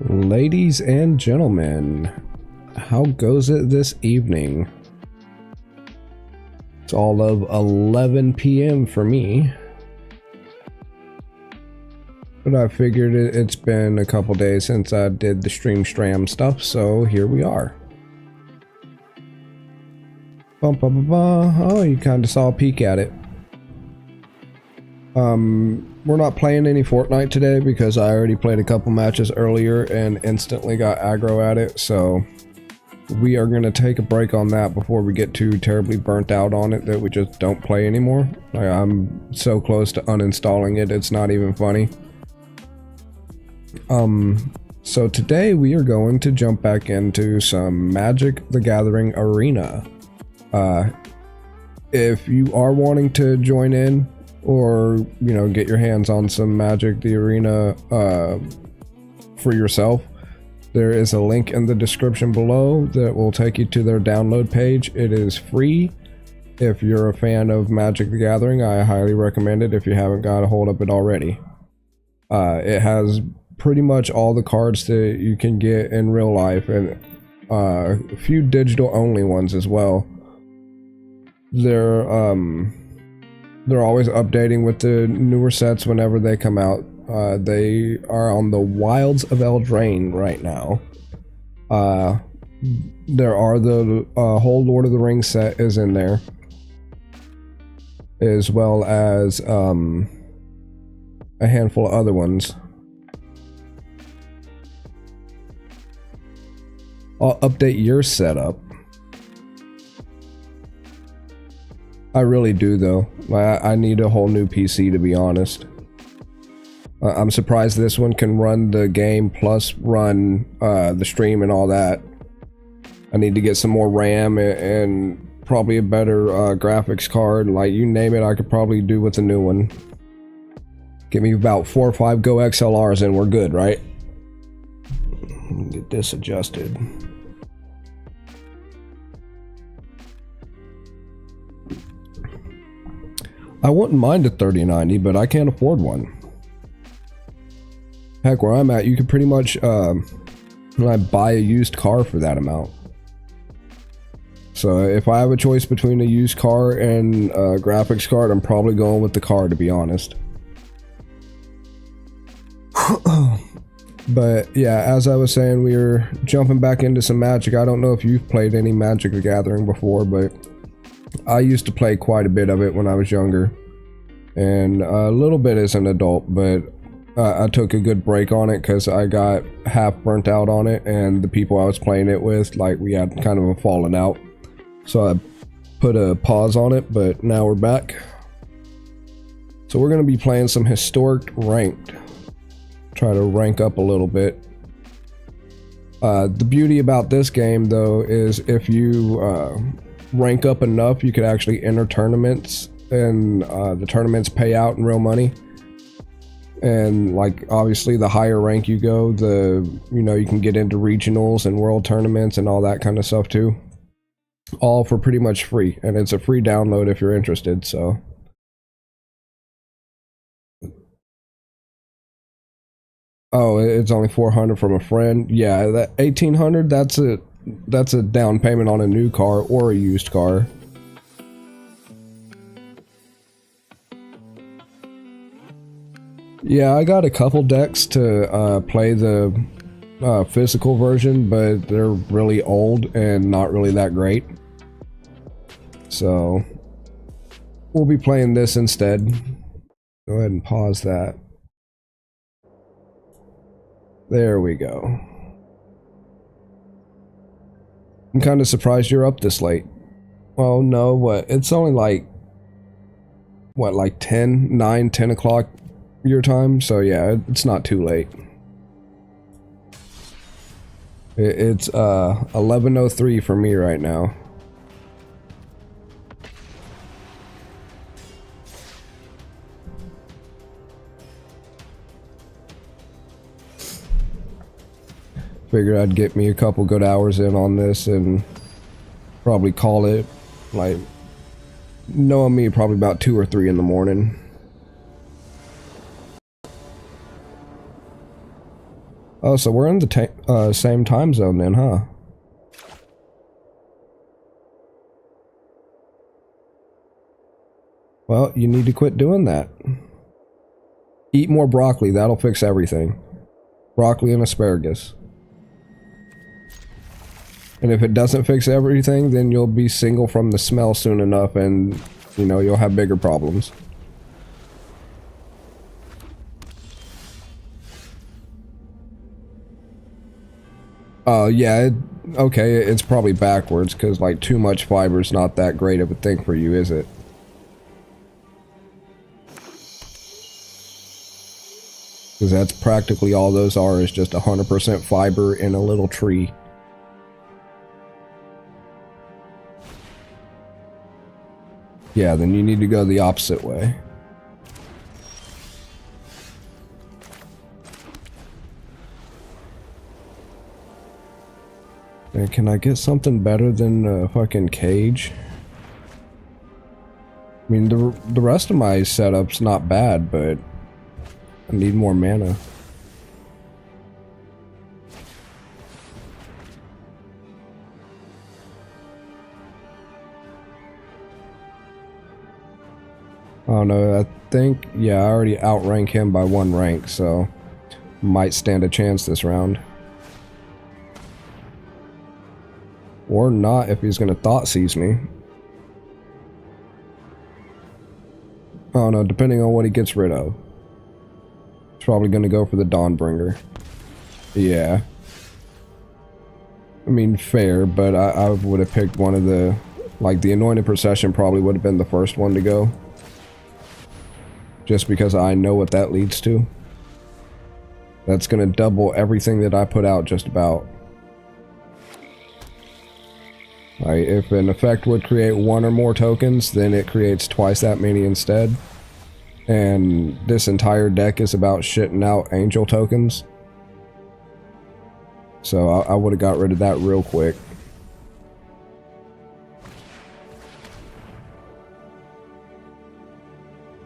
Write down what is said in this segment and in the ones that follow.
Ladies and gentlemen, how goes it this evening? It's all of 11 p.m. for me. But I figured it's been a couple days since I did the stream stuff, so here we are. Oh, you kind of saw a peek at it. We're not playing any Fortnite today because I already played a couple matches earlier and instantly got aggro at it, so we are going to take a break on that before we get too terribly burnt out on it that we just don't play anymore. I'm so close to uninstalling it, it's not even funny. So today we are going to jump back into some Magic the Gathering Arena. If you are wanting to join in, or, you know, get your hands on some Magic the Arena for yourself, there is a link in the description below that will take you to their download page. It is free. If you're a fan of Magic the Gathering, I highly recommend it if you haven't got a hold of it already. It has pretty much all the cards that you can get in real life, and a few digital only ones as well. They're always updating with the newer sets whenever they come out. They are on the Wilds of Eldraine right now. There are the whole Lord of the Rings set is in there, as well as a handful of other ones. I'll update your setup. I really do though. I need a whole new PC, to be honest. I'm surprised this one can run the game plus run the stream and all that. I need to get some more RAM and probably a better graphics card. Like, you name it, I could probably do with a new one. Give me about 4 or 5 Go XLRs and we're good, right? Get this adjusted. I wouldn't mind a 3090, but I can't afford one. Heck, where I'm at, you could pretty much buy a used car for that amount. So if I have a choice between a used car and a graphics card, I'm probably going with the car, to be honest. But yeah, as I was saying, we are jumping back into some Magic. I don't know if you've played any Magic the Gathering before, but I used to play quite a bit of it when I was younger, and a little bit as an adult, but I took a good break on it because I got half burnt out on it, and the people I was playing it with, like, we had kind of a falling out. So I put a pause on it, but now we're back. So we're going to be playing some Historic Ranked. Try to rank up a little bit. The beauty about this game, though, is if you rank up enough, you could actually enter tournaments, and the tournaments pay out in real money. And like, obviously the higher rank you go, you can get into regionals and world tournaments and all that kind of stuff too, all for pretty much free, and it's a free download if you're interested. So oh, it's only 400 from a friend. Yeah, that 1800, that's a down payment on a new car or a used car. Yeah, I got a couple decks to play the physical version, but they're really old and not really that great. So we'll be playing this instead. Go ahead and pause that. There we go. I'm kind of surprised you're up this late. Well, no, what? It's only like, what, like 9, 10 o'clock your time? So yeah, it's not too late. It's 11:03 for me right now. Figured I'd get me a couple good hours in on this and probably call it, like, knowing me, probably about 2 or 3 in the morning. Oh, so we're in the same time zone then, huh? Well, you need to quit doing that. Eat more broccoli, that'll fix everything. Broccoli and asparagus. And if it doesn't fix everything, then you'll be single from the smell soon enough and, you know, you'll have bigger problems. Yeah, okay, it's probably backwards, because, like, too much fiber is not that great of a thing for you, is it? Because that's practically all those are, is just 100% fiber in a little tree. Yeah, then you need to go the opposite way. And can I get something better than a fucking cage? I mean, the rest of my setup's not bad, but I need more mana. Oh no, I think, yeah, I already outrank him by 1 rank, so might stand a chance this round. Or not if he's gonna thought seize me. Oh no, depending on what he gets rid of. He's probably gonna go for the Dawnbringer. Yeah. I mean, fair, but I would have picked one of the... Like, the Anointed Procession probably would have been the first one to go. Just because I know what that leads to. That's gonna double everything that I put out just about. Like, if an effect would create 1 or more tokens, then it creates twice that many instead. And this entire deck is about shitting out angel tokens. So I would have got rid of that real quick.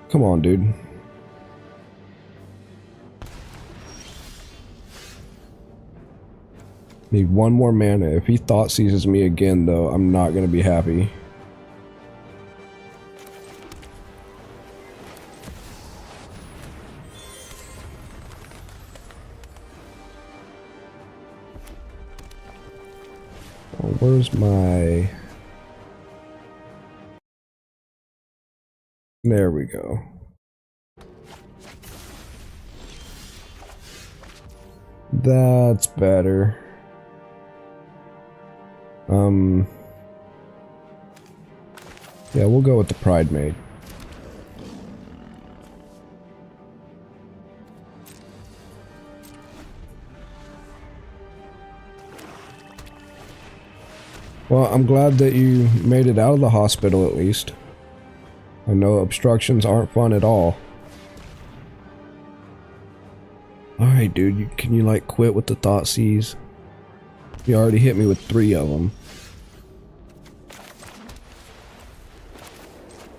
Come on, dude. Need 1 more mana. If he thought seizes me again, though, I'm not gonna be happy. Oh, where's my... There we go. That's better. Yeah, we'll go with the Pride Maid. Well, I'm glad that you made it out of the hospital at least. I know obstructions aren't fun at all. Alright, dude, can you, like, quit with the thought seize? You already hit me with 3 of them.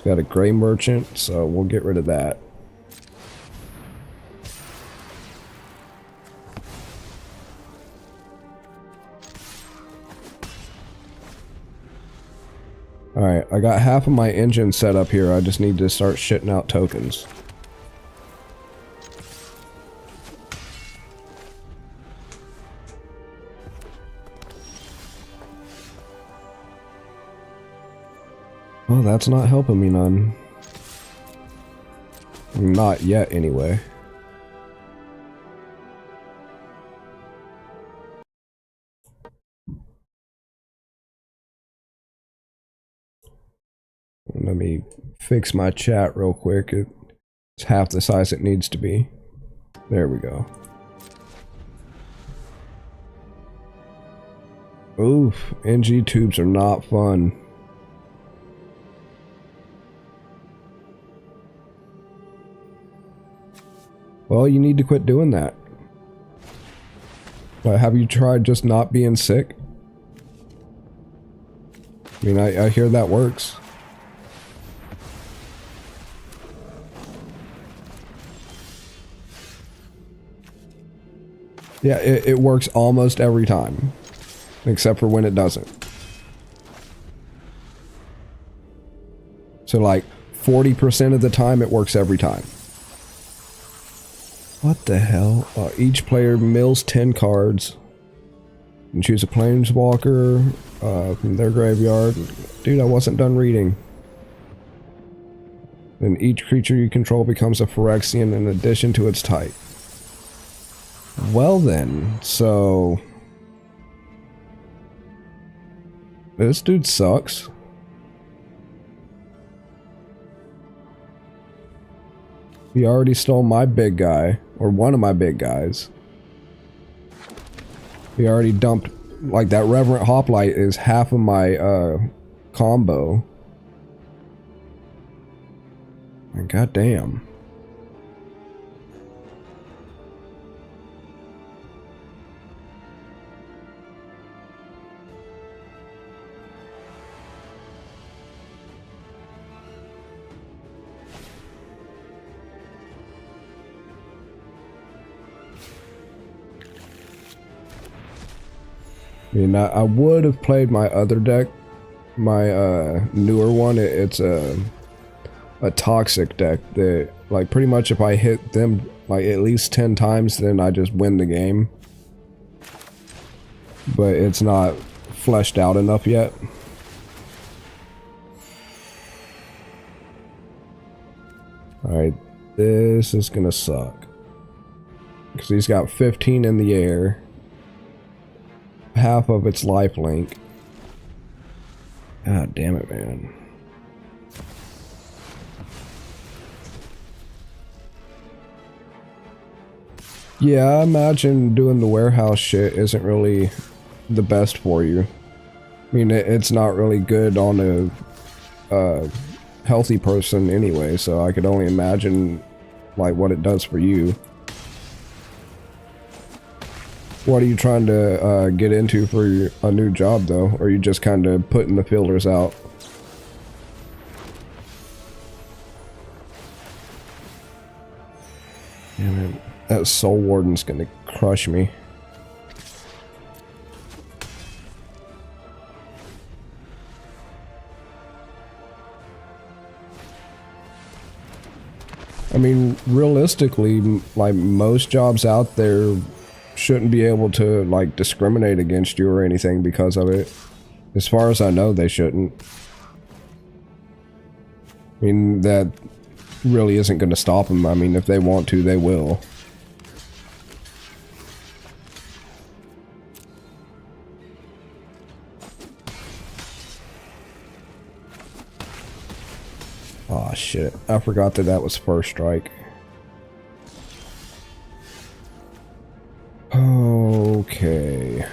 Got a Gray Merchant, so we'll get rid of that. Alright, I got half of my engine set up here, I just need to start shitting out tokens. Well, that's not helping me none. Not yet, anyway. Let me fix my chat real quick. It's half the size it needs to be. There we go. Oof, NG tubes are not fun. Well, you need to quit doing that. Have you tried just not being sick? I mean, I hear that works. Yeah, it works almost every time. Except for when it doesn't. So like 40% of the time it works every time. What the hell? Each player mills 10 cards. And choose a planeswalker from their graveyard. Dude, I wasn't done reading. Then each creature you control becomes a Phyrexian in addition to its type. Well then, so... This dude sucks. He already stole my big guy, or one of my big guys. He already dumped, like that Reverent Hoplite is half of my combo. And goddamn. I mean, I would have played my other deck, my newer one. It's a toxic deck that, like, pretty much if I hit them like at least 10 times, then I just win the game. But it's not fleshed out enough yet. Alright, this is gonna suck. Because he's got 15 in the air. Half of its lifelink. God damn it, man. Yeah, I imagine doing the warehouse shit isn't really the best for you. I mean, it's not really good on a healthy person anyway, so I could only imagine like what it does for you. What are you trying to get into for a new job, though? Or are you just kind of putting the fillers out? Damn it. That Soul Warden's gonna crush me. I mean, realistically, like most jobs out there shouldn't be able to like discriminate against you or anything because of it. As far as I know, they shouldn't. I mean, that really isn't going to stop them. I mean, if they want to, they will. Aw, shit. I forgot that was first strike. Okay.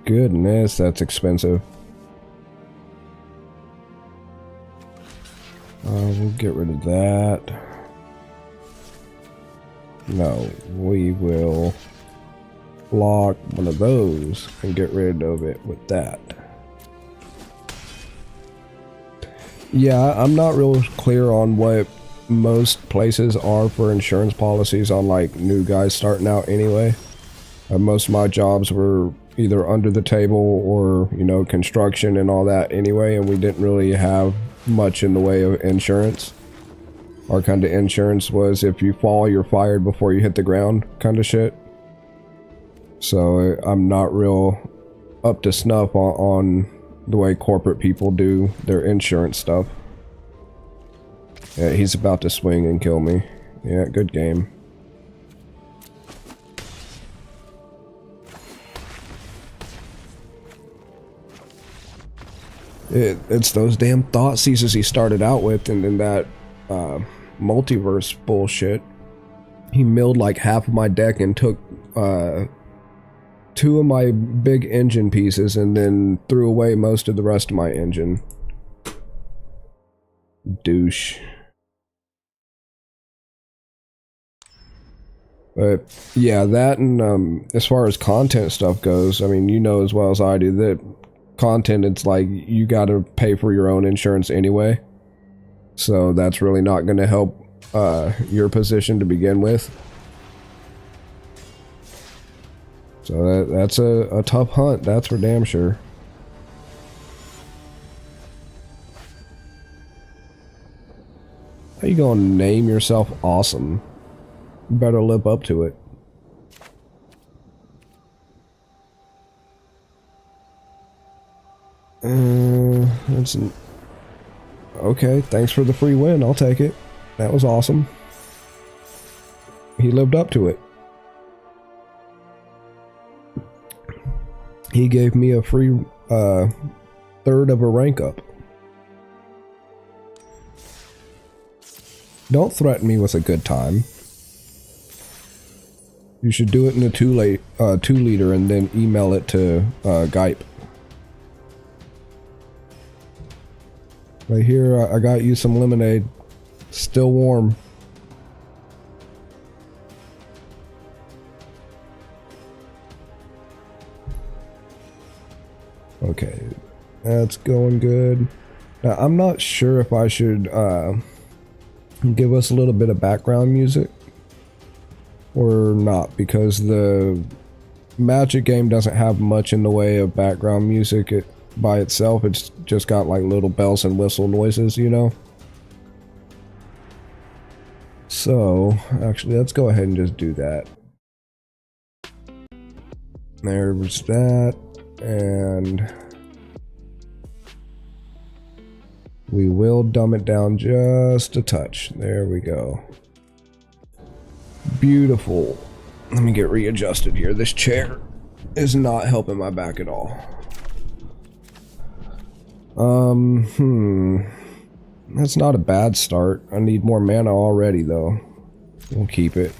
Goodness, that's expensive. We'll get rid of that. No, we will lock one of those and get rid of it with that. Yeah, I'm not real clear on what most places are for insurance policies on like new guys starting out anyway. Most of my jobs were either under the table or, you know, construction and all that anyway, and we didn't really have much in the way of insurance. Our kind of insurance was if you fall, you're fired before you hit the ground kind of shit. So I'm not real up to snuff on the way corporate people do their insurance stuff. Yeah, he's about to swing and kill me. Yeah, good game. It's those damn thought seizures he started out with, and then that multiverse bullshit. He milled like half of my deck and took 2 of my big engine pieces and then threw away most of the rest of my engine. Douche. But yeah, that and as far as content stuff goes, I mean, you know as well as I do that content, it's like you gotta pay for your own insurance anyway. So that's really not going to help your position to begin with. So that's a tough hunt, that's for damn sure. How you gonna name yourself Awesome? You better live up to it. That's okay, thanks for the free win, I'll take it. That was awesome. He lived up to it. He gave me a free third of a rank up. Don't threaten me with a good time. You should do it in a 2-liter and then email it to Gype. Right here, I got you some lemonade. Still warm. Okay, that's going good. Now, I'm not sure if I should give us a little bit of background music or not, because the Magic game doesn't have much in the way of background music by itself. It's just got like little bells and whistle noises, you know? So, actually, let's go ahead and just do that. There's that, and we will dumb it down just a touch. There we go. Beautiful. Let me get readjusted here. This chair is not helping my back at all. That's not a bad start. I need more mana already, though. We'll keep it.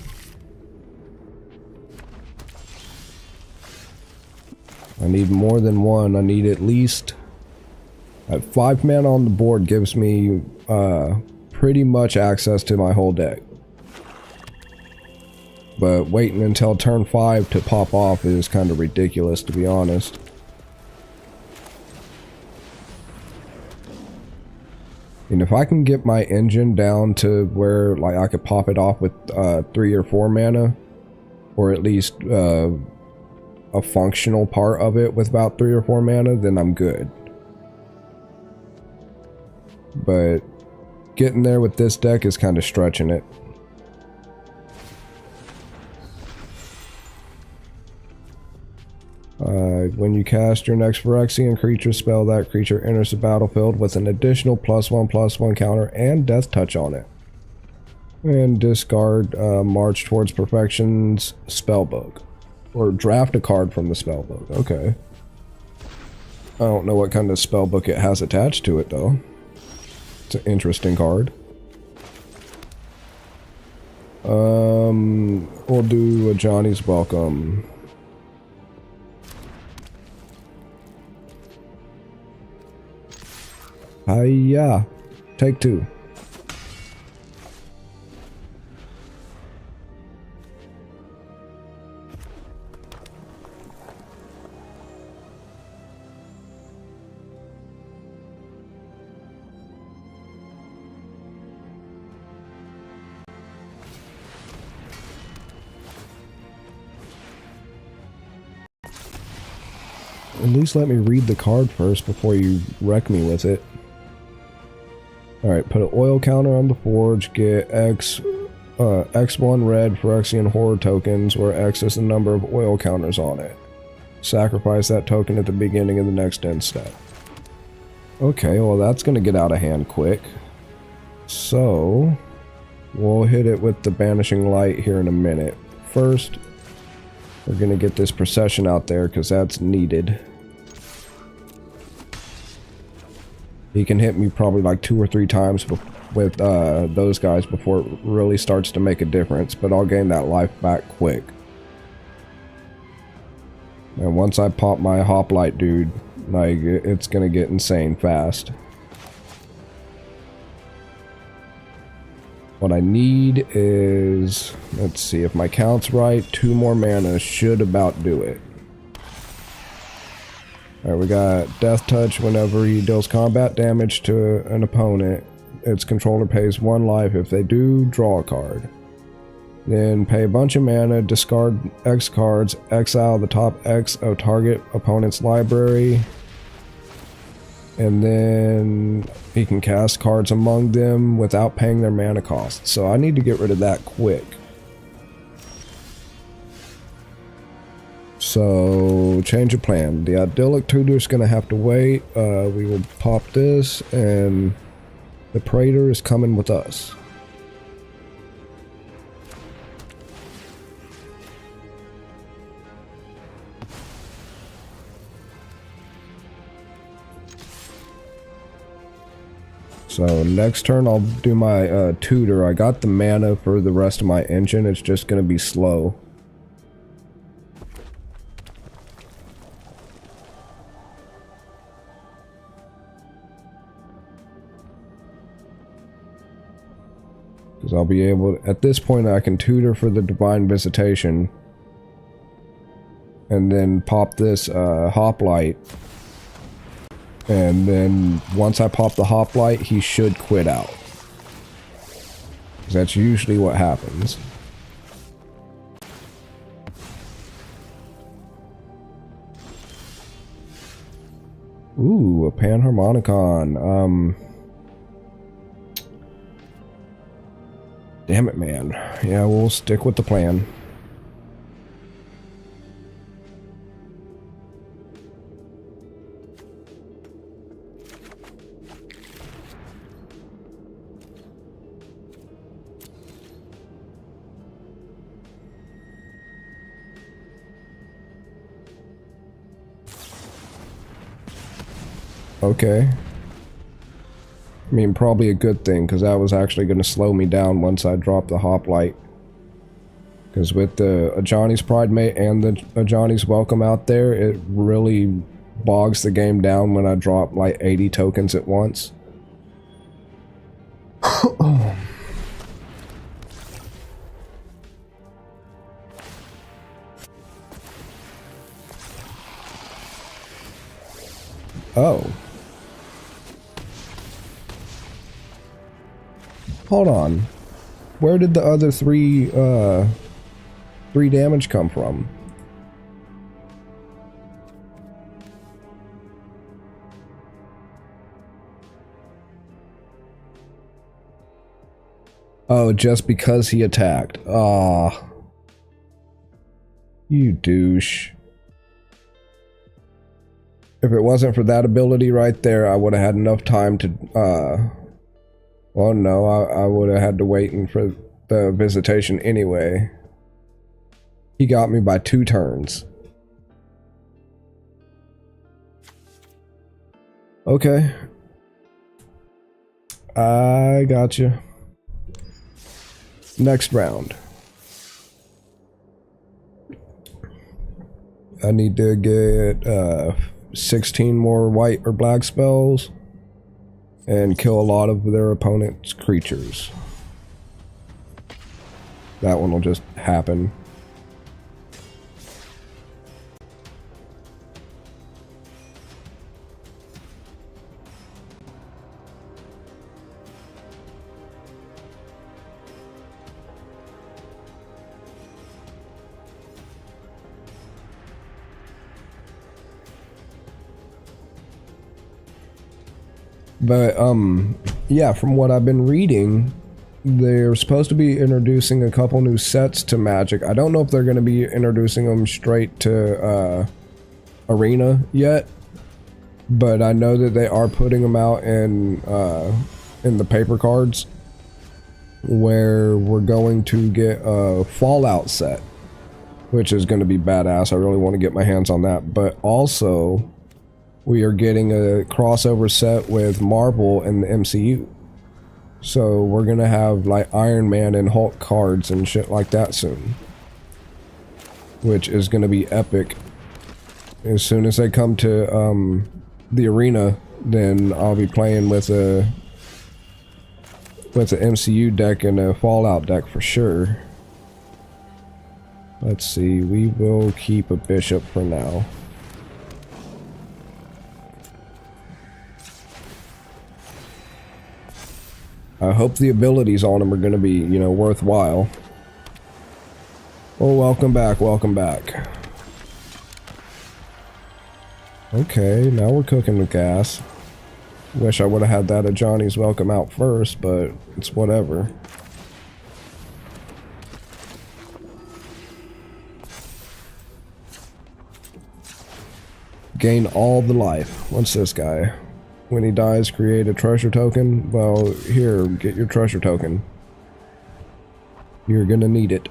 I need more than one. I need at least... 5 mana on the board gives me pretty much access to my whole deck. But waiting until turn 5 to pop off is kind of ridiculous, to be honest. And if I can get my engine down to where like I could pop it off with 3 or 4 mana, or at least a functional part of it with about 3 or 4 mana, then I'm good. But getting there with this deck is kind of stretching it. When you cast your next Phyrexian creature spell, that creature enters the battlefield with an additional +1/+1 counter and death touch on it. And discard March Towards Perfection's spellbook. Or draft a card from the spellbook. Okay. I don't know what kind of spellbook it has attached to it, though. It's an interesting card. We'll do a Johnny's Welcome. Hiya! Take 2. At least let me read the card first before you wreck me with it. Alright, put an oil counter on the forge, get X1 red Phyrexian horror tokens, where X is the number of oil counters on it. Sacrifice that token at the beginning of the next end step. Okay, well that's gonna get out of hand quick. So, we'll hit it with the Banishing Light here in a minute. First, we're gonna get this procession out there because that's needed. He can hit me probably like 2 or 3 times with those guys before it really starts to make a difference, but I'll gain that life back quick. And once I pop my hoplite dude, like, it's gonna get insane fast. What I need is, let's see if my count's right, 2 more mana should about do it. Alright, we got Death Touch. Whenever he deals combat damage to an opponent, its controller pays 1 life. If they do, draw a card. Then pay a bunch of mana, discard X cards, exile the top X of target opponent's library, and then he can cast cards among them without paying their mana cost. So I need to get rid of that quick. So, change of plan. The Idyllic Tutor's gonna have to wait. We will pop this, and the Praetor is coming with us. So next turn I'll do my tutor. I got the mana for the rest of my engine. It's just gonna be slow. Because I'll be able to, at this point I can tutor for the Divine Visitation. And then pop this hoplite. And then once I pop the hoplite, he should quit out. That's usually what happens. Ooh, a Panharmonicon. Damn it, man. Yeah, we'll stick with the plan. Okay. I mean, probably a good thing, because that was actually going to slow me down once I dropped the hoplite. Because with the Ajani's Pride Mate and the Ajani's Welcome out there, it really bogs the game down when I drop like 80 tokens at once. Oh. Hold on. Where did the other three damage come from? Oh, just because he attacked. Ah. You douche. If it wasn't for that ability right there, I would have had enough time to, well, no, I would have had to wait for the visitation anyway. He got me by 2 turns. Okay. I gotcha. Next round. I need to get 16 more white or black spells and kill a lot of their opponent's creatures. That one will just happen. But yeah, from what I've been reading, they're supposed to be introducing a couple new sets to Magic. I don't know if they're going to be introducing them straight to Arena yet, but I know that they are putting them out in the paper cards, where we're going to get a Fallout set, which is going to be badass. I really want to get my hands on that. But also, we are getting a crossover set with Marvel and the MCU. So we're going to have like Iron Man and Hulk cards and shit like that soon, which is going to be epic. As soon as they come to the arena, then I'll be playing with a MCU deck and a Fallout deck for sure. Let's see, we will keep a bishop for now. I hope the abilities on him are going to be, you know, worthwhile. Oh, welcome back, welcome back. Okay, now we're cooking with gas. Wish I would have had that at Johnny's welcome out first, but it's whatever. Gain all the life. What's this guy? When he dies, create a treasure token. Well, here, get your treasure token. You're gonna need it.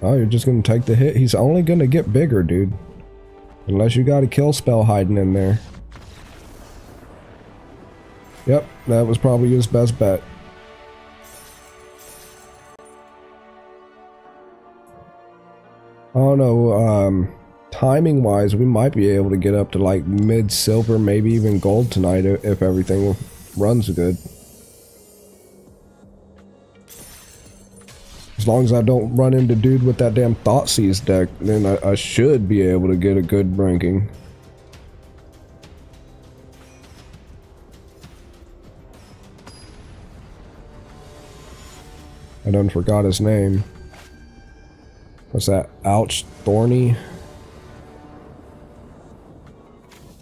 Oh, you're just gonna take the hit? He's only gonna get bigger, dude. Unless you got a kill spell hiding in there. Yep, that was probably his best bet. I don't know, timing wise, we might be able to get up to like mid-silver, maybe even gold tonight if everything runs good. As long as I don't run into dude with that damn Thoughtseize deck, then I should be able to get a good ranking. I done forgot his name. What's that? Ouch, Thorny?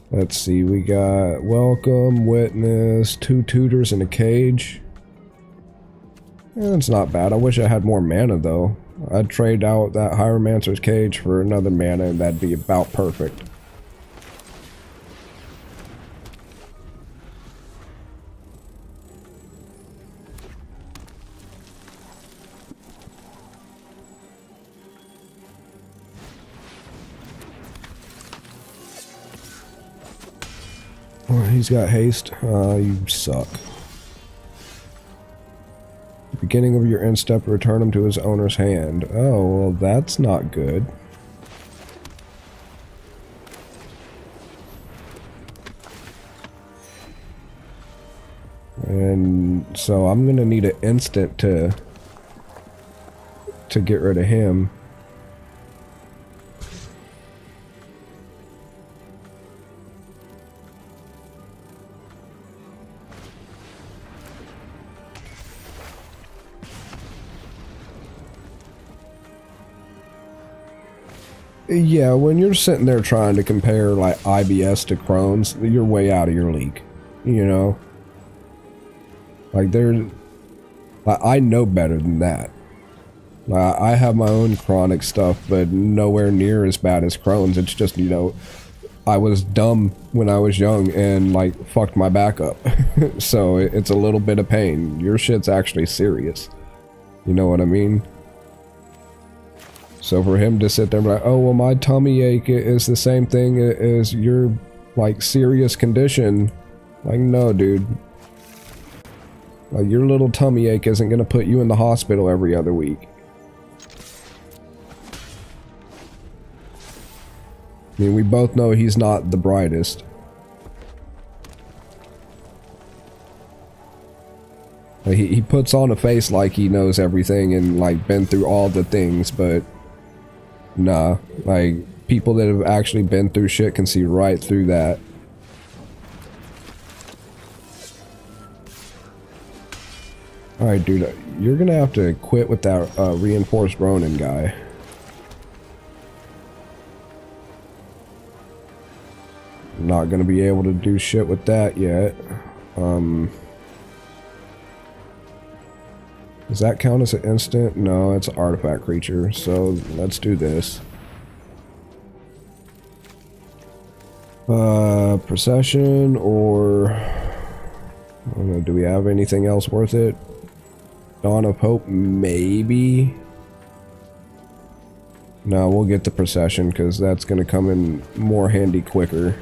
Let's see, we got Welcome, Witness, 2 Tutors, and a Cage. It's not bad. I wish I had more mana, though. I'd trade out that Hieromancer's Cage for another mana, and that'd be about perfect. Oh, he's got haste. You suck. Beginning of your end step, return him to his owner's hand. Oh, well, that's not good. And so I'm gonna need an instant to get rid of him. Yeah, when you're sitting there trying to compare like IBS to Crohn's, you're way out of your league, you know? Like I know better than that. I have my own chronic stuff, but nowhere near as bad as Crohn's. It's just, you know, I was dumb when I was young and like fucked my back up. So it's a little bit of pain. Your shit's actually serious. You know what I mean? So for him to sit there and be like, oh, well, my tummy ache is the same thing as your, like, serious condition. Like, no, dude. Like, your little tummy ache isn't going to put you in the hospital every other week. I mean, we both know he's not the brightest. Like, he puts on a face like he knows everything and, like, been through all the things, but... Nah, like, people that have actually been through shit can see right through that. Alright, dude, you're gonna have to quit with that reinforced Ronin guy. Not gonna be able to do shit with that yet. Does that count as an instant? No, it's an artifact creature, so let's do this. Procession, or I don't know, do we have anything else worth it? Dawn of Hope, maybe? No, we'll get the procession because that's going to come in more handy quicker.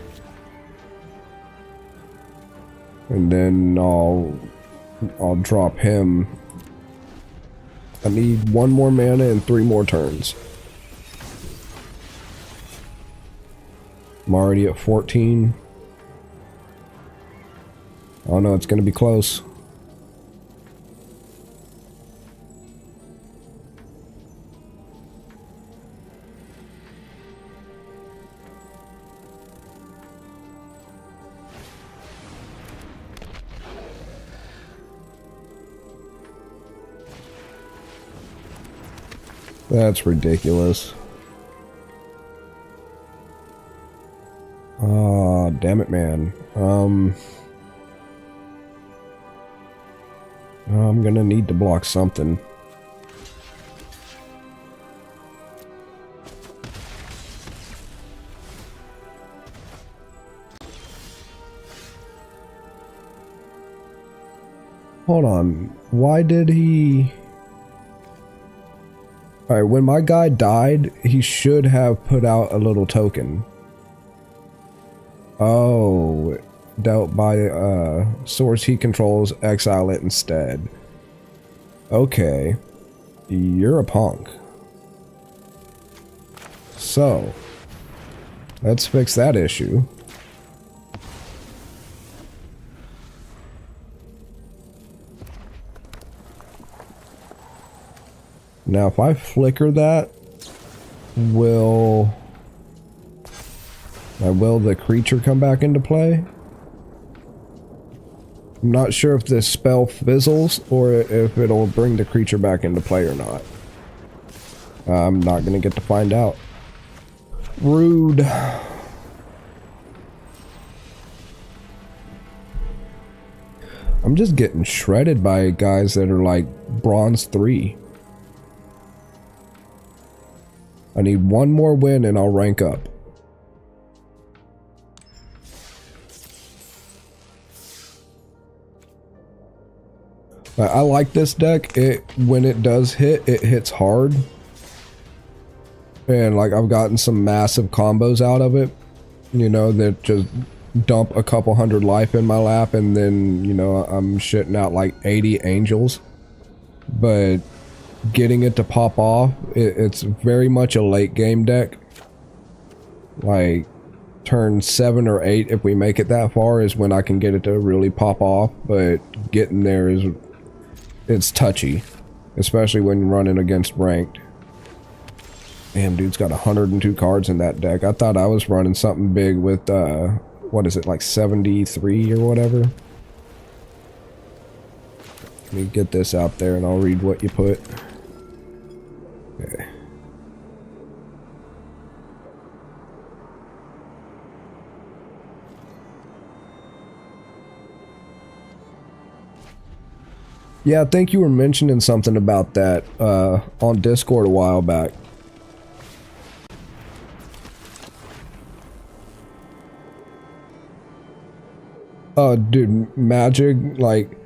And then I'll drop him. I need 1 more mana and 3 more turns. I'm already at 14. Oh no, it's going to be close. That's ridiculous. Oh, damn it, man. I'm gonna need to block something. Hold on. Why did he... Alright, when my guy died, he should have put out a little token. Oh, dealt by source he controls, exile it instead. Okay. You're a punk. So, let's fix that issue. Now, if I flicker that, will the creature come back into play? I'm not sure if this spell fizzles or if it'll bring the creature back into play or not. I'm not gonna get to find out. Rude. I'm just getting shredded by guys that are like bronze 3. I need 1 more win and I'll rank up. I like this deck. When it does hit, it hits hard. And like I've gotten some massive combos out of it. You know, that just dump a couple hundred life in my lap and then, you know, I'm shitting out like 80 angels. But getting it to pop off, it's very much a late game deck. Like turn 7 or 8, if we make it that far, is when I can get it to really pop off. But getting there it's touchy, especially when running against ranked. Damn, dude's got 102 cards in that deck. I thought I was running something big with what is it, like 73 or whatever. Let me get this out there and I'll read what you put. Okay. Yeah, I think you were mentioning something about that on Discord a while back. Dude, Magic, like,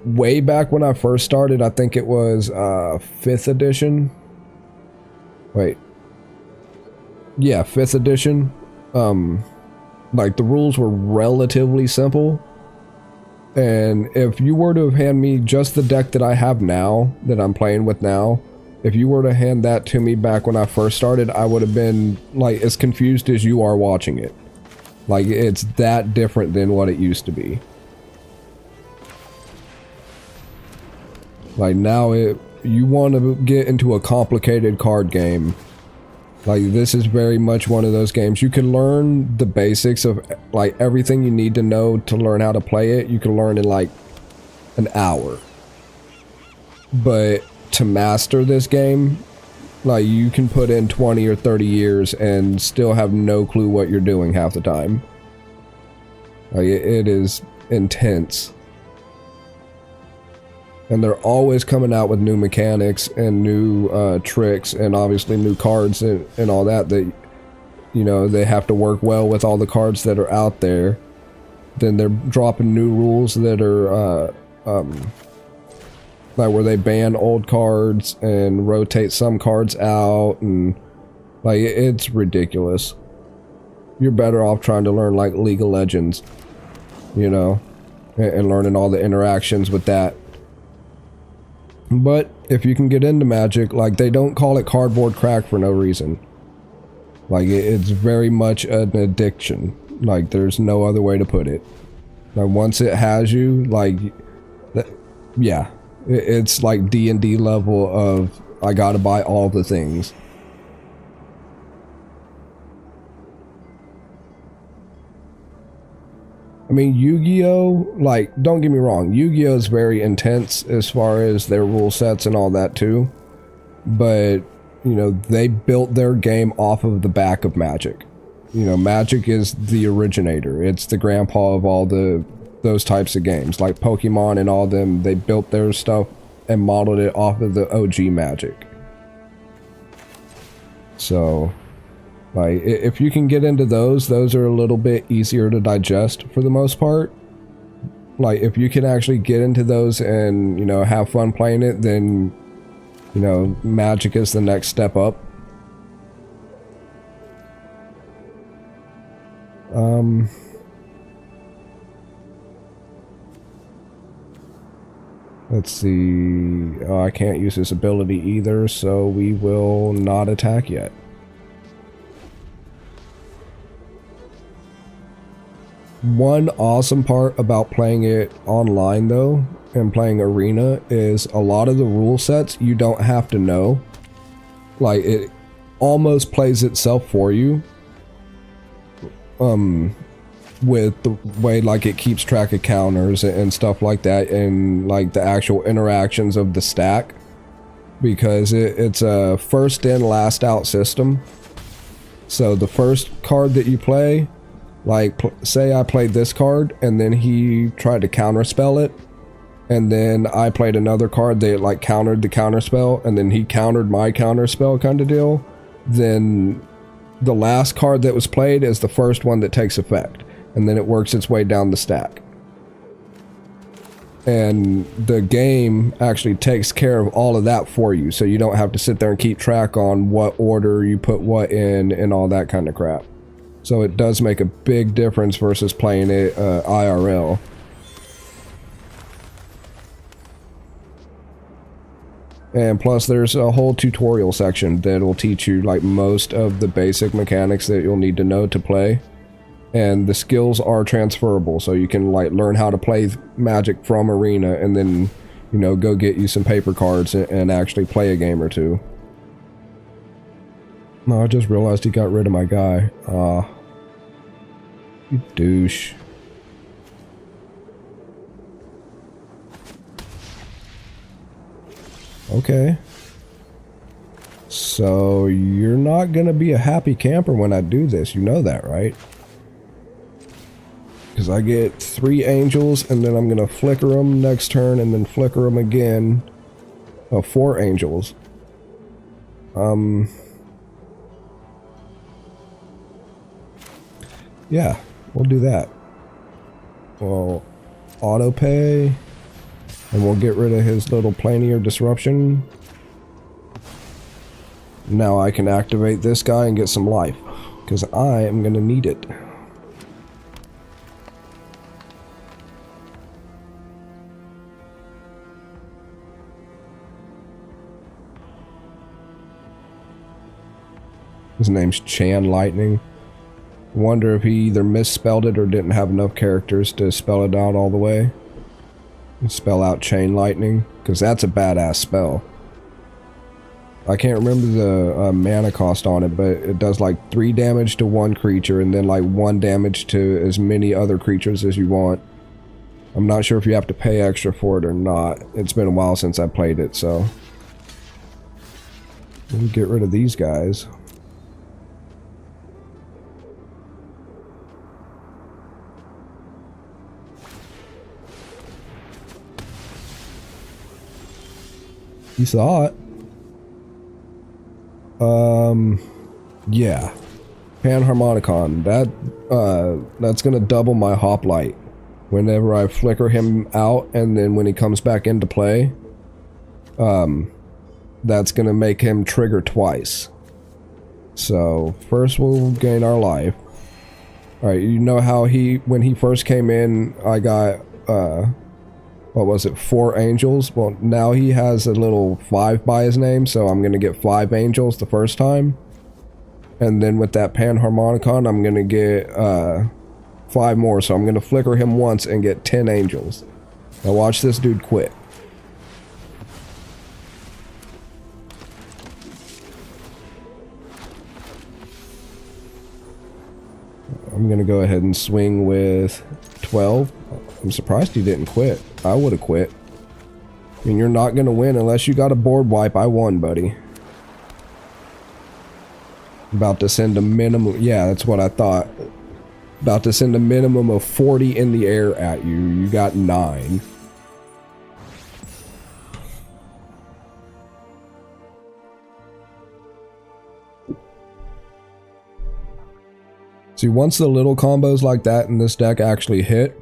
way back when I first started, I think it was 5th edition. Wait. Yeah, 5th edition. Like, the rules were relatively simple. And if you were to have handed me just the deck that I have now, that I'm playing with now, if you were to hand that to me back when I first started, I would have been, like, as confused as you are watching it. Like, it's that different than what it used to be. Like, now you want to get into a complicated card game. Like, this is very much one of those games. You can learn the basics of, like, everything you need to know to learn how to play it. You can learn in, like, an hour. But to master this game, like, you can put in 20 or 30 years and still have no clue what you're doing half the time. Like it is intense. And they're always coming out with new mechanics and new tricks and obviously new cards and all that you know, they have to work well with all the cards that are out there. Then they're dropping new rules that are like where they ban old cards and rotate some cards out, and like it's ridiculous. You're better off trying to learn like League of Legends, you know, and learning all the interactions with that. But if you can get into Magic, like they don't call it cardboard crack for no reason. Like it's very much an addiction. Like there's no other way to put it. Like once it has you, like, yeah, it's like D&D level of I gotta buy all the things. I mean, Yu-Gi-Oh, like, don't get me wrong, Yu-Gi-Oh is very intense as far as their rule sets and all that too. But, you know, they built their game off of the back of Magic. You know, Magic is the originator. It's the grandpa of all those types of games. Like Pokemon and all them, they built their stuff and modeled it off of the OG Magic. So, like, if you can get into those are a little bit easier to digest for the most part. Like, if you can actually get into those and, you know, have fun playing it, then, you know, Magic is the next step up. Let's see. Oh, I can't use this ability either, so we will not attack yet. One awesome part about playing it online though, and playing Arena, is a lot of the rule sets you don't have to know. Like, it almost plays itself for you. With the way, like, it keeps track of counters and stuff like that, and like the actual interactions of the stack, because it's a first in last out system. So the first card that you play, like say I played this card and then he tried to counterspell it, and then I played another card that like countered the counterspell, and then he countered my counterspell kind of deal, then the last card that was played is the first one that takes effect. And then it works its way down the stack. And the game actually takes care of all of that for you, so you don't have to sit there and keep track on what order you put what in and all that kind of crap. So it does make a big difference versus playing it IRL. And plus there's a whole tutorial section that will teach you like most of the basic mechanics that you'll need to know to play. And the skills are transferable, so you can like learn how to play Magic from Arena and then, you know, go get you some paper cards and actually play a game or two. No, I just realized he got rid of my guy. You douche. Okay. So you're not gonna be a happy camper when I do this, you know that, right? Because I get 3 angels, and then I'm going to flicker them next turn, and then flicker them again. Oh, 4 angels. Yeah, we'll do that. We'll auto pay, and we'll get rid of his little Planier Disruption. Now I can activate this guy and get some life, because I am going to need it. His name's Chan Lightning. Wonder if he either misspelled it or didn't have enough characters to spell it out all the way. Spell out Chain Lightning, because that's a badass spell. I can't remember the mana cost on it, but it does like 3 damage to one creature and then like 1 damage to as many other creatures as you want. I'm not sure if you have to pay extra for it or not. It's been a while since I played it, so. We'll get rid of these guys. You thought? Yeah. Panharmonicon. That's gonna double my hoplite. Whenever I flicker him out, and then when he comes back into play, that's gonna make him trigger twice. So, first we'll gain our life. Alright, you know how when he first came in, I got, what was it, 4 angels? Well, now he has a little 5 by his name, so I'm gonna get 5 angels the first time. And then with that Panharmonicon, I'm gonna get, 5 more, so I'm gonna flicker him once and get 10 angels. Now watch this dude quit. I'm gonna go ahead and swing with 12. I'm surprised he didn't quit. I would have quit. I mean, you're not gonna win unless you got a board wipe. I won, buddy. About to send a minimum. Yeah, that's what I thought. About to send a minimum of 40 in the air at you. You got 9. See, once the little combos like that in this deck actually hit,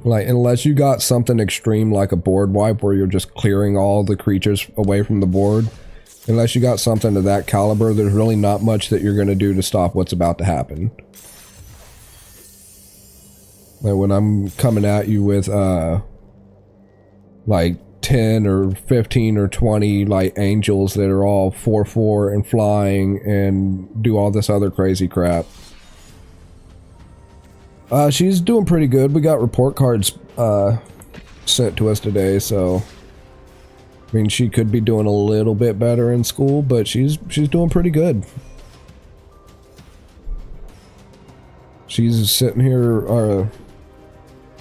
like, unless you got something extreme like a board wipe where you're just clearing all the creatures away from the board, unless you got something of that caliber, there's really not much that you're going to do to stop what's about to happen. Like when I'm coming at you with, like 10 or 15 or 20, like, angels that are all 4/4 and flying and do all this other crazy crap. She's doing pretty good. We got report cards, sent to us today, so... I mean, she could be doing a little bit better in school, but she's doing pretty good. She's sitting here,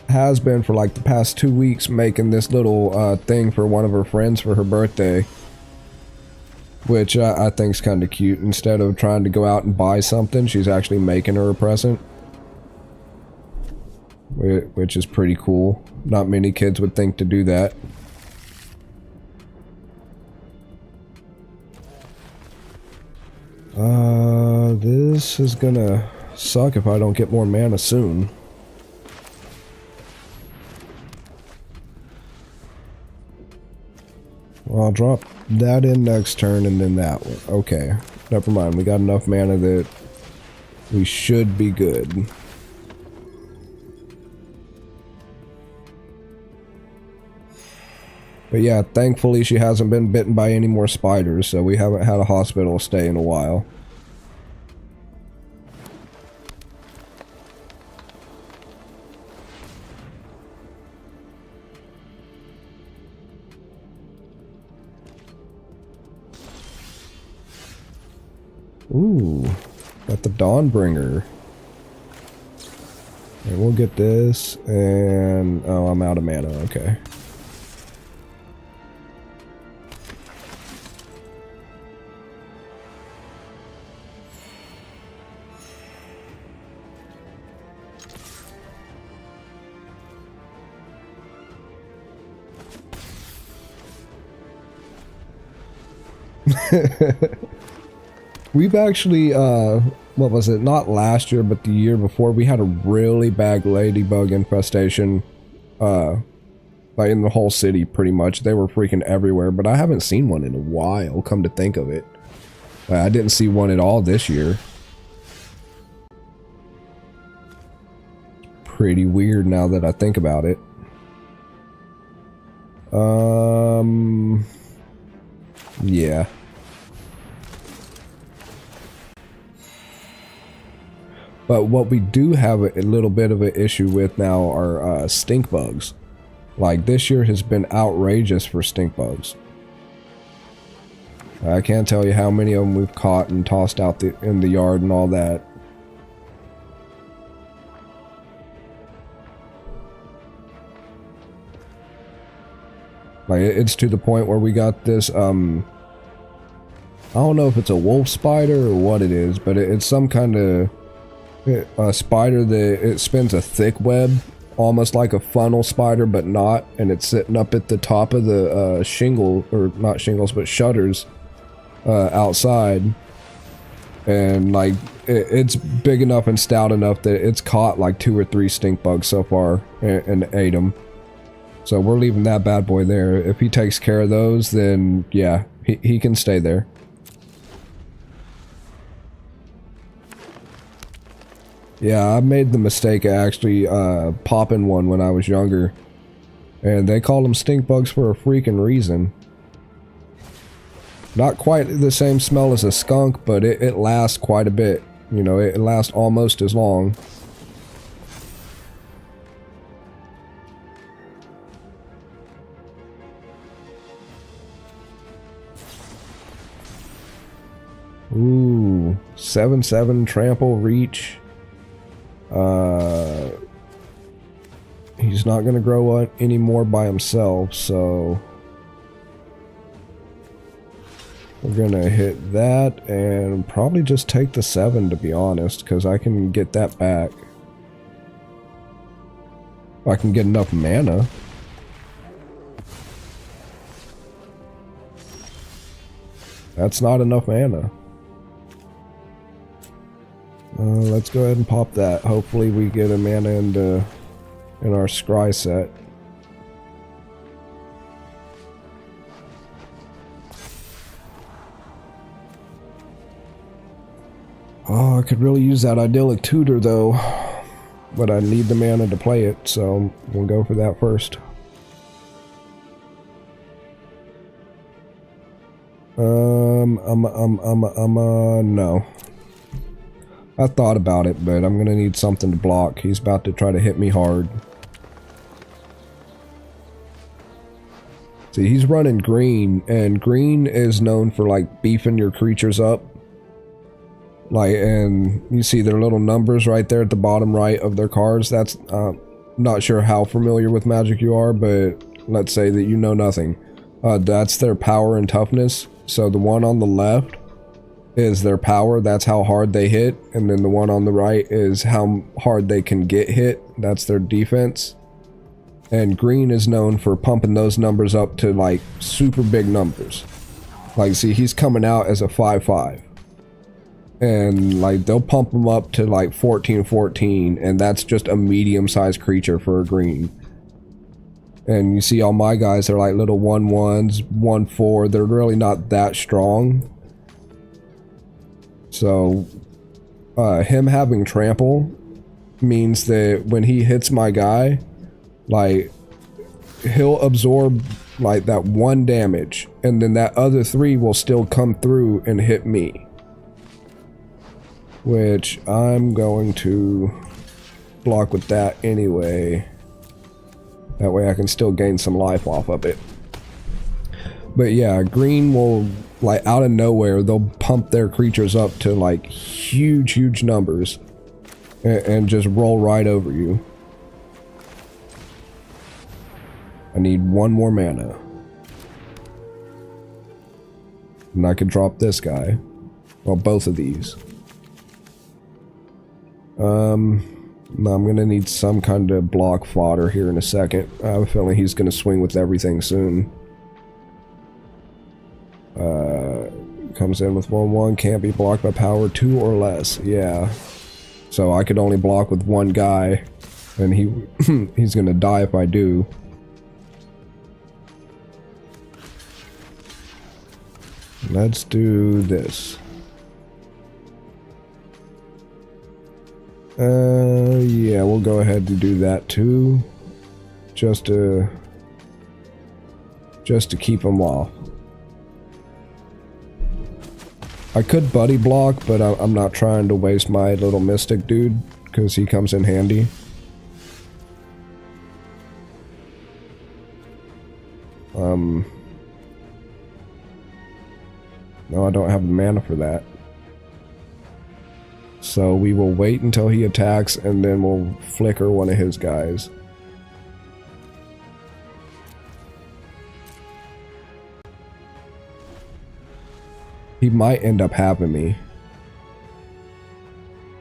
has been for like the past 2 weeks, making this little thing for one of her friends for her birthday, which I think's kind of cute. Instead of trying to go out and buy something, she's actually making her a present, which is pretty cool. Not many kids would think to do that. This is gonna suck if I don't get more mana soon. Well, I'll drop that in next turn and then that one. Okay, never mind. We got enough mana that we should be good. But yeah, thankfully she hasn't been bitten by any more spiders, so we haven't had a hospital stay in a while. Ooh, got the Dawnbringer. And we'll get this, and... oh, I'm out of mana, okay. We've actually, what was it, not last year, but the year before, we had a really bad ladybug infestation, like in the whole city, pretty much. They were freaking everywhere, but I haven't seen one in a while, come to think of it. I didn't see one at all this year. Pretty weird now that I think about it. Yeah. But what we do have a little bit of an issue with now are stink bugs. Like, this year has been outrageous for stink bugs. I can't tell you how many of them we've caught and tossed out in the yard and all that. Like, it's to the point where we got this, I don't know if it's a wolf spider or what it is, but it's some kind of a spider that it spins a thick web almost like a funnel spider, but not, and it's sitting up at the top of the shingle, or not shingles, but shutters outside. And like it's big enough and stout enough that it's caught like 2 or 3 stink bugs so far and ate them. So we're leaving that bad boy there. If he takes care of those, then yeah, he can stay there. Yeah, I made the mistake of actually popping one when I was younger. And they call them stink bugs for a freaking reason. Not quite the same smell as a skunk, but it lasts quite a bit. You know, it lasts almost as long. Ooh, 7/7 trample reach. He's not gonna grow any more by himself, so we're gonna hit that and probably just take the 7, to be honest, because I can get that back. I can get enough mana. That's not enough mana. Let's go ahead and pop that. Hopefully we get a mana in our scry set. Oh, I could really use that idyllic tutor though, but I need the mana to play it, so we'll go for that first. No. I thought about it, but I'm gonna need something to block. He's about to try to hit me hard. See, he's running green, and green is known for like beefing your creatures up. Like, and you see their little numbers right there at the bottom right of their cards. That's, not sure how familiar with Magic you are, but let's say that you know nothing. That's their power and toughness. So the one on the left is their power, that's how hard they hit, and then the one on the right is how hard they can get hit, that's their defense. And green is known for pumping those numbers up to like super big numbers. Like, see, he's coming out as a 5/5. And like they'll pump him up to like 14/14, and that's just a medium-sized creature for a green. And you see all my guys, they're like little 1/1s, 1/4, they're really not that strong. So, him having trample means that when he hits my guy, like, he'll absorb, like, that 1 damage, and then that other 3 will still come through and hit me. Which, I'm going to block with that anyway. That way I can still gain some life off of it. But yeah, green will, like, out of nowhere, they'll pump their creatures up to, like, huge numbers. And just roll right over you. I need 1 more mana. And I can drop this guy. Well, both of these. I'm gonna need some kind of block fodder here in a second. I have a feeling he's gonna swing with everything soon. Comes in with 1/1, can't be blocked by power 2 or less. Yeah. So I could only block with 1 guy, and he's gonna die if I do. Let's do this. Yeah, we'll go ahead and do that too. Just to keep him off. I could buddy block, but I'm not trying to waste my little mystic dude, because he comes in handy. No, I don't have the mana for that. So we will wait until he attacks, and then we'll flicker one of his guys. He might end up having me.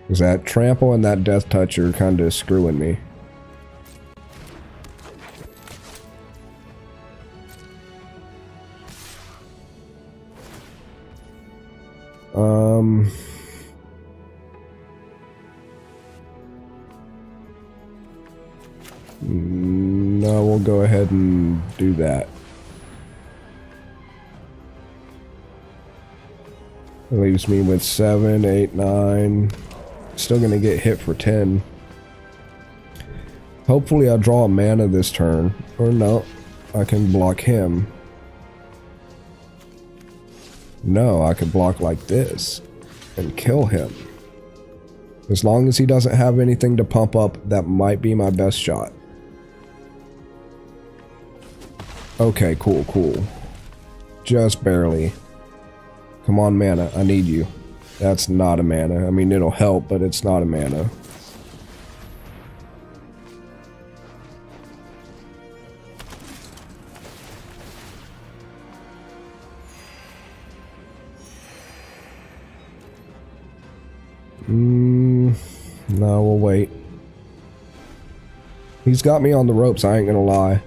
Because that trample and that death touch are kind of screwing me. No, we'll go ahead and do that. It leaves me with 7, 8, 9. Still gonna get hit for 10. Hopefully I draw a mana this turn. Or no, I can block him. No, I could block like this and kill him. As long as he doesn't have anything to pump up, that might be my best shot. Okay, cool, cool. Just barely. Come on, mana. I need you. That's not a mana. I mean, it'll help, but it's not a mana. No, we'll wait. He's got me on the ropes, I ain't gonna lie.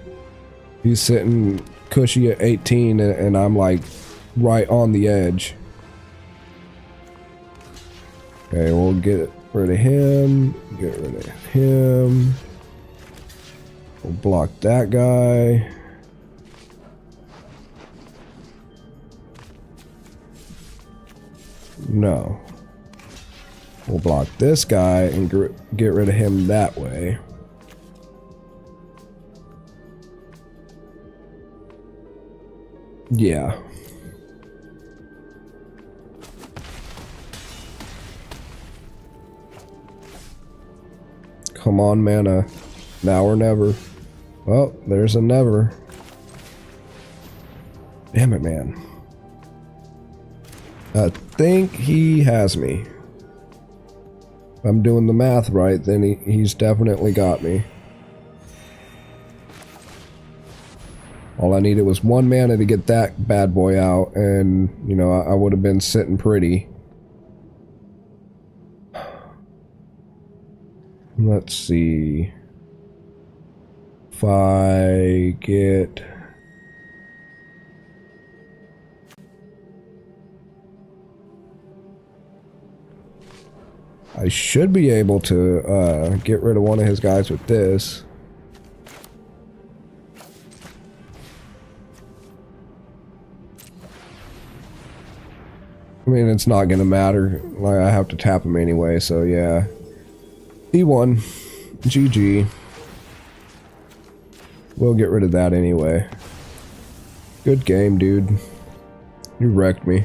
He's sitting cushy at 18 and I'm like right on the edge. Okay, we'll get rid of him. Get rid of him. We'll block that guy. No. We'll block this guy and get rid of him that way. Yeah. Come on, mana. Now or never. Well, there's a never. Damn it, man. I think he has me. If I'm doing the math right, then he's definitely got me. All I needed was 1 mana to get that bad boy out, and, you know, I would have been sitting pretty. Let's see. If I get... I should be able to get rid of one of his guys with this. I mean, it's not gonna matter. Like, I have to tap him anyway, so yeah. He won. GG. We'll get rid of that anyway. Good game, dude. You wrecked me.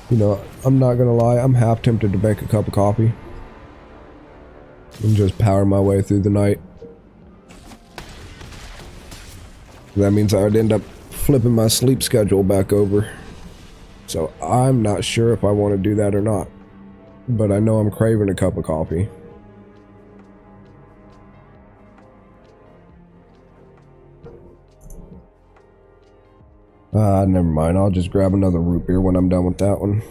You know, I'm not gonna lie, I'm half tempted to make a cup of coffee. And just power my way through the night. That means I would end up flipping my sleep schedule back over. So I'm not sure if I want to do that or not. But I know I'm craving a cup of coffee. Never mind. I'll just grab another root beer when I'm done with that one.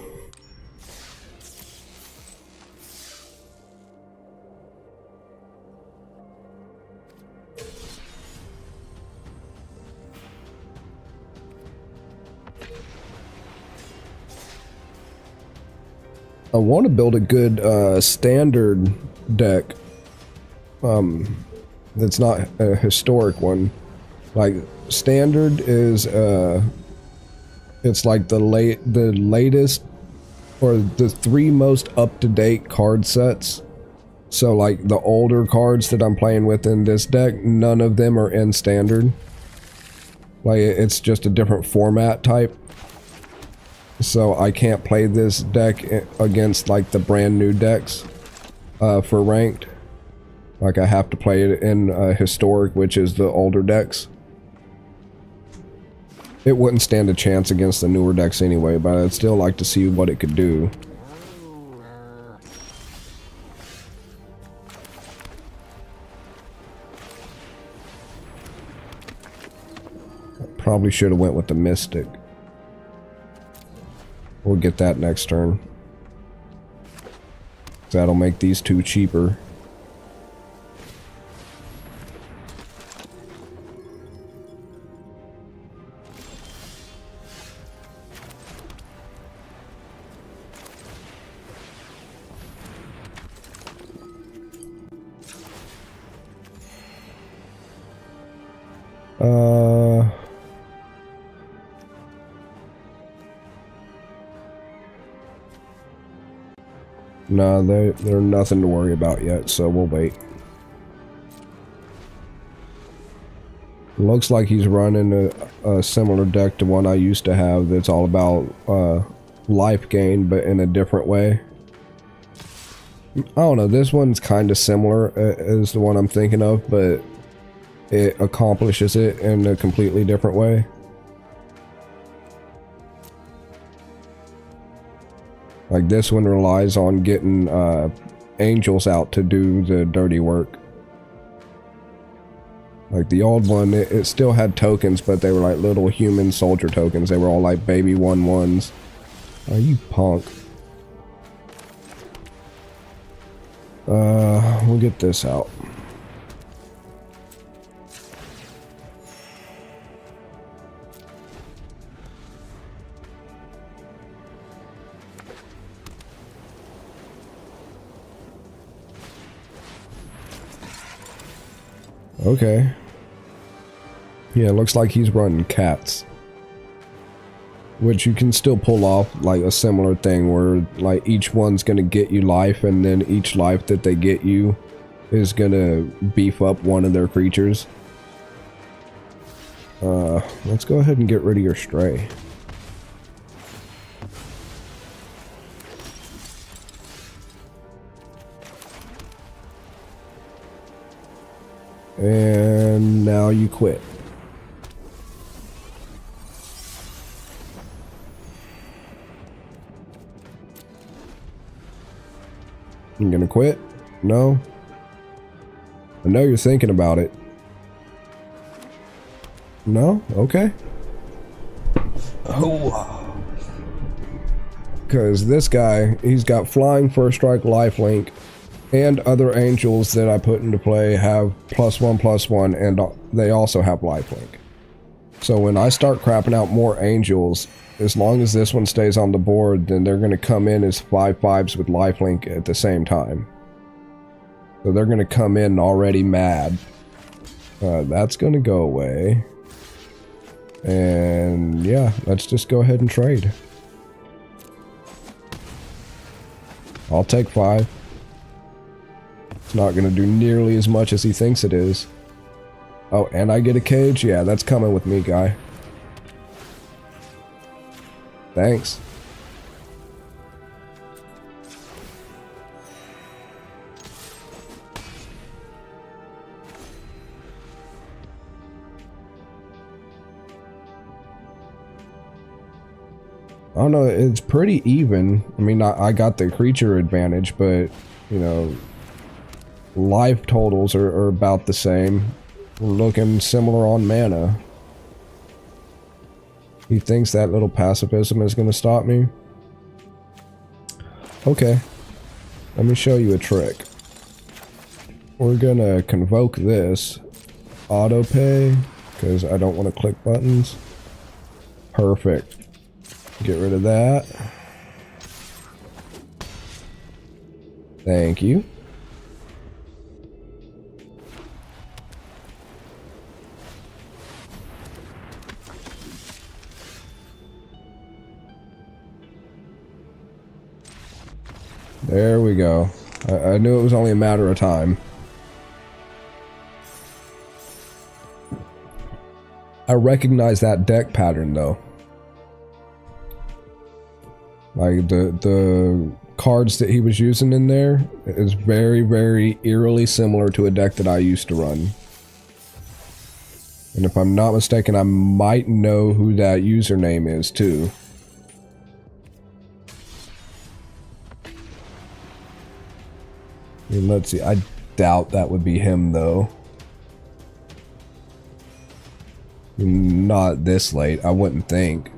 I want to build a good standard deck. That's not a historic one. Like, standard is it's like the latest or the 3 most up-to-date card sets. So like the older cards that I'm playing with in this deck, none of them are in standard. Like, it's just a different format type. So I can't play this deck against like the brand new decks for ranked. Like, I have to play it in historic, which is the older decks. It wouldn't stand a chance against the newer decks anyway, but I'd still like to see what it could do. Probably should have went with the Mystic. We'll get that next turn. That'll make these 2 cheaper. Uh... No, they're nothing to worry about yet, so we'll wait. Looks like he's running a similar deck to one I used to have that's all about life gain, but in a different way. I don't know, this one's kind of similar as the one I'm thinking of, but it accomplishes it in a completely different way. Like this one relies on getting angels out to do the dirty work. Like the old one, it still had tokens, but they were like little human soldier tokens. They were all like baby 1/1s. Oh, you punk. We'll get this out. Okay. Yeah, looks like he's running cats. Which you can still pull off like a similar thing where like each one's gonna get you life, and then each life that they get you is gonna beef up one of their creatures. Let's go ahead and get rid of your stray. And now you quit. You gonna quit? No? I know you're thinking about it. No? Okay. Oh. Because this guy, he's got flying, first strike, lifelink, and other angels that I put into play have +1/+1, and they also have lifelink. So when I start crapping out more angels, as long as this one stays on the board, then they're going to come in as 5/5s with lifelink at the same time. So they're going to come in already mad. That's going to go away. And yeah, let's just go ahead and trade. I'll take 5. It's not going to do nearly as much as he thinks it is. Oh, and I get a cage? Yeah, that's coming with me, guy. Thanks. I don't know, it's pretty even. I mean, I got the creature advantage, but, you know, life totals are about the same. We're looking similar on mana. He thinks that little pacifism is going to stop me? Okay. Let me show you a trick. We're going to convoke this. Auto pay, because I don't want to click buttons. Perfect. Get rid of that. Thank you. There we go. I knew it was only a matter of time. I recognize that deck pattern though. Like the cards that he was using in there is very, very eerily similar to a deck that I used to run. And if I'm not mistaken, I might know who that username is too. I mean, let's see, I doubt that would be him though. Not this late, I wouldn't think.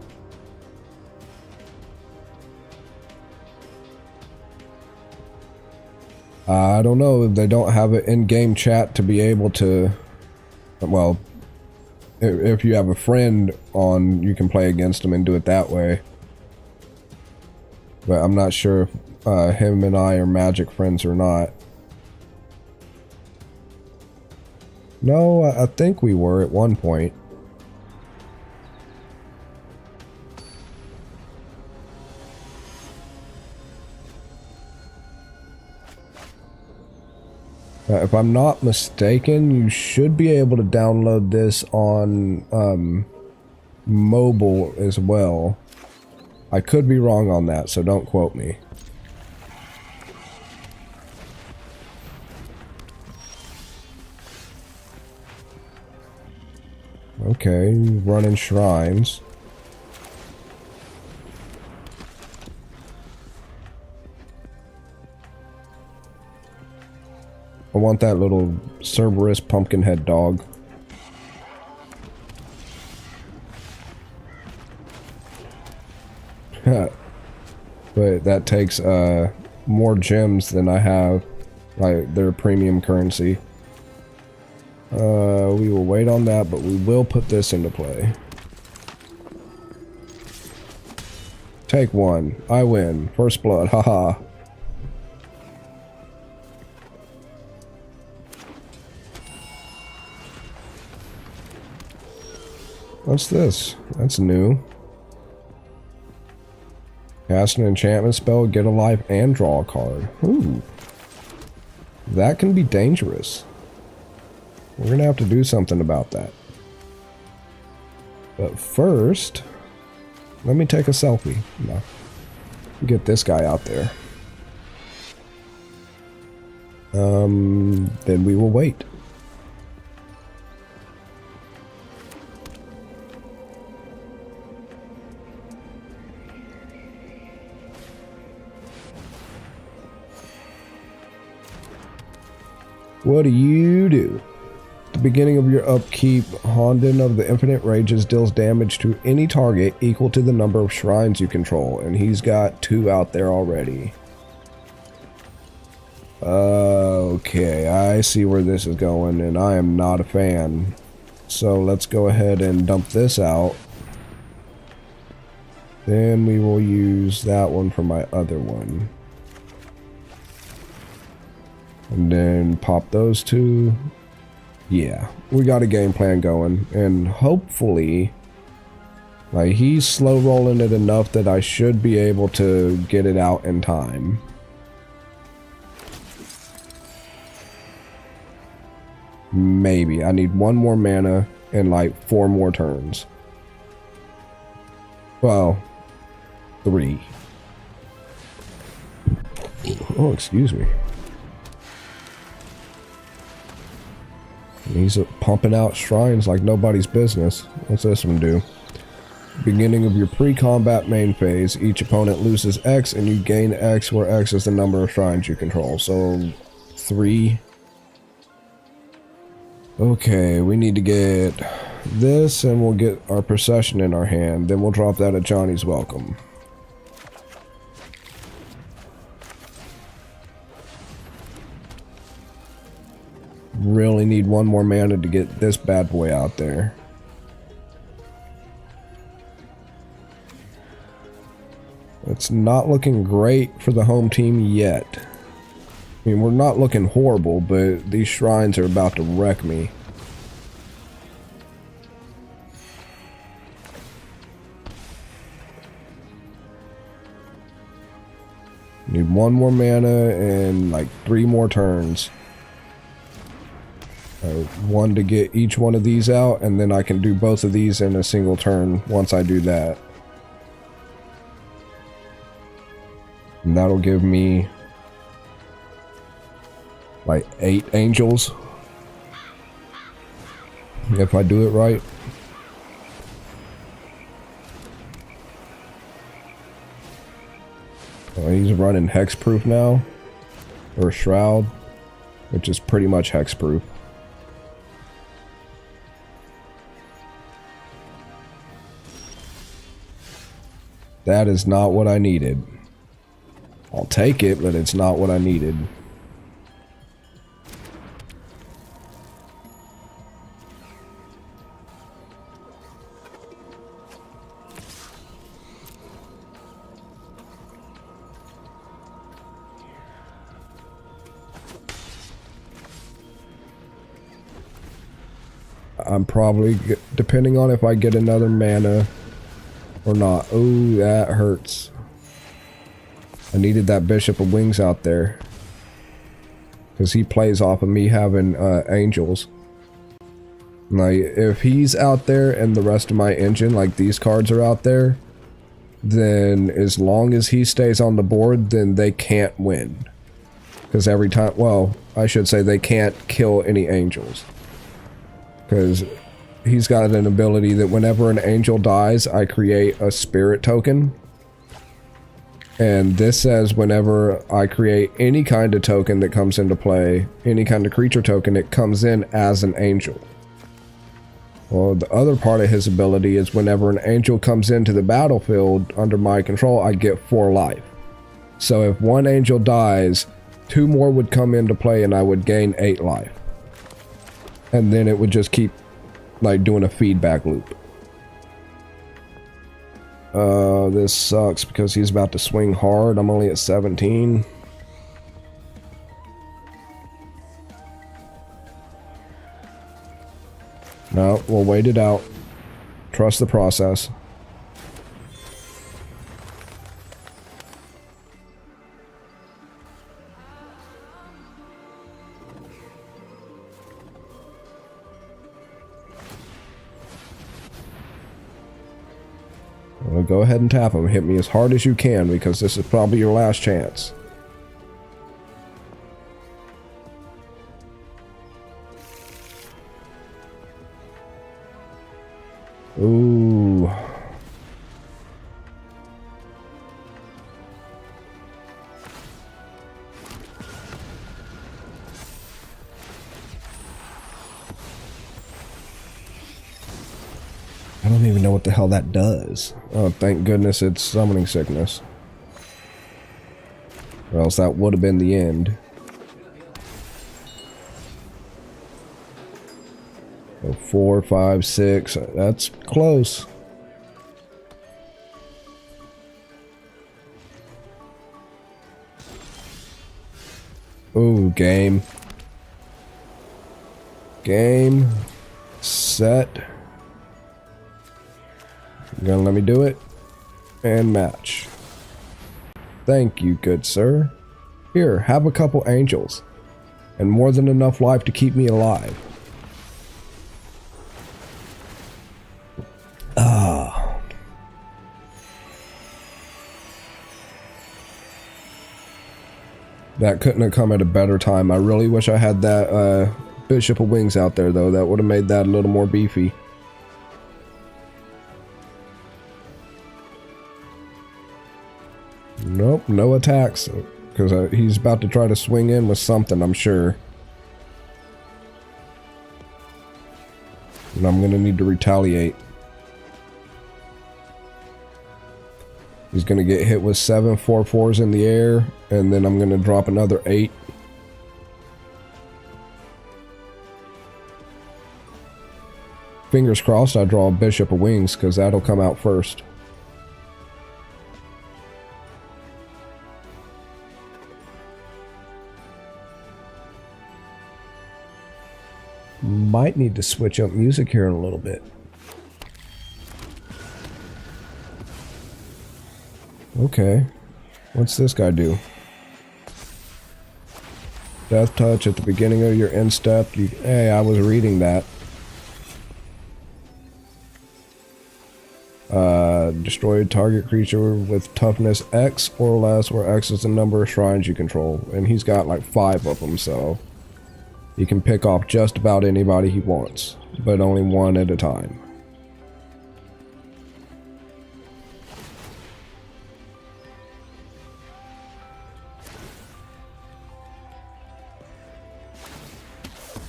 I don't know, they don't have an in-game chat to be able to, well, if you have a friend on, you can play against them and do it that way. But I'm not sure if him and I are Magic friends or not. No, I think we were at one point. If I'm not mistaken, you should be able to download this on mobile as well. I could be wrong on that, so don't quote me. Okay, running shrines. I want that little Cerberus pumpkin head dog. But that takes more gems than I have. Like their premium currency. We will wait on that, but we will put this into play. Take one. I win. First blood. Haha. What's this? That's new. Cast an enchantment spell, get a life, and draw a card. Ooh. That can be dangerous. We're gonna have to do something about that. But first, let me take a selfie. No. Get this guy out there. Then we will wait. What do you do? At the beginning of your upkeep, Honden of the Infinite Rages deals damage to any target equal to the number of shrines you control, and he's got 2 out there already. Okay, I see where this is going, and I am not a fan. So let's go ahead and dump this out. Then we will use that one for my other one. And then pop those 2. Yeah, we got a game plan going. And hopefully, like, he's slow rolling it enough that I should be able to get it out in time. Maybe. I need 1 more mana and like 4 more turns. Well, 3. Oh, excuse me. He's pumping out shrines like nobody's business. What's this one do? Beginning of your pre-combat main phase, each opponent loses X and you gain X, where X is the number of shrines you control. So, 3. Okay, we need to get this and we'll get our procession in our hand. Then we'll drop that at Johnny's Welcome. Really need 1 more mana to get this bad boy out there. It's not looking great for the home team yet. I mean, we're not looking horrible, but these shrines are about to wreck me. Need 1 more mana and like 3 more turns. 1 to get each one of these out, and then I can do both of these in a single turn once I do that. And that'll give me like 8 angels. If I do it right. Oh, he's running hexproof now. Or shroud. Which is pretty much hexproof. That is not what I needed. I'll take it, but it's not what I needed. I'm probably, depending on if I get another mana or not. Oh, that hurts. I needed that Bishop of Wings out there. Because he plays off of me having angels. Like, if he's out there and the rest of my engine, like these cards are out there, then as long as he stays on the board, then they can't win. Because every time, well, I should say they can't kill any angels. Because he's got an ability that whenever an angel dies, I create a spirit token. And this says whenever I create any kind of token that comes into play, any kind of creature token, it comes in as an angel. Well, the other part of his ability is whenever an angel comes into the battlefield under my control, I get 4 life. So if one angel dies, 2 more would come into play and I would gain 8 life. And then it would just keep like doing a feedback loop. This sucks because he's about to swing hard. I'm only at 17. No, we'll wait it out. Trust the process. Well, go ahead and tap him. Hit me as hard as you can because this is probably your last chance. Ooh. I don't even know what the hell that does. Oh, thank goodness it's summoning sickness. Or else that would have been the end. So 4, 5, 6. That's close. Ooh, game. Game. Set. You gonna let me do it? And match. Thank you, good sir. Here, have a couple angels. And more than enough life to keep me alive. Ah. That couldn't have come at a better time. I really wish I had that Bishop of Wings out there, though. That would have made that a little more beefy. Nope, no attacks. Because he's about to try to swing in with something, I'm sure. And I'm going to need to retaliate. He's going to get hit with 7 4/4s in the air, and then I'm going to drop another 8. Fingers crossed I draw a Bishop of Wings, because that'll come out first. Might need to switch up music here in a little bit. Okay. What's this guy do? Death touch at the beginning of your end step. Hey, I was reading that. Destroy target creature with toughness X or less, where X is the number of shrines you control. And he's got like 5 of them, so he can pick off just about anybody he wants, but only one at a time.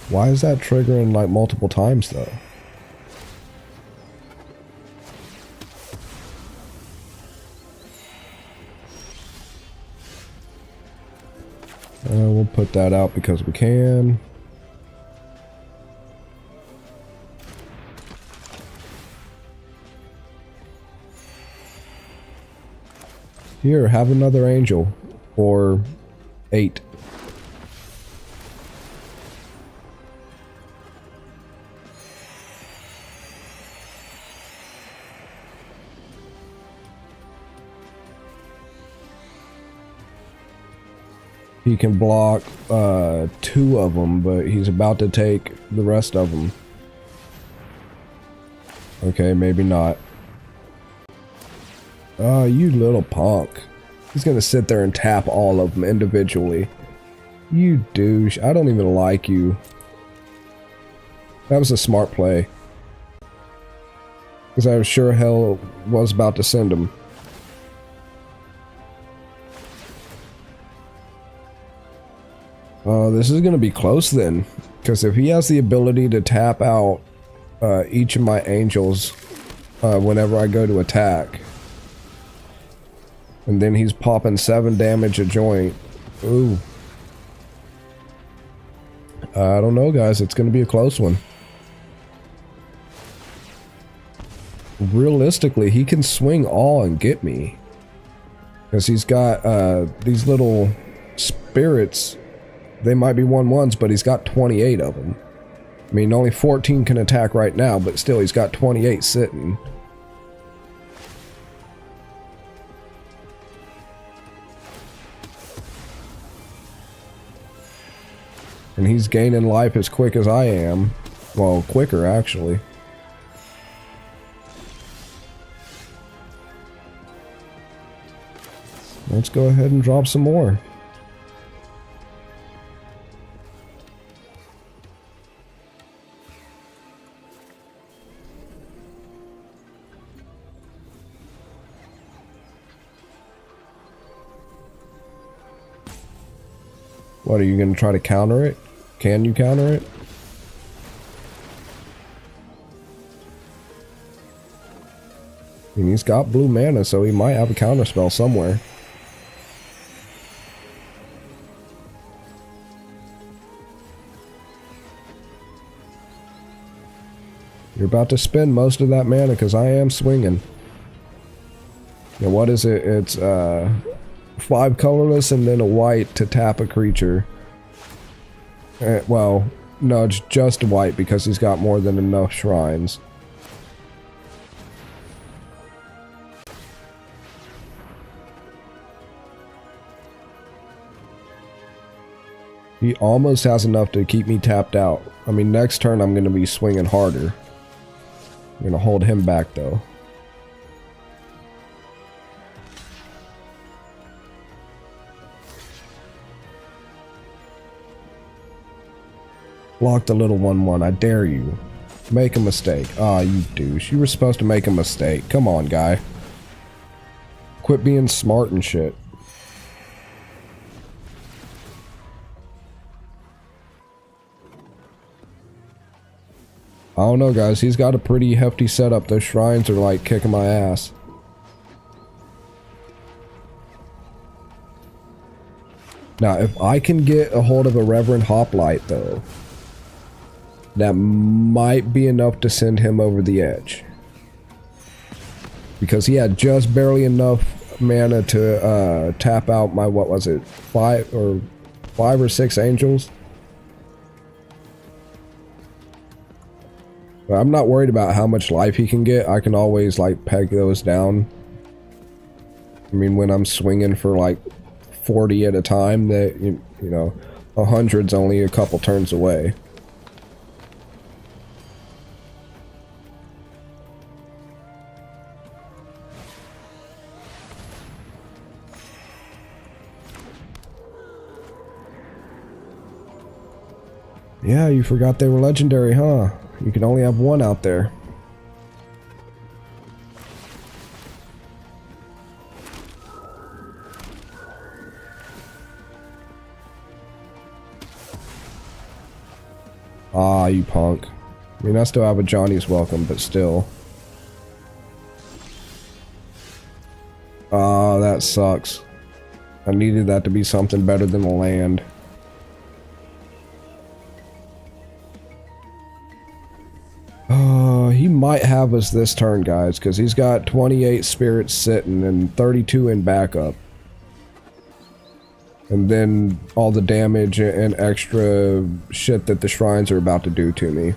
Why is that triggering like multiple times though? We'll put that out because we can. Here, have another angel. Or 8. He can block 2 of them, but he's about to take the rest of them. Okay, maybe not. Oh, you little punk. He's gonna sit there and tap all of them individually. You douche. I don't even like you. That was a smart play. Because I was sure hell was about to send him. This is going to be close then. Because if he has the ability to tap out each of my angels whenever I go to attack. And then he's popping 7 damage a joint. Ooh. I don't know, guys. It's going to be a close one. Realistically, he can swing all and get me. Because he's got these little spirits. They might be 1/1s, but he's got 28 of them. I mean, only 14 can attack right now, but still, he's got 28 sitting. And he's gaining life as quick as I am. Well, quicker, actually. Let's go ahead and drop some more. What, are you going to try to counter it? Can you counter it? I mean, he's got blue mana, so he might have a counter spell somewhere. You're about to spend most of that mana because I am swinging. Now, what is it? It's 5 colorless and then a white to tap a creature. Well, no, it's just white because he's got more than enough shrines. He almost has enough to keep me tapped out. I mean, next turn I'm going to be swinging harder. I'm going to hold him back though. Block the little 1/1. I dare you. Make a mistake. Ah, you douche. You were supposed to make a mistake. Come on, guy. Quit being smart and shit. I don't know, guys. He's got a pretty hefty setup. Those shrines are like kicking my ass. Now, if I can get a hold of a Reverend Hoplite, though, that might be enough to send him over the edge. Because he had just barely enough mana to tap out my, what was it, 5 or 6 angels. But I'm not worried about how much life he can get. I can always like peg those down. I mean, when I'm swinging for like 40 at a time, that you know, 100's only a couple turns away. Yeah, you forgot they were legendary, huh? You can only have one out there. Ah, you punk. I mean, I still have a Johnny's welcome, but still. Ah, that sucks. I needed that to be something better than the land. He might have us this turn, guys, because he's got 28 spirits sitting and 32 in backup. And then all the damage and extra shit that the shrines are about to do to me.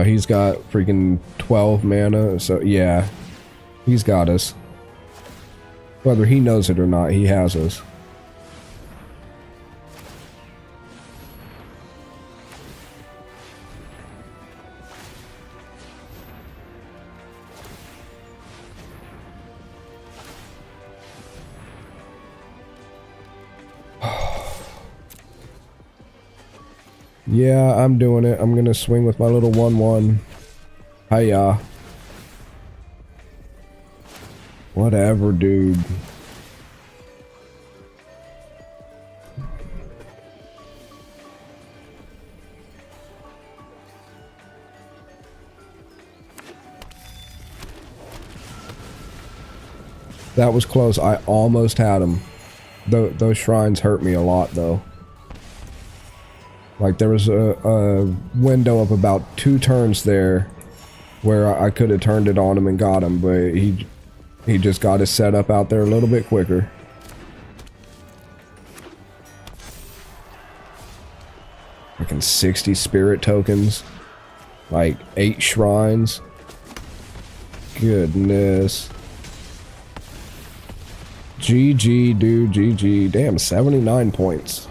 He's got freaking 12 mana, so yeah. He's got us. Whether he knows it or not, he has us. Yeah, I'm doing it. I'm gonna swing with my little 1/1. Hiya. Whatever, dude. That was close. I almost had him. Those shrines hurt me a lot, though. Like, there was a window of about 2 turns there where I could have turned it on him and got him, but he just got his setup out there a little bit quicker. Fucking 60 spirit tokens. Like, 8 shrines. Goodness. GG, dude, GG. Damn, 79 points.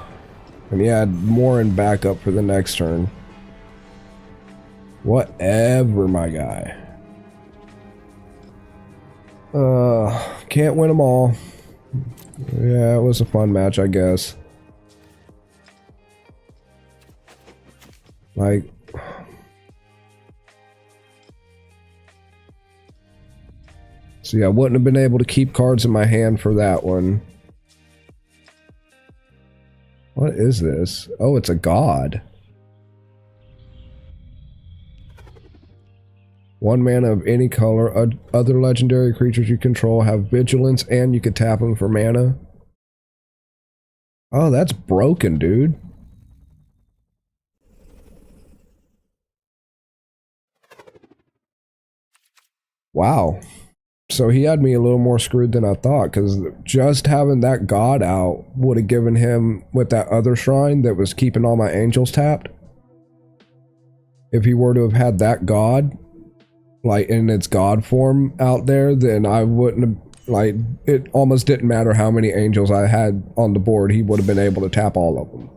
And he had more in backup for the next turn. Whatever, my guy. Can't win them all. Yeah, it was a fun match, I guess. Like... See, I wouldn't have been able to keep cards in my hand for that one. What is this? Oh, it's a god. 1 mana of any color. Other legendary creatures you control have vigilance, and you could tap them for mana. Oh, that's broken, dude. Wow. So he had me a little more screwed than I thought, because just having that god out would have given him, with that other shrine that was keeping all my angels tapped, if he were to have had that god, like in its god form out there, then I wouldn't have, like, it almost didn't matter how many angels I had on the board, he would have been able to tap all of them.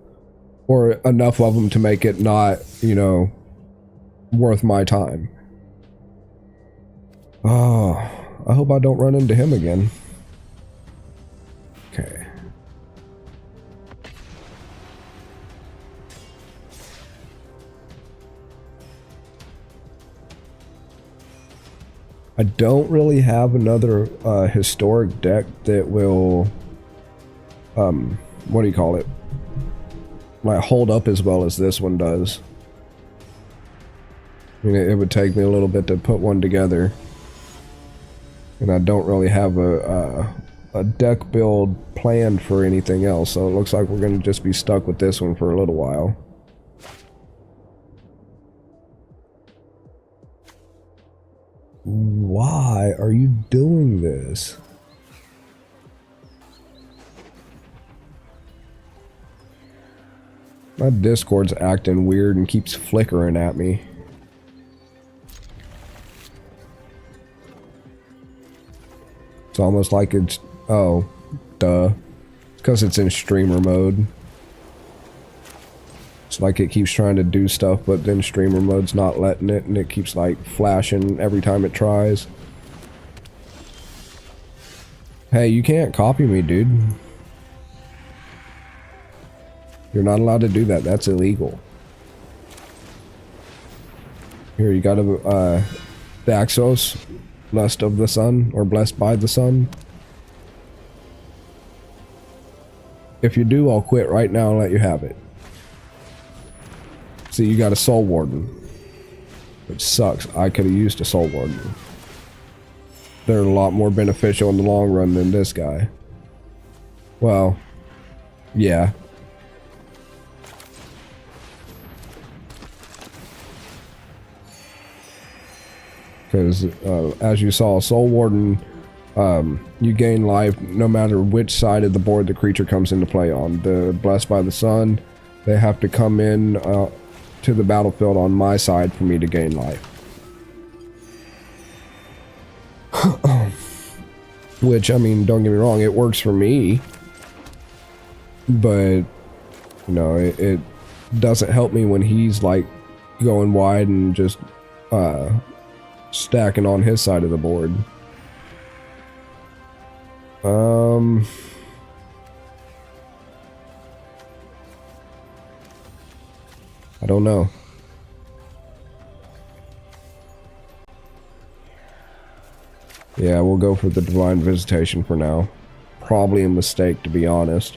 Or enough of them to make it not, you know, worth my time. Oh... I hope I don't run into him again. Okay. I don't really have another historic deck that will, what do you call it? Like hold up as well as this one does. I mean, it would take me a little bit to put one together. And I don't really have a deck build planned for anything else, so it looks like we're going to just be stuck with this one for a little while. Why are you doing this? My Discord's acting weird and keeps flickering at me. It's almost like it's... oh, duh. It's because it's in streamer mode. It's like it keeps trying to do stuff, but then streamer mode's not letting it, and it keeps like flashing every time it tries. Hey, you can't copy me, dude. You're not allowed to do that. That's illegal. Here, you got a Daxos. Blessed of the sun, or blessed by the sun. If you do, I'll quit right now and let you have it. See, you got a Soul Warden. Which sucks. I could have used a Soul Warden. They're a lot more beneficial in the long run than this guy. Well, yeah. Because, as you saw, Soul Warden, you gain life no matter which side of the board the creature comes into play on. The Blessed by the Sun, they have to come in to the battlefield on my side for me to gain life. Which, I mean, don't get me wrong, it works for me. But, you know, it doesn't help me when he's like going wide and just stacking on his side of the board. I don't know. Yeah, we'll go for the Divine Visitation for now. Probably a mistake, to be honest.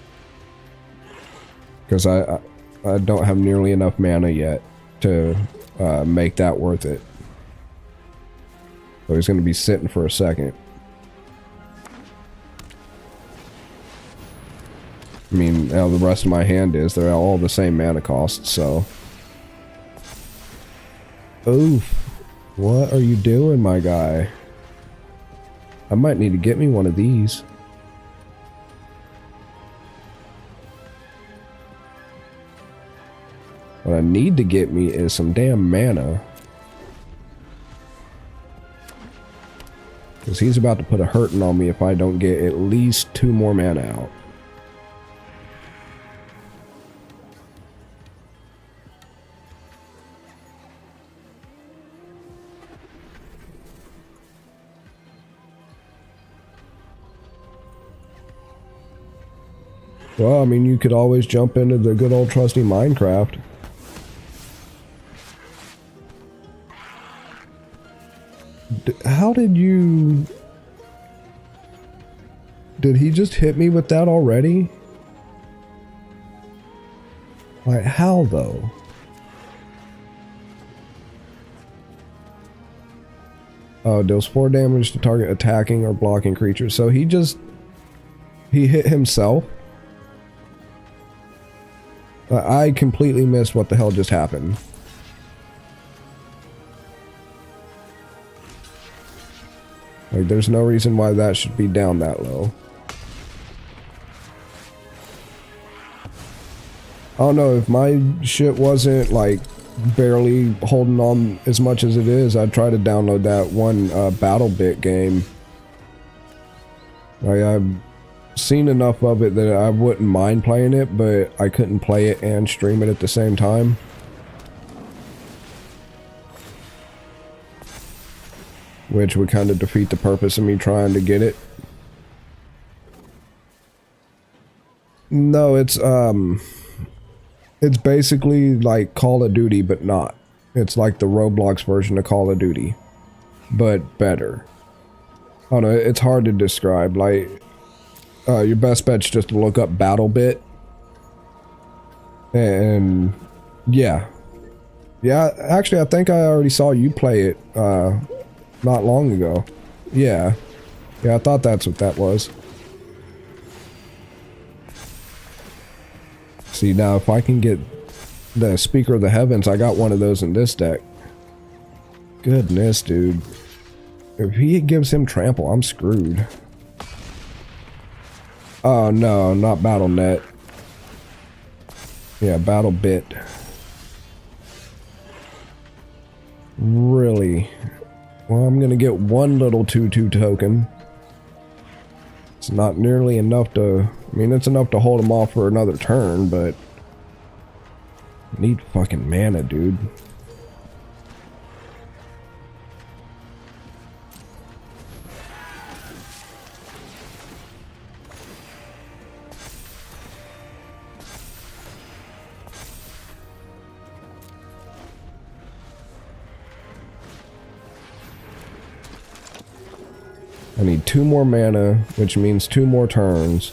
Because I don't have nearly enough mana yet to make that worth it. So he's going to be sitting for a second. I mean, now the rest of my hand is. They're all the same mana cost, so... Oof. What are you doing, my guy? I might need to get me one of these. What I need to get me is some damn mana. Because he's about to put a hurting on me if I don't get at least 2 more mana out. Well, I mean, you could always jump into the good old trusty Minecraft. How did you... Did he just hit me with that already? Like, how though? Oh, deals 4 damage to target attacking or blocking creatures. So he just... He hit himself? I completely missed what the hell just happened. Like, there's no reason why that should be down that low. I don't know, if my shit wasn't, like, barely holding on as much as it is, I'd try to download that one BattleBit game. Like, I've seen enough of it that I wouldn't mind playing it, but I couldn't play it and stream it at the same time. Which would kind of defeat the purpose of me trying to get it. No, it's basically like Call of Duty, but not. It's like the Roblox version of Call of Duty, but better. I don't know, it's hard to describe. Like, your best bet's just to look up BattleBit. And yeah. Yeah, actually I think I already saw you play it not long ago. Yeah. Yeah, I thought that's what that was. See, now if I can get the Speaker of the Heavens, I got one of those in this deck. Goodness, dude. If he gives him trample, I'm screwed. Oh no, not BattleNet. Yeah, BattleBit. Really? Well, I'm gonna get one little 2/2 token. It's not nearly enough to... I mean, it's enough to hold him off for another turn, but... I need fucking mana, dude. I need 2 more mana, which means 2 more turns.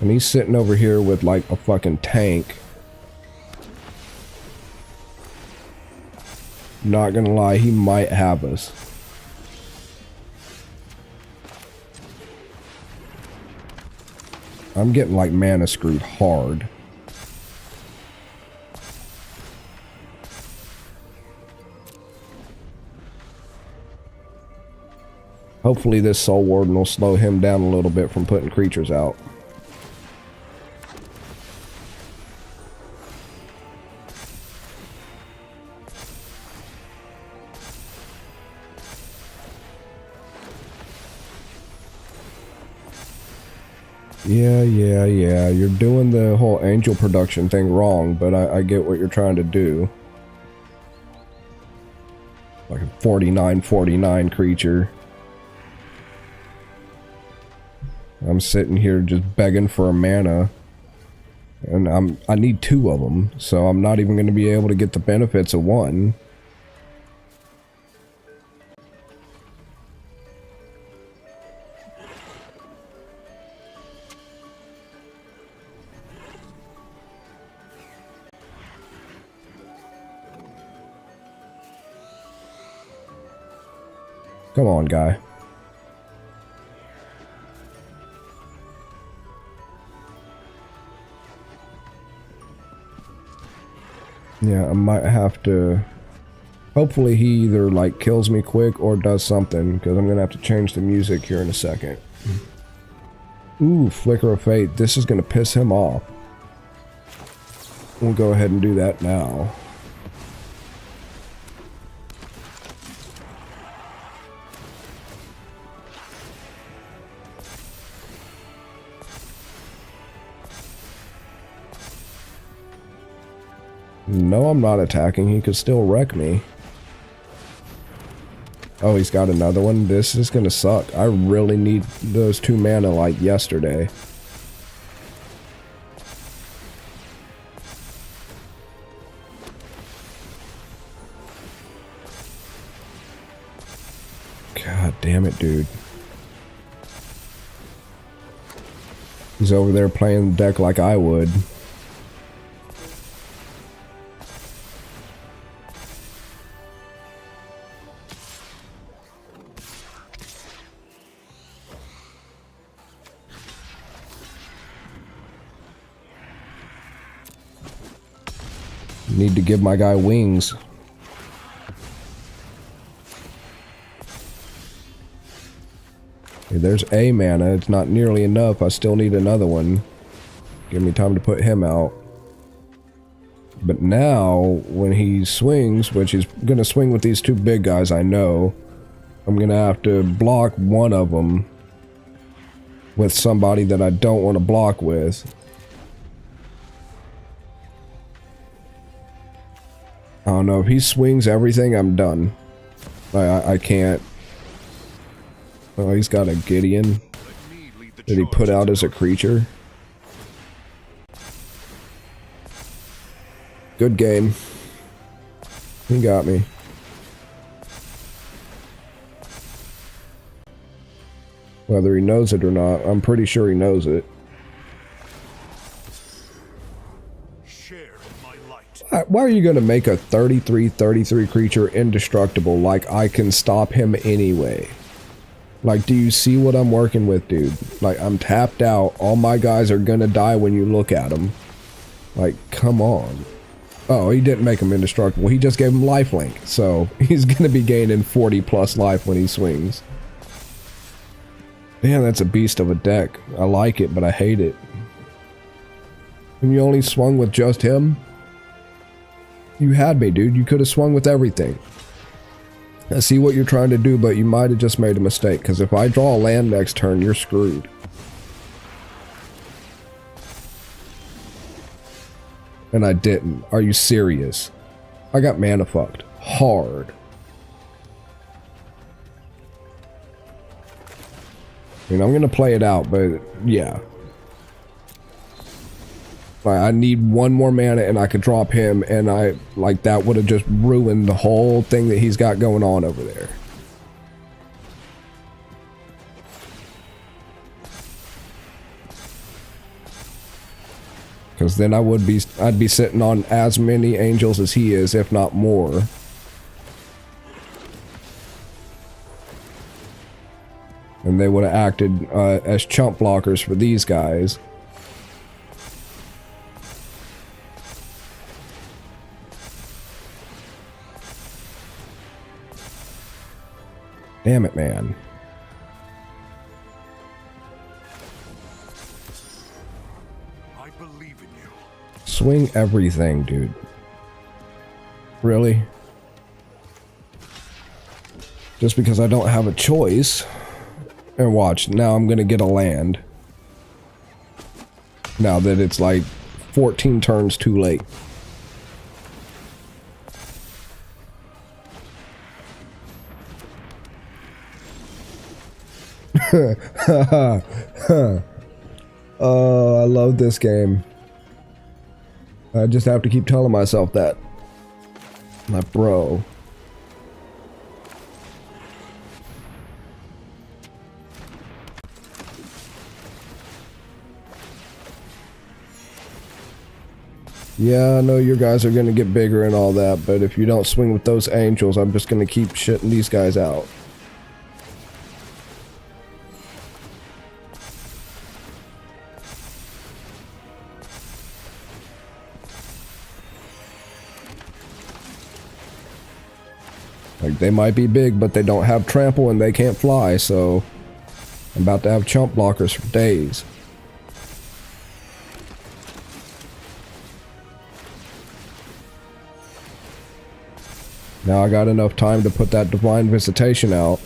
And he's sitting over here with like a fucking tank. Not gonna lie, he might have us. I'm getting like mana screwed hard. Hopefully this Soul Warden will slow him down a little bit from putting creatures out. Yeah. You're doing the whole angel production thing wrong, but I get what you're trying to do. Like a 49/49 creature. I'm sitting here just begging for a mana. And I need 2 of them, so I'm not even going to be able to get the benefits of 1. Come on, guy. Yeah, I might have to... Hopefully he either, like, kills me quick or does something, because I'm gonna have to change the music here in a second. Ooh, Flicker of Fate. This is gonna piss him off. We'll go ahead and do that now. No, I'm not attacking. He could still wreck me. Oh, he's got another one. This is gonna suck. I really need those 2 mana like yesterday. God damn it, dude. He's over there playing the deck like I would. Need to give my guy wings. Okay, there's a mana. It's not nearly enough. I still need another one. Give me time to put him out. But now, when he swings, which he's going to swing with these 2 big guys, I know, I'm going to have to block one of them with somebody that I don't want to block with. I don't know, if he swings everything, I'm done. I can't. Oh, he's got a Gideon that he put out as a creature. Good game. He got me. Whether he knows it or not, I'm pretty sure he knows it. Why are you going to make a 33/33 creature indestructible like I can stop him anyway? Like, do you see what I'm working with, dude? Like, I'm tapped out. All my guys are going to die when you look at them. Like, come on. Oh, he didn't make him indestructible. He just gave him lifelink. So, he's going to be gaining 40 plus life when he swings. Damn, that's a beast of a deck. I like it, but I hate it. And you only swung with just him? You had me, dude. You could have swung with everything. I see what you're trying to do, but you might have just made a mistake, because if I draw a land next turn, you're screwed. And I didn't. Are you serious? I got mana fucked. Hard. I mean, I'm gonna play it out, but yeah. I need 1 more mana and I could drop him, and that would have just ruined the whole thing that he's got going on over there. Because then I'd be sitting on as many angels as he is, if not more. And they would have acted as chump blockers for these guys. Damn it, man. I believe in you. Swing everything, dude. Really? Just because I don't have a choice. And watch, now I'm gonna get a land. Now that it's like 14 turns too late. Oh, I love this game. I just have to keep telling myself that. Like, bro. Yeah, I know you guys are gonna get bigger and all that, but if you don't swing with those angels, I'm just gonna keep shitting these guys out. Like, they might be big, but they don't have trample and they can't fly, so I'm about to have chump blockers for days. Now I got enough time to put that Divine Visitation out.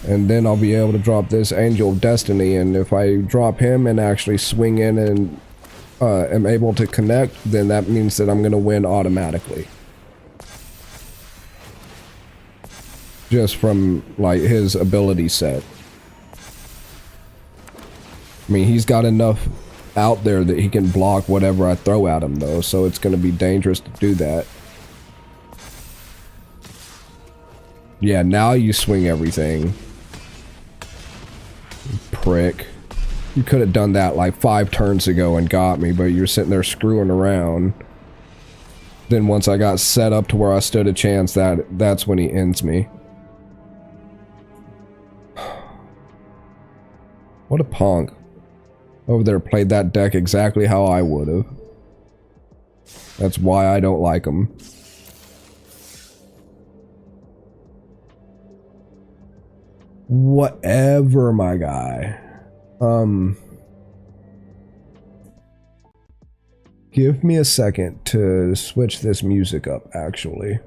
And then I'll be able to drop this Angel of Destiny, and if I drop him and actually swing in and am able to connect, then that means that I'm going to win automatically. Just from, like, his ability set. I mean, he's got enough out there that he can block whatever I throw at him, though, so it's going to be dangerous to do that. Yeah, now you swing everything. Prick. You could have done that like 5 turns ago and got me, but you're sitting there screwing around. Then once I got set up to where I stood a chance, that's when he ends me. What a punk. Over there played that deck exactly how I would have. That's why I don't like him. Whatever, my guy. Give me a second to switch this music up, actually.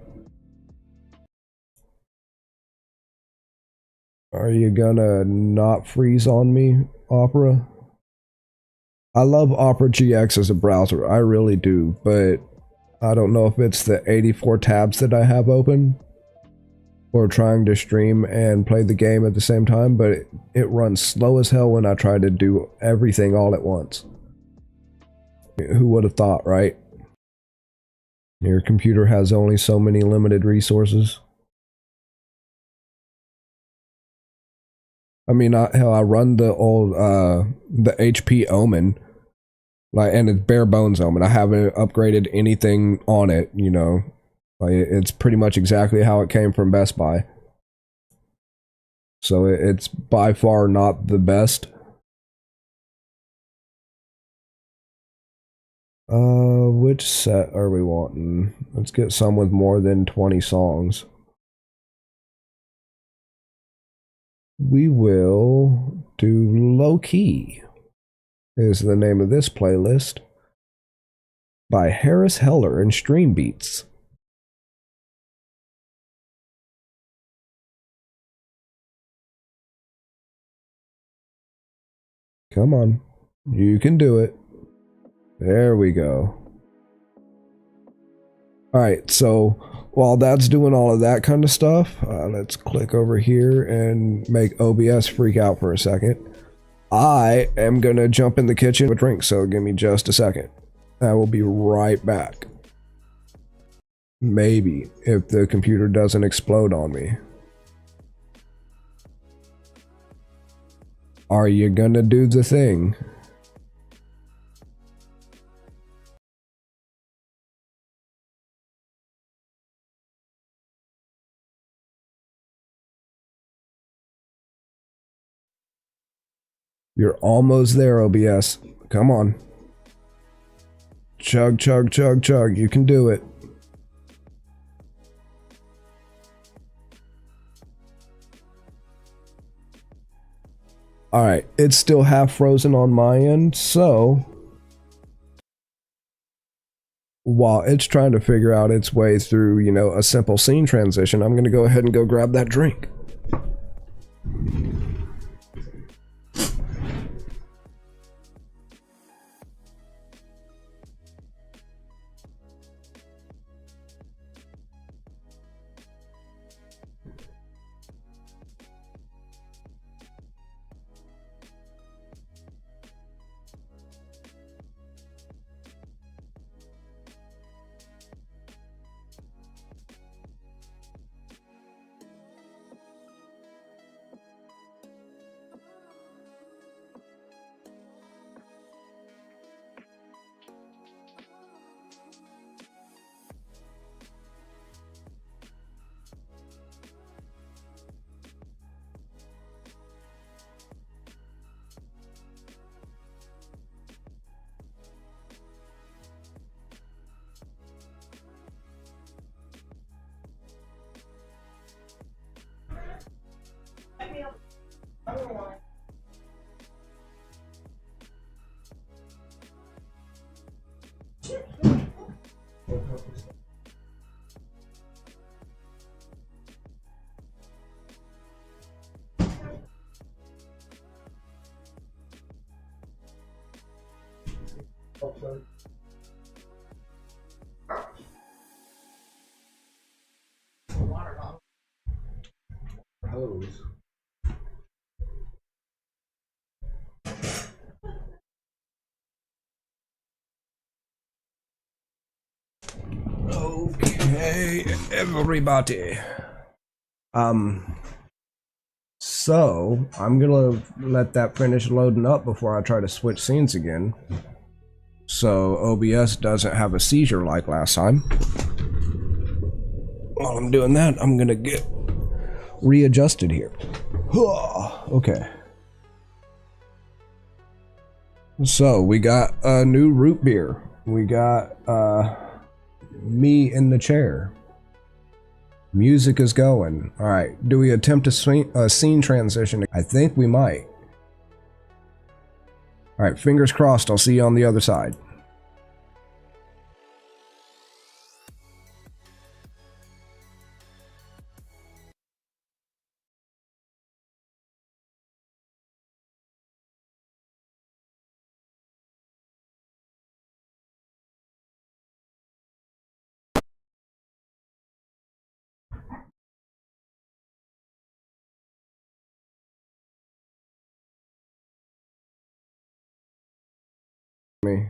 Are you gonna not freeze on me, Opera? I love Opera GX as a browser, I really do, but I don't know if it's the 84 tabs that I have open, or trying to stream and play the game at the same time, but it runs slow as hell when I try to do everything all at once. Who would have thought, right? Your computer has only so many limited resources. I mean, hell, I run the old, the HP Omen, like, and it's bare bones Omen. I haven't upgraded anything on it, you know. Like, it's pretty much exactly how it came from Best Buy. So it's by far not the best. Which set are we wanting? Let's get some with more than 20 songs. We will do Low Key, is the name of this playlist, by Harris Heller and Stream Beats. Come on, you can do it. There we go. Alright, so while that's doing all of that kind of stuff, let's click over here and make OBS freak out for a second. I am gonna jump in the kitchen with a drink, so give me just a second. I will be right back. Maybe, if the computer doesn't explode on me. Are you gonna do the thing? You're almost there, OBS. Come on. Chug, chug, chug, chug. You can do it. Alright, it's still half frozen on my end, so while it's trying to figure out its way through, you know, a simple scene transition, I'm gonna go ahead and go grab that drink. Hose. Okay, everybody. So I'm gonna let that finish loading up before I try to switch scenes again. So OBS doesn't have a seizure like last time. While I'm doing that, I'm gonna get readjusted here. Okay. So we got a new root beer. We got me in the chair. Music is going. All right. Do we attempt a scene transition? I think we might. All right. Fingers crossed. I'll see you on the other side. Me.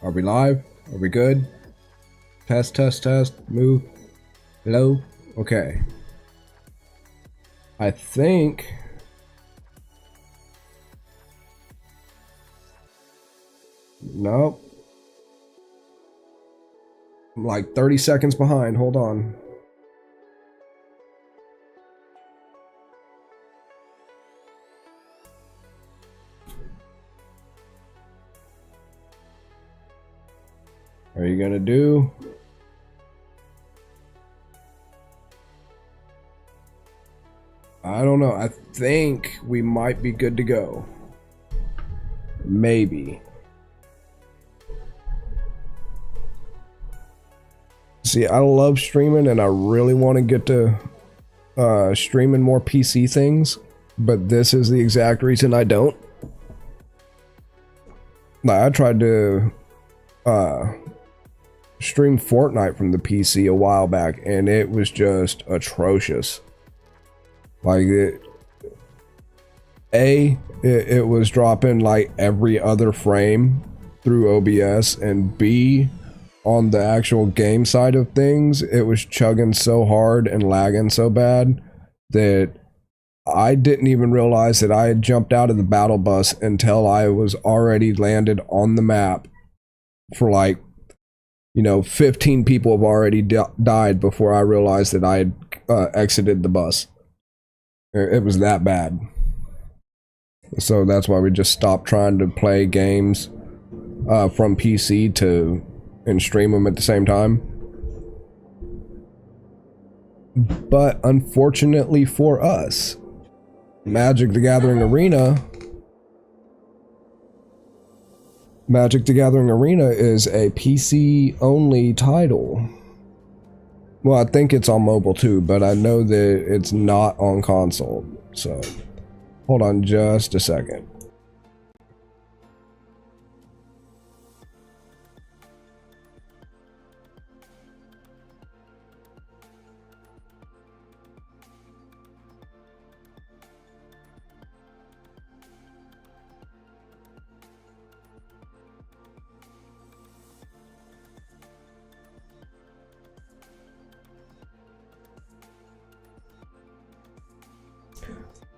Are we live? Are we good? Test, test, test. Move. Hello? Okay. I think... Nope. I'm like 30 seconds behind. Hold on. Are you gonna do? I don't know. I think we might be good to go. Maybe. See, I love streaming and I really want to get to streaming more PC things, but this is the exact reason I don't. Like, I tried to stream Fortnite from the PC a while back and it was just atrocious. Like it was dropping like every other frame through OBS, and B, on the actual game side of things, it was chugging so hard and lagging so bad that I didn't even realize that I had jumped out of the battle bus until I was already landed on the map for like, 15 people have already died before I realized that I had exited the bus. It was that bad. So that's why we just stopped trying to play games from PC and stream them at the same time. But unfortunately for us, Magic the Gathering Arena is a PC only title. Well, I think it's on mobile too, but I know that it's not on console. So, hold on just a second.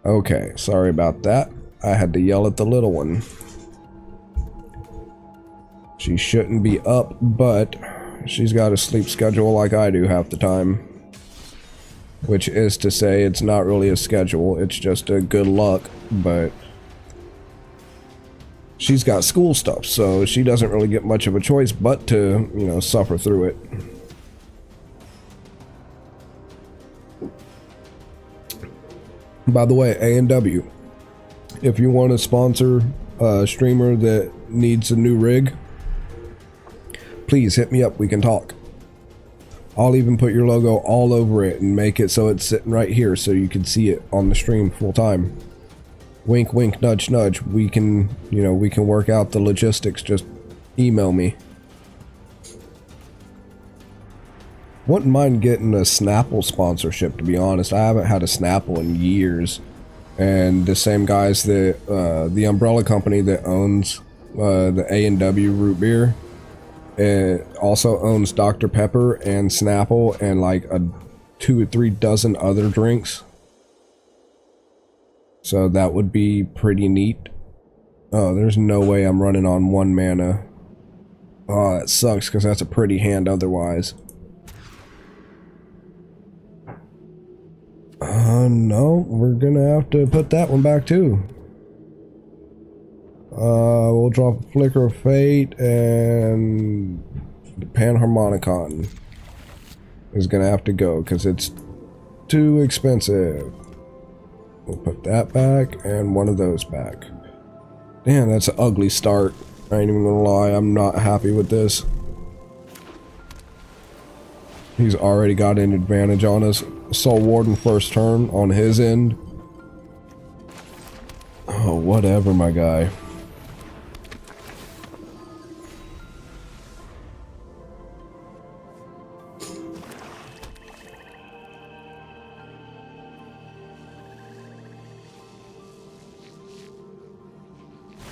Okay, sorry about that. I had to yell at the little one. She shouldn't be up, but She's got a sleep schedule like I do half the time. Which is to say, it's not really a schedule, it's just a good luck, but she's got school stuff, so she doesn't really get much of a choice but to, you know, suffer through it. By the way, A&W, if you want to sponsor a streamer that needs a new rig, please hit me up, we can talk. I'll even put your logo all over it and make it so it's sitting right here so you can see it on the stream full time. Wink, wink, nudge, nudge. We can, you know, we can work out the logistics. Just email me. Wouldn't mind getting a Snapple sponsorship, to be honest. I haven't had a Snapple in years. And the same guys that, the umbrella company that owns the A&W root beer, it also owns Dr. Pepper and Snapple and like 2 or 3 dozen other drinks. So that would be pretty neat. Oh, there's no way I'm running on 1 mana. Oh, that sucks because that's a pretty hand otherwise. No, we're gonna have to put that one back too. We'll drop a Flicker of Fate, and the Panharmonicon is gonna have to go because it's too expensive. We'll put that back and one of those back. Damn, that's an ugly start. I ain't even gonna lie, I'm not happy with this. He's already got an advantage on us. Soul Warden first turn on his end. Oh, whatever, my guy.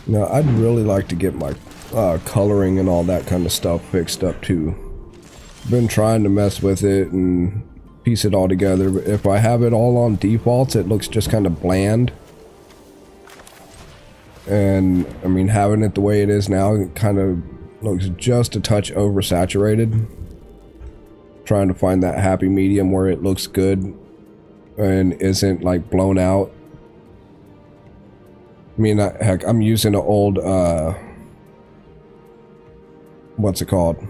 Now, I'd really like to get my coloring and all that kind of stuff fixed up too. Been trying to mess with it and piece it all together, but if I have it all on defaults, it looks just kind of bland. And, I mean, having it the way it is now, it kind of looks just a touch oversaturated. Trying to find that happy medium where it looks good and isn't, like, blown out. I mean, heck, I'm using an old, what's it called?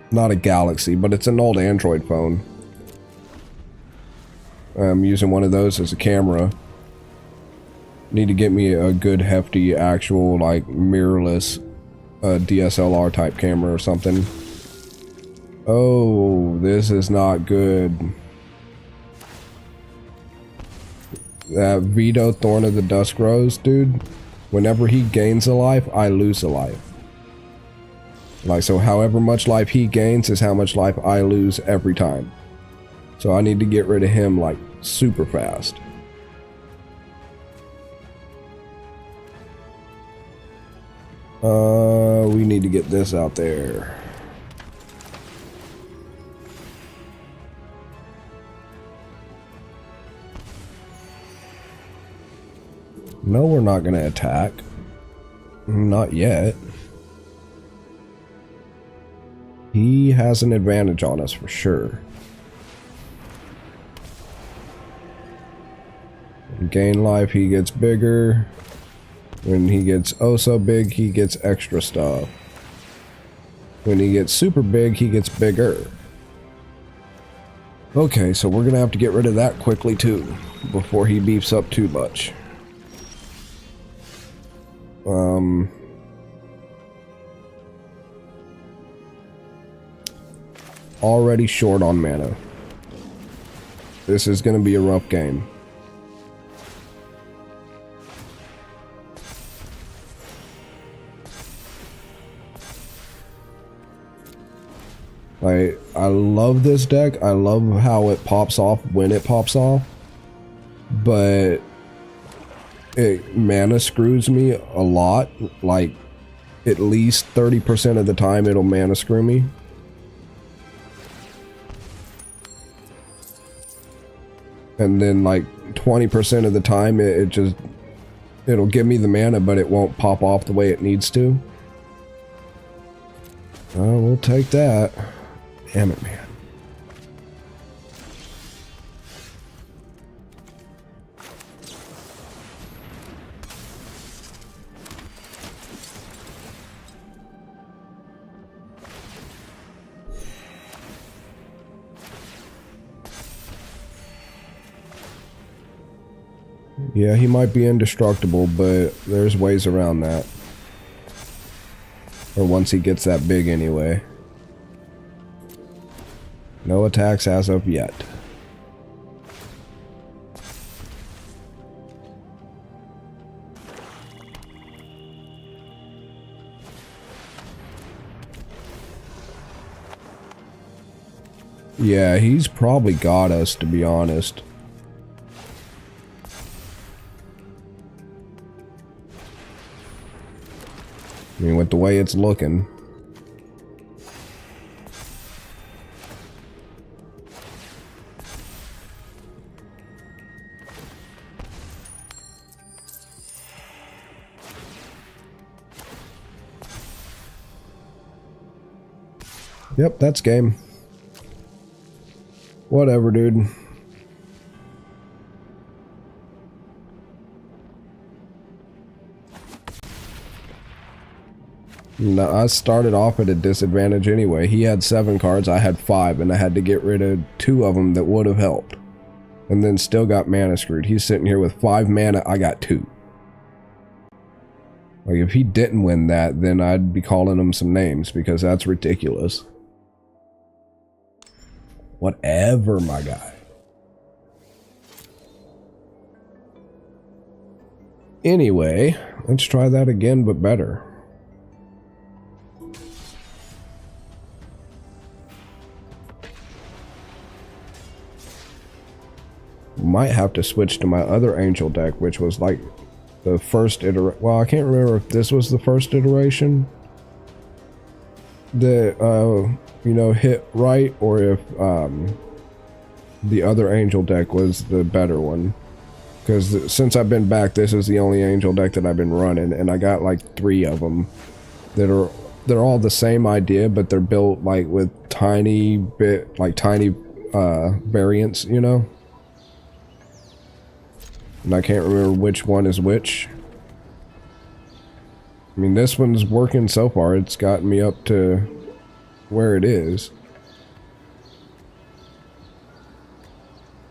Not a Galaxy, but it's an old Android phone. I'm using one of those as a camera. Need to get me a good, hefty, actual, like, mirrorless DSLR type camera or something. Oh, this is not good. That Vito Thorn of the Dusk Rose, dude, whenever he gains a life, I lose a life. Like, so however much life he gains is how much life I lose every time. So I need to get rid of him, like, super fast. We need to get this out there. No, we're not gonna attack. Not yet. He has an advantage on us for sure. Gain life, he gets bigger. When he gets oh so big, he gets extra stuff. When he gets super big, he gets bigger. Okay, so we're gonna have to get rid of that quickly too, before he beefs up too much. Already short on mana. This is gonna be a rough game. I love this deck. I love how it pops off when it pops off. But it mana screws me a lot. Like, at least 30% of the time it'll mana screw me. And then like 20% of the time it'll give me the mana, but it won't pop off the way it needs to. We'll take that. Damn it, man. Yeah, he might be indestructible, but there's ways around that. Or once he gets that big anyway. No attacks as of yet. Yeah, he's probably got us, to be honest. I mean, with the way it's looking. Yep, that's game. Whatever, dude. No, I started off at a disadvantage anyway. He had 7 cards, I had 5, and I had to get rid of 2 of them that would have helped. And then still got mana screwed. He's sitting here with 5 mana, I got 2. Like, if he didn't win that, then I'd be calling him some names, because that's ridiculous. Whatever, my guy. Anyway, let's try that again, but better. Might have to switch to my other angel deck, which was like the first iteration. Well, I can't remember if this was the first iteration that you know, hit right, or if the other angel deck was the better one. Because since I've been back, this is the only angel deck that I've been running, and I got like 3 of them that are, they're all the same idea, but they're built like with tiny variants, you know. And I can't remember which one is which. I mean, this one's working so far. It's gotten me up to where it is.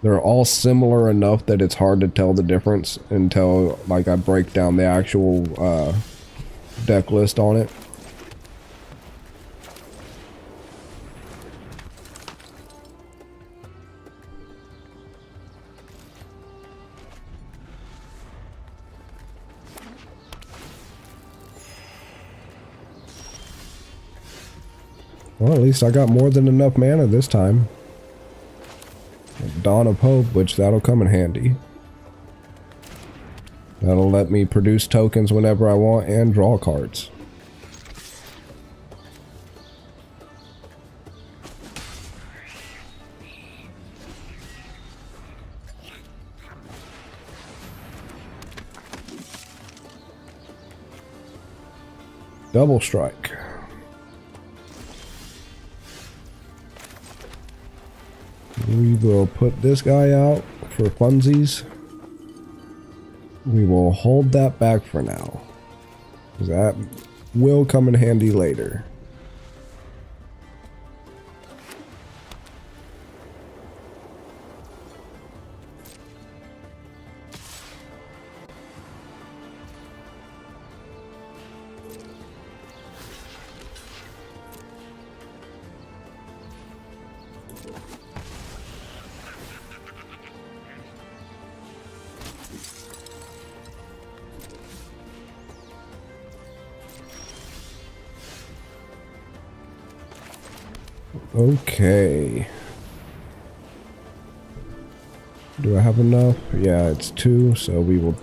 They're all similar enough that it's hard to tell the difference until, like, I break down the actual deck list on it. Well, at least I got more than enough mana this time. Dawn of Hope, which that'll come in handy. That'll let me produce tokens whenever I want and draw cards. Double strike. We will put this guy out for funsies. We will hold that back for now, because that will come in handy later. Okay. Do I have enough? Yeah, it's 2, so we will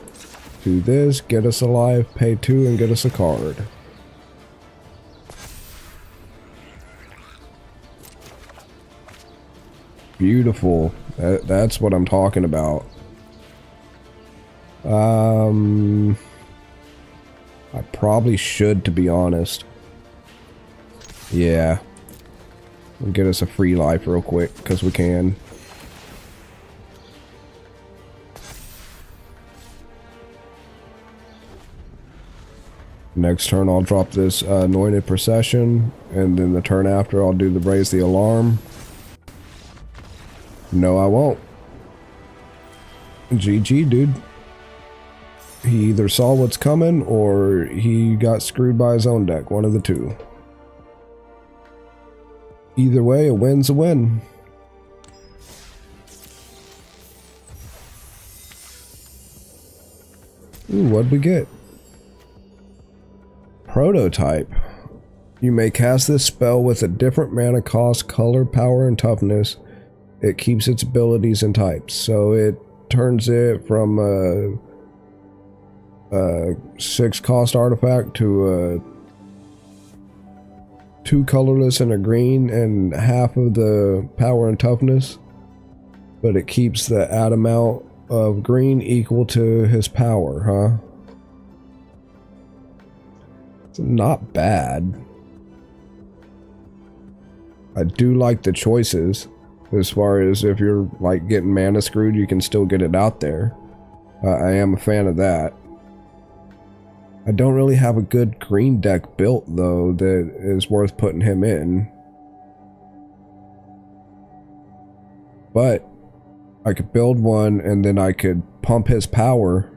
do this, get us alive, pay 2, and get us a card. Beautiful. That's what I'm talking about. I probably should, to be honest. Yeah. and get us a free life real quick, because we can. Next turn I'll drop this Anointed Procession, and then the turn after I'll do the Raise the Alarm. No, I won't. GG, dude. He either saw what's coming, or he got screwed by his own deck. One of the two. Either way, a win's a win. Ooh, what'd we get? Prototype. You may cast this spell with a different mana cost, color, power, and toughness. It keeps its abilities and types. So it turns it from a 6 cost artifact to a 2 colorless and a green and half of the power and toughness. But it keeps the add amount of green equal to his power, huh? It's not bad. I do like the choices. As far as if you're like getting mana screwed, you can still get it out there. I am a fan of that. I don't really have a good green deck built though that is worth putting him in. But I could build one and then I could pump his power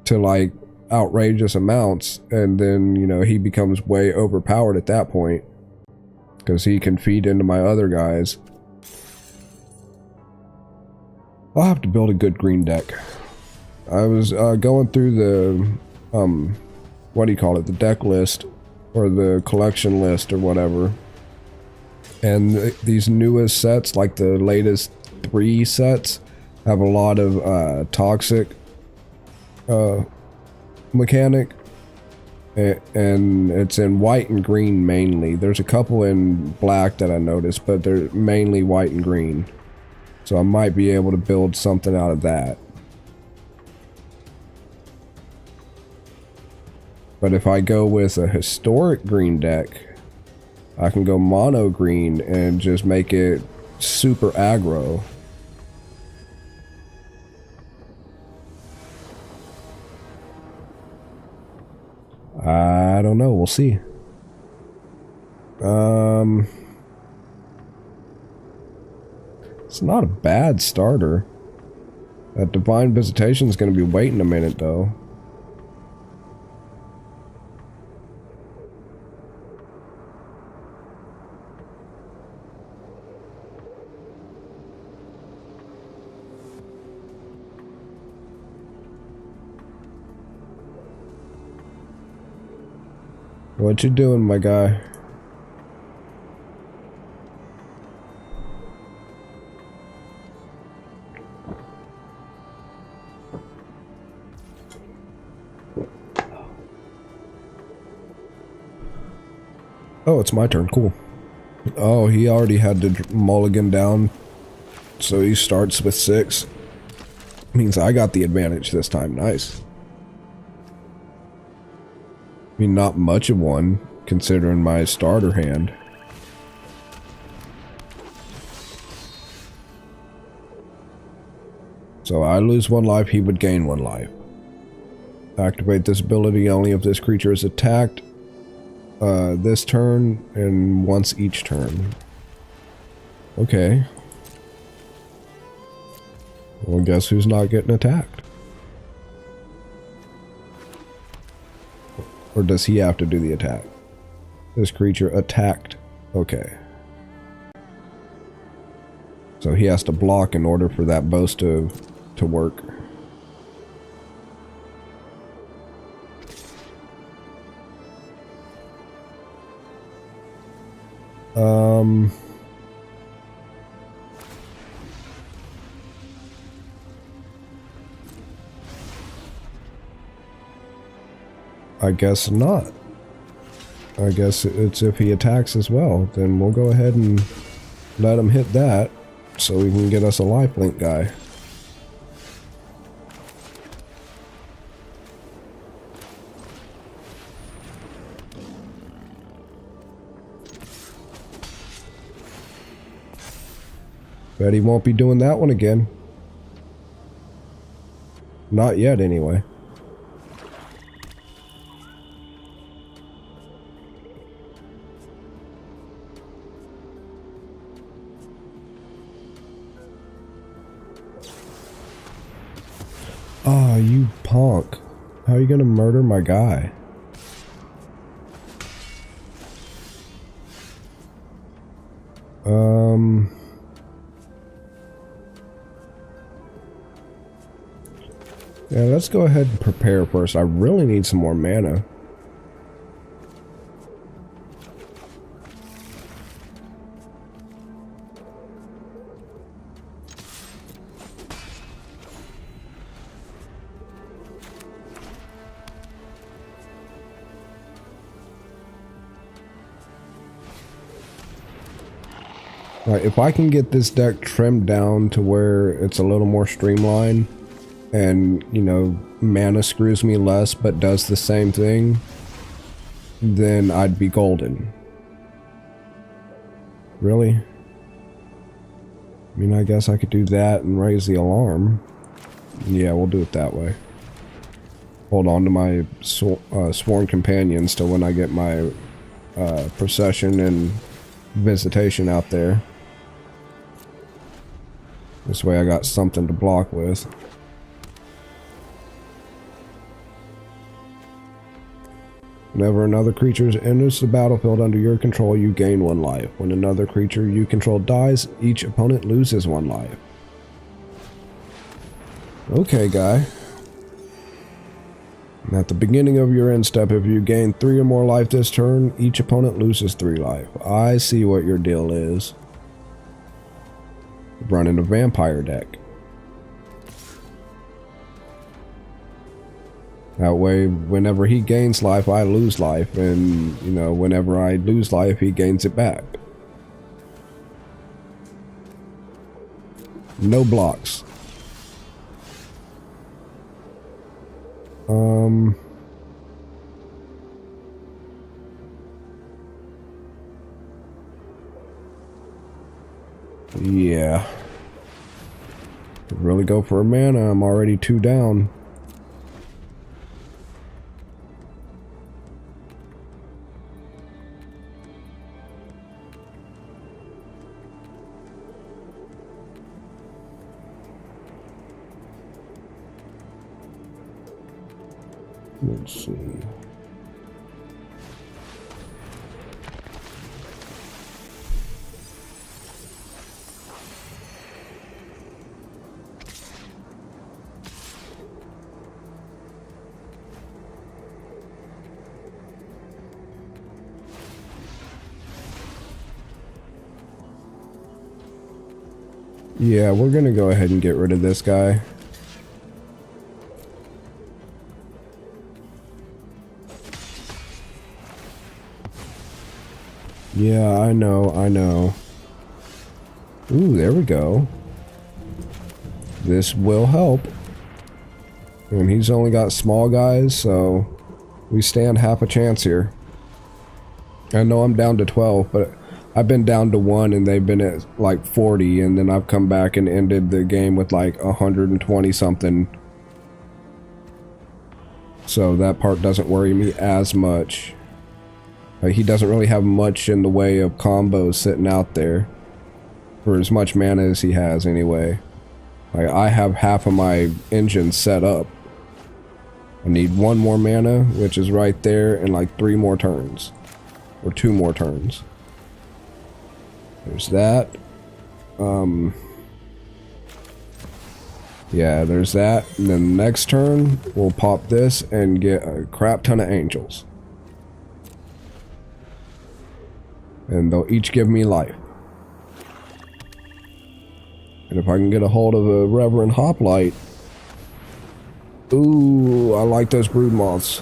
to like outrageous amounts, and then, you know, he becomes way overpowered at that point because he can feed into my other guys. I'll have to build a good green deck. I was going through the what do you call it, the deck list or the collection list or whatever, and these newest sets, like the latest 3 sets, have a lot of toxic mechanic, and it's in white and green mainly. There's a couple in black that I noticed, but they're mainly white and green, so I might be able to build something out of that. But if I go with a historic green deck, I can go mono green and just make it super aggro. I don't know, we'll see. It's not a bad starter. That Divine Visitation is going to be waiting a minute though. What you doing, my guy? Oh, it's my turn. Cool. Oh, he already had to mulligan down, so he starts with 6. Means I got the advantage this time. Nice. I mean, not much of one, considering my starter hand. So I lose 1 life, he would gain 1 life. Activate this ability only if this creature is attacked this turn and once each turn. Okay. Well, guess who's not getting attacked? Or does he have to do the attack? This creature attacked. Okay. So he has to block in order for that boast to work. I guess not. I guess it's if he attacks as well, then we'll go ahead and let him hit that so we can get us a lifelink guy. Bet he won't be doing that one again. Not yet, anyway. Oh, you punk. How are you gonna murder my guy? Yeah, let's go ahead and prepare first. I really need some more mana. Alright, if I can get this deck trimmed down to where it's a little more streamlined, and, you know, mana screws me less but does the same thing, then I'd be golden. Really? I mean, I guess I could do that and raise the alarm. Yeah, we'll do it that way. Hold on to my sworn companions till when I get my procession and visitation out there. This way I got something to block with. Whenever another creature enters the battlefield under your control, you gain 1 life. When another creature you control dies, each opponent loses 1 life. Okay, guy. And at the beginning of your end step, if you gain 3 or more life this turn, each opponent loses 3 life. I see what your deal is. Running a vampire deck. That way, whenever he gains life, I lose life, and, you know, whenever I lose life, he gains it back. No blocks. Yeah. Could really go for a mana. I'm already 2 down. Let's see. Yeah, we're gonna go ahead and get rid of this guy. Yeah, I know. Ooh, there we go. This will help. And he's only got small guys, so we stand half a chance here. I know I'm down to 12, but I've been down to 1 and they've been at like 40, and then I've come back and ended the game with like 120 something. So that part doesn't worry me as much. He doesn't really have much in the way of combos sitting out there. For as much mana as he has anyway. Like, I have half of my engine set up. I need 1 more mana, which is right there, and like 3 more turns. Or 2 more turns. There's that. Yeah, there's that. And then the next turn, we'll pop this and get a crap ton of angels. And they'll each give me life. And if I can get a hold of a Reverend Hoplite. Ooh, I like those brood moths.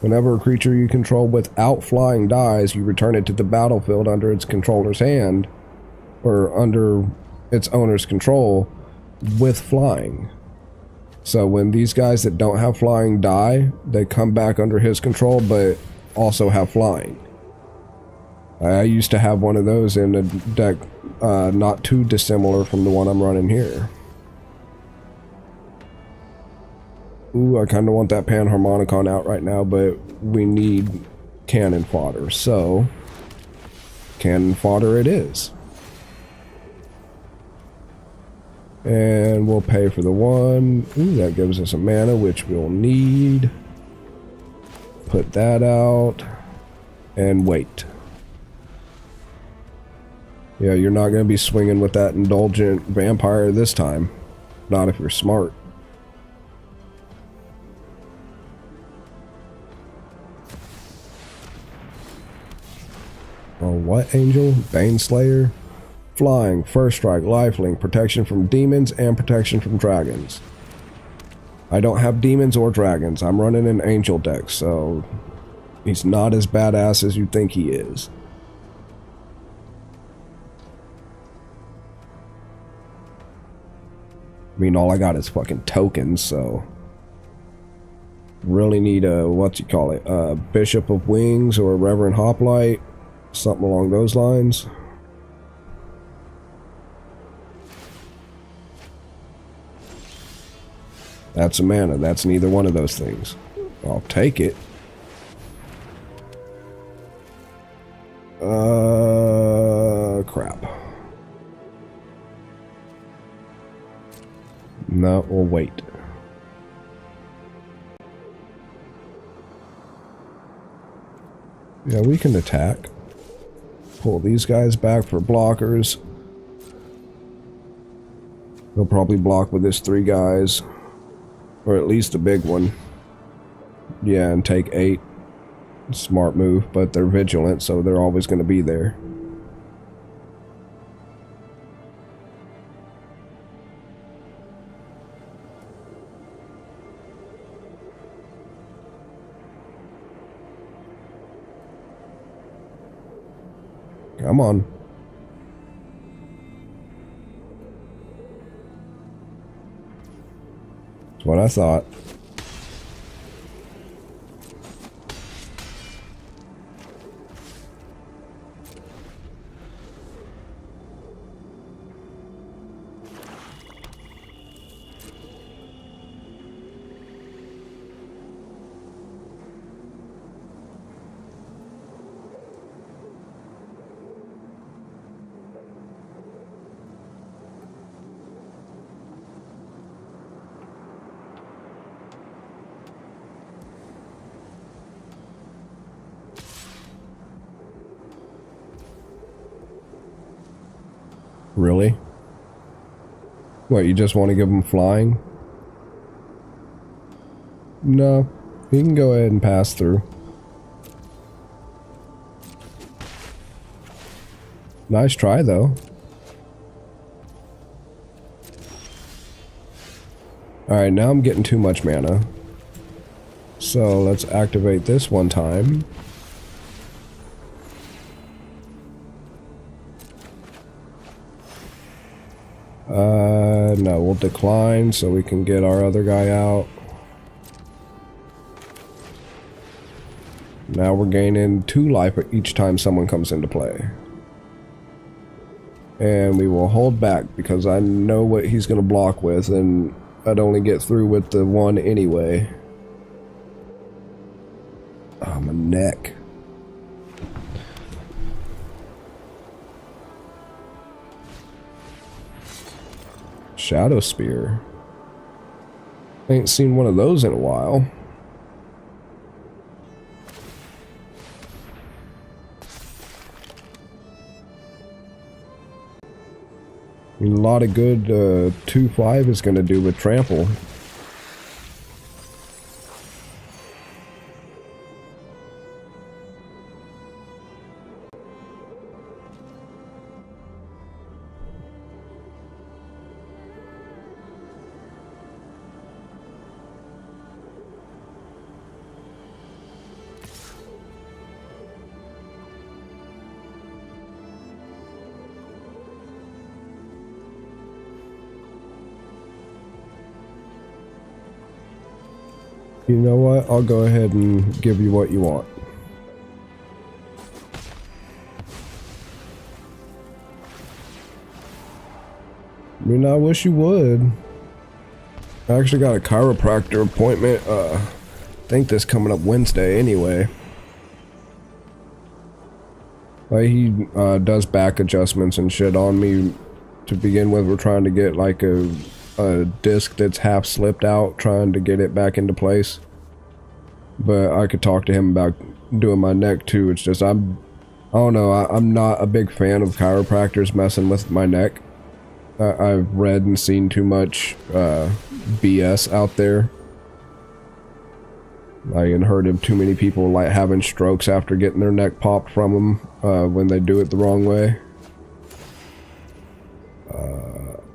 Whenever a creature you control without flying dies, you return it to the battlefield under its controller's hand. Or under its owner's control with flying. So when these guys that don't have flying die, they come back under his control but also have flying. I used to have one of those in a deck not too dissimilar from the one I'm running here. Ooh, I kind of want that Panharmonicon out right now, but we need cannon fodder, so cannon fodder it is. And we'll pay for the one. Ooh, that gives us a mana, which we'll need. Put that out. And wait. Yeah, you're not going to be swinging with that indulgent vampire this time. Not if you're smart. Oh, what angel? Baneslayer? Flying, first strike, lifelink, protection from demons, and protection from dragons. I don't have demons or dragons. I'm running an angel deck, so he's not as badass as you think he is. I mean, all I got is fucking tokens, so really need a, what you call it, a Bishop of Wings or a Reverend Hoplite, something along those lines. That's a mana. That's neither one of those things. I'll take it. Crap. No, we'll wait. Yeah, we can attack. Pull these guys back for blockers. They'll probably block with this 3 guys. Or at least a big one. Yeah, and take 8. Smart move, but they're vigilant, so they're always going to be there. Come on. That's what I thought. Really? What, you just want to give him flying? No, he can go ahead and pass through. Nice try, though. Alright, now I'm getting too much mana. So let's activate this one time. No, we'll decline so we can get our other guy out. Now we're gaining 2 life each time someone comes into play. And we will hold back because I know what he's going to block with, and I'd only get through with the 1 anyway. Oh, my neck. Shadow Spear. Ain't seen one of those in a while. I mean, a lot of good 2/5 is going to do with trample. You know what? I'll go ahead and give you what you want. I mean, I wish you would. I actually got a chiropractor appointment, I think this coming up Wednesday anyway. He does back adjustments and shit on me. To begin with, we're trying to get like a disc that's half slipped out, trying to get it back into place. But I could talk to him about doing my neck too. It's just I don't know, I'm not a big fan of chiropractors messing with my neck. I've read and seen too much BS out there. I heard of too many people like having strokes after getting their neck popped from them when they do it the wrong way.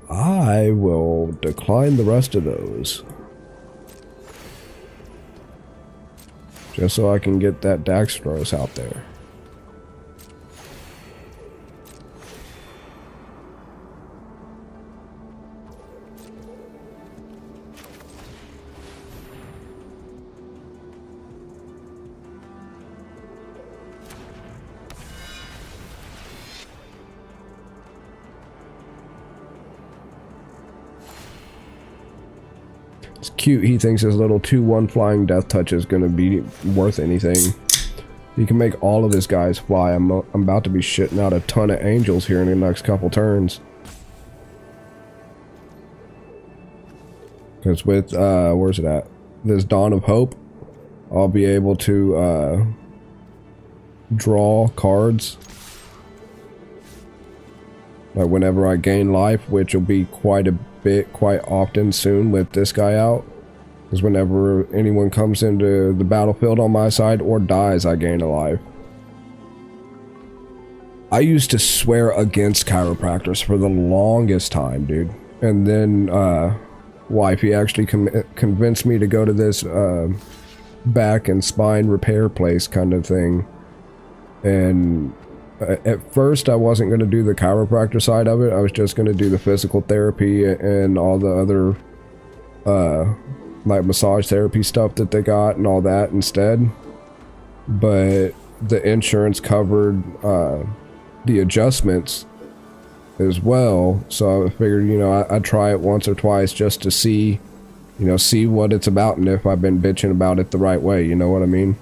I will decline the rest of those. Just so I can get that dextrose out there. It's cute. He thinks his little 2-1 flying death touch is going to be worth anything. He can make all of his guys fly. I'm about to be shitting out a ton of angels here in the next couple turns. Because with, where's it at? This Dawn of Hope, I'll be able to draw cards. Like whenever I gain life, which will be quite a bit, quite often soon with this guy out. Because whenever anyone comes into the battlefield on my side or dies, I gain a life. I used to swear against chiropractors for the longest time, dude. And then, wifey actually convinced me to go to this back and spine repair place kind of thing. And at first I wasn't going to do the chiropractor side of it. I was just going to do the physical therapy and all the other like massage therapy stuff that they got and all that instead. But the insurance covered the adjustments as well, so I figured, you know, I'd try it once or twice just to see, you know, see what it's about and if I've been bitching about it the right way, you know what I mean?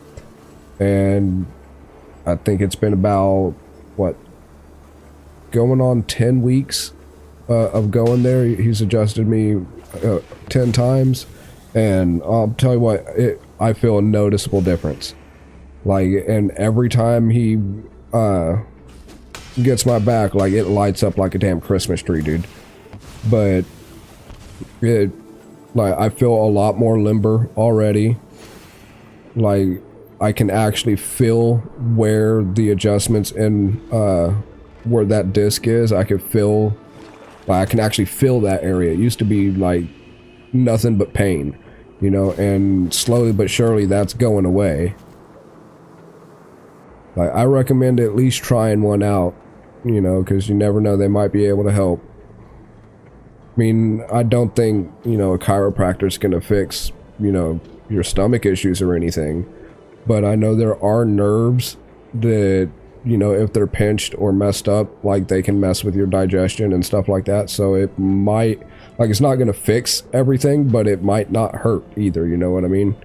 And I think it's been about, what, going on 10 weeks of going there. He's adjusted me 10 times, and I'll tell you what, I feel a noticeable difference. Like, and every time he gets my back, like, it lights up like a damn Christmas tree, dude. But it, like, I feel a lot more limber already. Like, I can actually feel where the adjustments and where that disc is. I could feel, like, I can actually feel that area. It used to be like nothing but pain, you know, and slowly but surely that's going away. Like, I recommend at least trying one out, you know, because you never know, they might be able to help. I mean, I don't think, you know, a chiropractor's gonna fix, you know, your stomach issues or anything. But I know there are nerves that, you know, if they're pinched or messed up, like, they can mess with your digestion and stuff like that. So it might, like, it's not going to fix everything, but it might not hurt either, you know what I mean?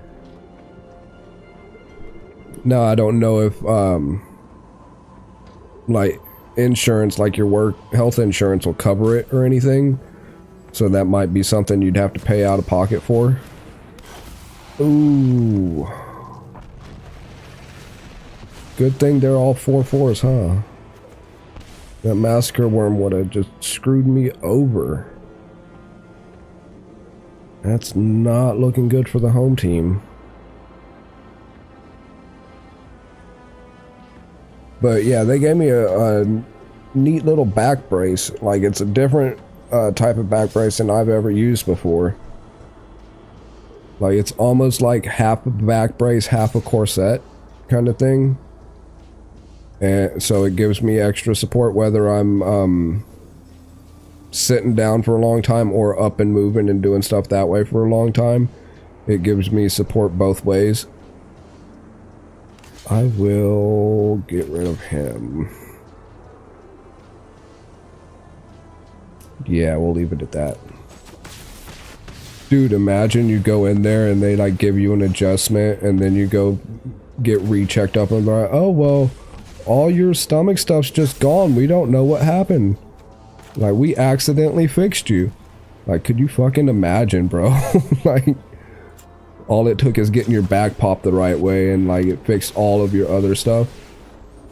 Now, I don't know if, like, insurance, like your work health insurance will cover it or anything. So that might be something you'd have to pay out of pocket for. Ooh. Good thing they're all 4/4s, huh? That massacre worm would have just screwed me over. That's not looking good for the home team. But yeah, they gave me a neat little back brace. Like, it's a different type of back brace than I've ever used before. Like, it's almost like half a back brace, half a corset kind of thing. And so it gives me extra support whether I'm sitting down for a long time or up and moving and doing stuff that way for a long time. It gives me support both ways. I will get rid of him. Yeah, we'll leave it at that. Dude, imagine you go in there and they like give you an adjustment and then you go get rechecked up and they're like, oh, well, all your stomach stuff's just gone. We don't know what happened. Like, we accidentally fixed you. Like, could you fucking imagine, bro? Like, all it took is getting your back popped the right way and like it fixed all of your other stuff.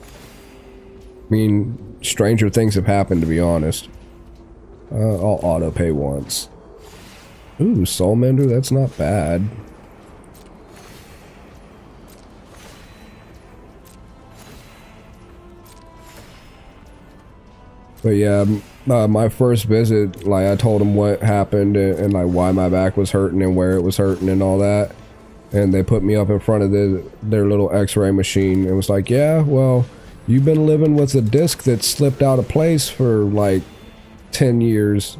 I mean, stranger things have happened, to be honest. I'll auto pay once. Ooh, Soul Mender, that's not bad. But yeah, my first visit, like I told them what happened and like why my back was hurting and where it was hurting and all that. And they put me up in front of their little x-ray machine. It was like, yeah, well, you've been living with a disc that slipped out of place for like 10 years.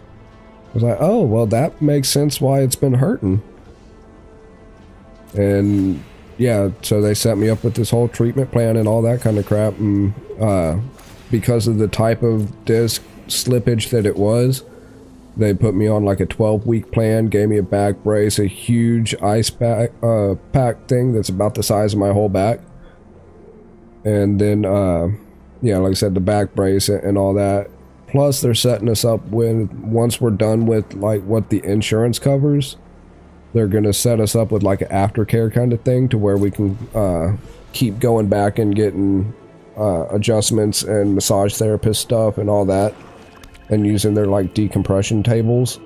I was like, oh, well, that makes sense why it's been hurting. And yeah, so they set me up with this whole treatment plan and all that kind of crap. And because of the type of disc slippage that it was, they put me on like a 12-week plan, gave me a back brace, a huge ice pack thing that's about the size of my whole back. And then, yeah, like I said, the back brace and all that. Plus, they're setting us up with, once we're done with like what the insurance covers, they're going to set us up with like an aftercare kind of thing to where we can keep going back and getting adjustments and massage therapist stuff and all that, and using their like decompression tables,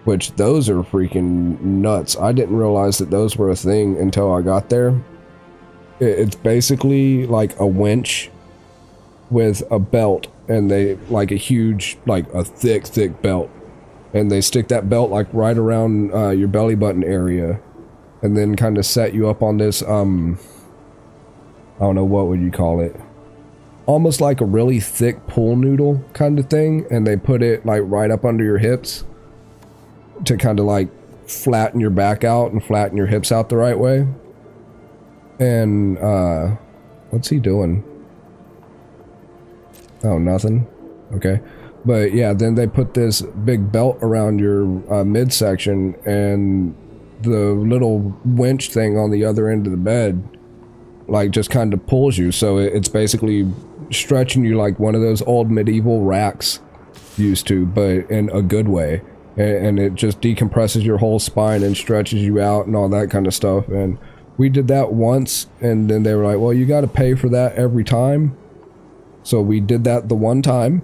which those are freaking nuts. I didn't realize that those were a thing until I got there. It's basically like a winch with a belt, and they like a huge, like a thick belt, and they stick that belt like right around your belly button area, and then kind of set you up on this I don't know, what would you call it, almost like a really thick pool noodle kind of thing, and they put it like right up under your hips to kind of like flatten your back out and flatten your hips out the right way. And what's he doing? Oh, nothing. Okay. But yeah, then they put this big belt around your midsection, and the little winch thing on the other end of the bed like just kind of pulls you. So it's basically stretching you like one of those old medieval racks used to, but in a good way. And it just decompresses your whole spine and stretches you out and all that kind of stuff. And we did that once, and then they were like, well, you got to pay for that every time. So we did that the one time.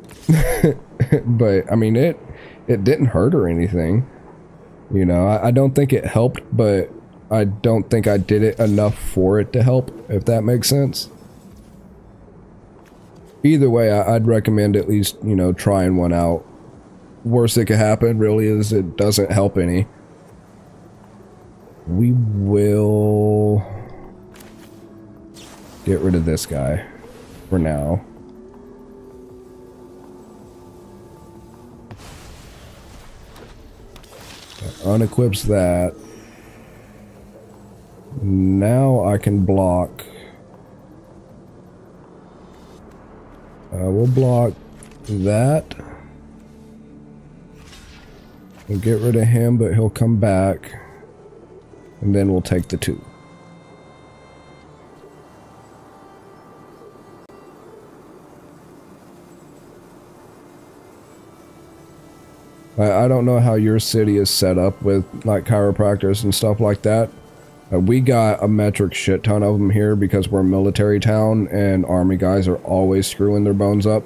But I mean, it didn't hurt or anything. You know, I don't think it helped, but I don't think I did it enough for it to help, if that makes sense. Either way, I'd recommend at least, you know, trying one out. Worst that could happen really is it doesn't help any. We will get rid of this guy for now. That unequips that. Now I can block. We'll block that. We'll get rid of him, but he'll come back. And then we'll take the 2. I don't know how your city is set up with like chiropractors and stuff like that. We got a metric shit ton of them here because we're a military town and army guys are always screwing their bones up.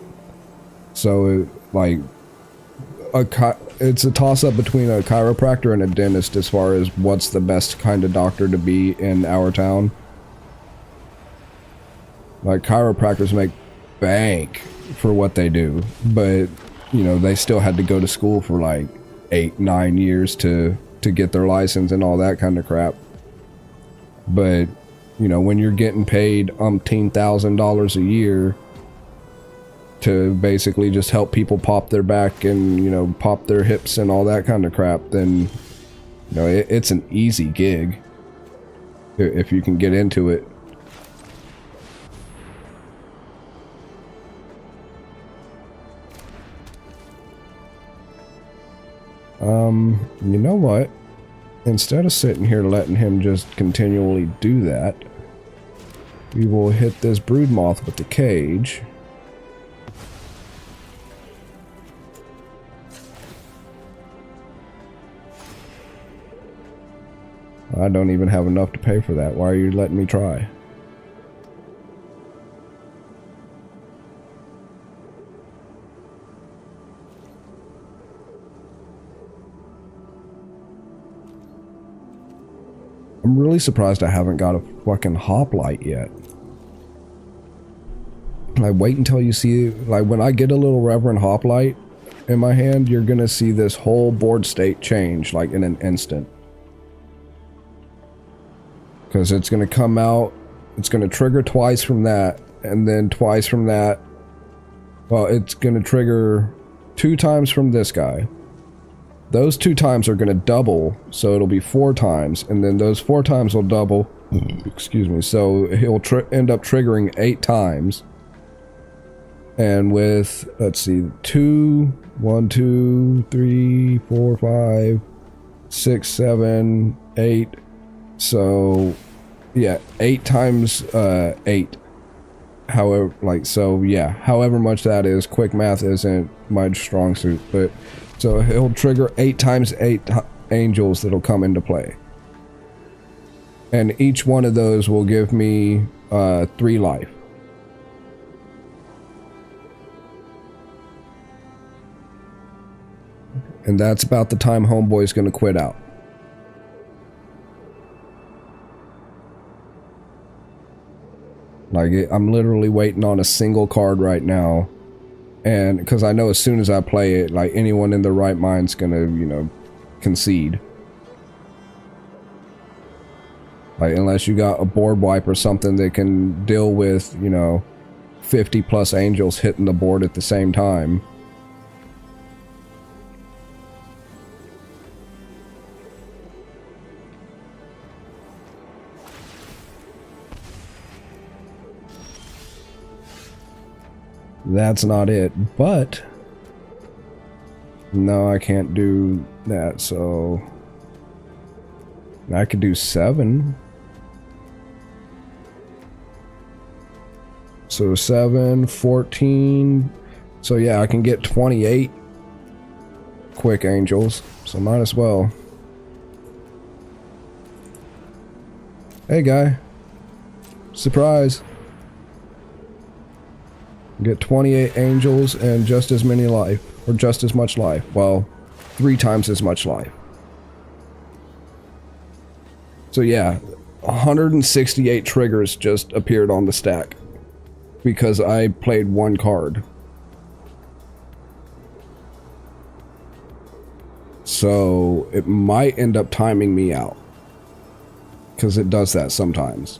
So like it's a toss-up between a chiropractor and a dentist as far as what's the best kind of doctor to be in our town. Like, chiropractors make bank for what they do, but you know, they still had to go to school for like 8-9 years to get their license and all that kind of crap. But you know, when you're getting paid $10,000 a year to basically just help people pop their back and, you know, pop their hips and all that kind of crap, then, you know, it's an easy gig if you can get into it. You know what? Instead of sitting here letting him just continually do that, we will hit this brood moth with the cage. I don't even have enough to pay for that. Why are you letting me try? I'm really surprised I haven't got a fucking hoplite yet. Like, wait until you see, like, when I get a little Reverend hoplite in my hand, you're gonna see this whole board state change, like, in an instant. Because it's gonna come out, it's gonna trigger twice from that, and then twice from that. Well, it's gonna trigger 2 times from this guy. Those 2 times are gonna double, so it'll be 4 times, and then those 4 times will double. Excuse me. So he'll end up triggering 8 times. And with, let's see, 1, 2, 3, 4, 5, 6, 7, 8. So, yeah, 8 times 8. However, like, so yeah, however much that is, quick math isn't my strong suit, but so he'll trigger 8 times 8 angels that'll come into play. And each one of those will give me 3 life. And that's about the time Homeboy's gonna quit out. Like, I'm literally waiting on a single card right now. And because I know as soon as I play it, like, anyone in their right mind's gonna, you know, concede. Like, unless you got a board wipe or something that can deal with, you know, 50 plus angels hitting the board at the same time. That's not it, but no, I can't do that, so I could do 7. So 7, 14, so yeah, I can get 28 quick angels, so might as well. Hey guy, surprise. Get 28 angels and just as many life, or just as much life. Well, 3 times as much life. So yeah, 168 triggers just appeared on the stack because I played 1 card. So it might end up timing me out because it does that sometimes.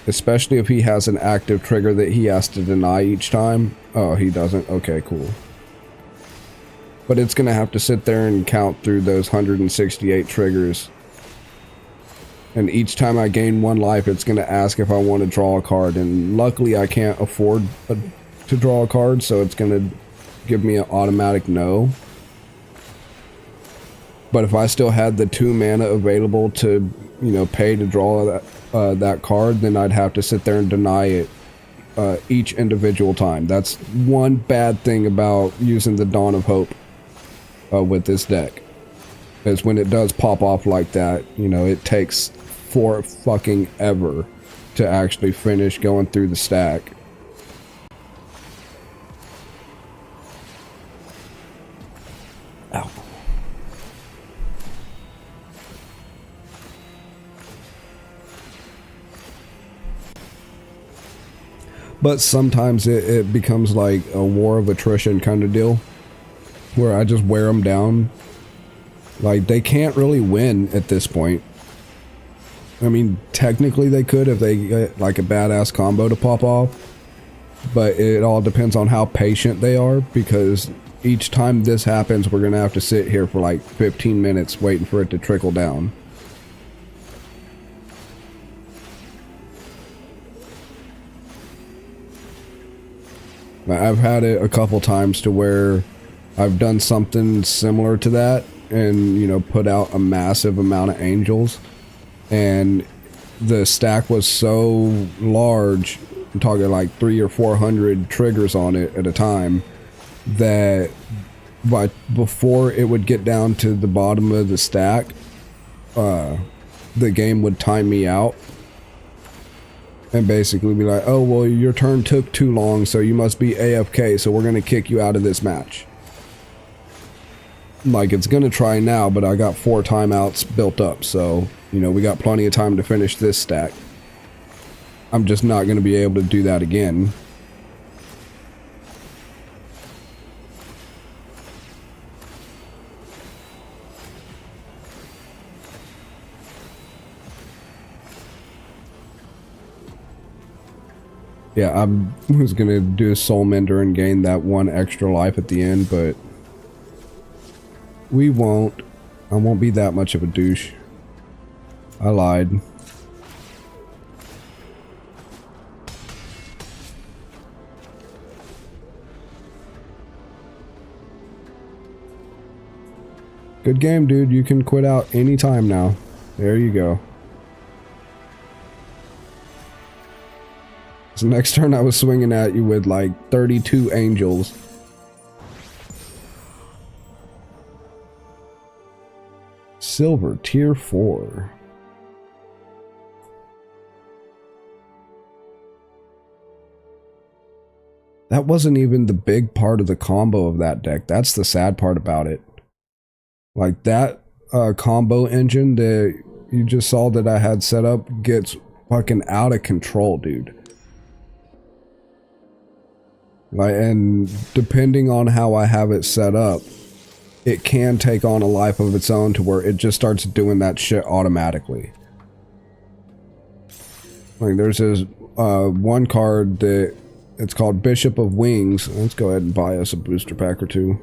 Especially if he has an active trigger that he has to deny each time. Oh, he doesn't? Okay, cool. But it's gonna have to sit there and count through those 168 triggers. And each time I gain 1 life, it's gonna ask if I want to draw a card. And luckily I can't afford to draw a card, so it's gonna give me an automatic no. But if I still had the 2 mana available to, you know, pay to draw that card, then I'd have to sit there and deny it each individual time. That's one bad thing about using the Dawn of Hope with this deck. Is when it does pop off like that, you know, it takes for fucking ever to actually finish going through the stack. Ow. But sometimes it becomes like a war of attrition kind of deal, where I just wear them down. Like, they can't really win at this point. I mean, technically they could if they get like a badass combo to pop off, but it all depends on how patient they are, because each time this happens, we're gonna have to sit here for like 15 minutes waiting for it to trickle down. I've had it a couple times to where I've done something similar to that and, you know, put out a massive amount of angels, and the stack was so large, I'm talking like 300 or 400 triggers on it at a time, that before it would get down to the bottom of the stack, the game would time me out and basically be like, oh, well, your turn took too long, so you must be AFK, so we're gonna kick you out of this match. Like, it's gonna try now, but I got 4 timeouts built up, so, you know, we got plenty of time to finish this stack. I'm just not gonna be able to do that again. Yeah, I was gonna do a soul mender and gain that 1 extra life at the end, but we won't. I won't be that much of a douche. I lied. Good game, dude. You can quit out anytime now. There you go. So next turn I was swinging at you with like 32 angels. Silver, tier 4. That wasn't even the big part of the combo of that deck. That's the sad part about it. Like, that combo engine that you just saw that I had set up gets fucking out of control, dude. Like, and depending on how I have it set up, it can take on a life of its own to where it just starts doing that shit automatically. Like, there's this one card that it's called Bishop of Wings. Let's go ahead and buy us a booster pack or two.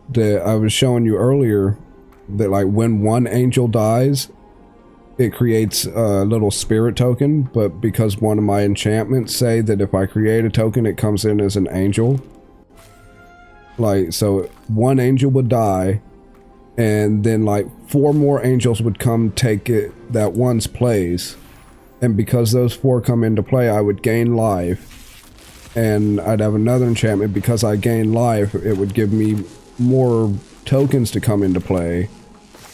That I was showing you earlier, that like when 1 angel dies, it creates a little spirit token, but because one of my enchantments say that if I create a token, it comes in as an angel. Like, so 1 angel would die, and then like 4 more angels would come take that one's place. And because those 4 come into play, I would gain life. And I'd have another enchantment. Because I gain life, it would give me more tokens to come into play,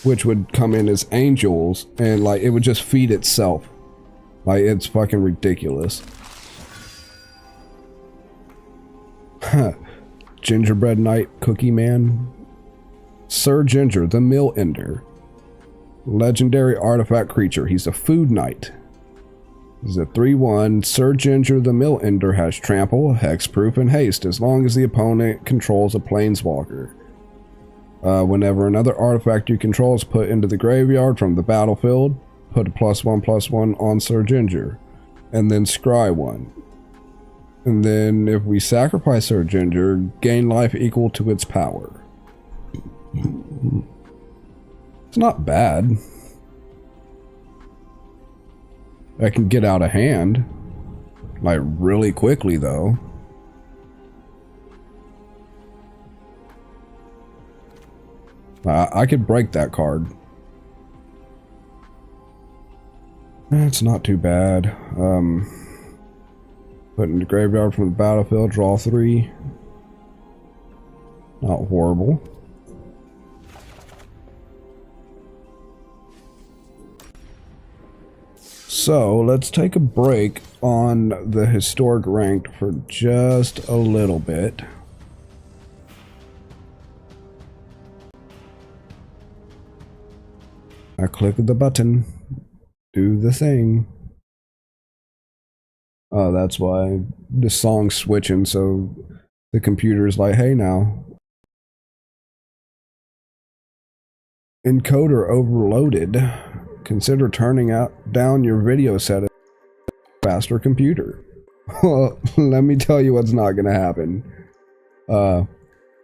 which would come in as angels, and like it would just feed itself. Like, it's fucking ridiculous. Gingerbread Knight Cookie Man. Sir Ginger, the Mill Ender. Legendary artifact creature. He's a food knight. He's a 3/1. Sir Ginger, the Mill Ender has trample, hexproof, and haste as long as the opponent controls a planeswalker. Whenever another artifact you control is put into the graveyard from the battlefield, put a +1/+1 on Sir Ginger, and then scry 1. And then if we sacrifice Sir Ginger, gain life equal to its power. It's not bad. That can get out of hand. Like, really quickly, though. I could break that card. It's not too bad. Put in the graveyard from the battlefield, draw 3. Not horrible. So, let's take a break on the historic ranked for just a little bit. I click the button, do the thing. Oh, that's why the song's switching, so the computer's like, hey now. Encoder overloaded. Consider turning down your video settings for a faster computer. Well, let me tell you what's not gonna happen.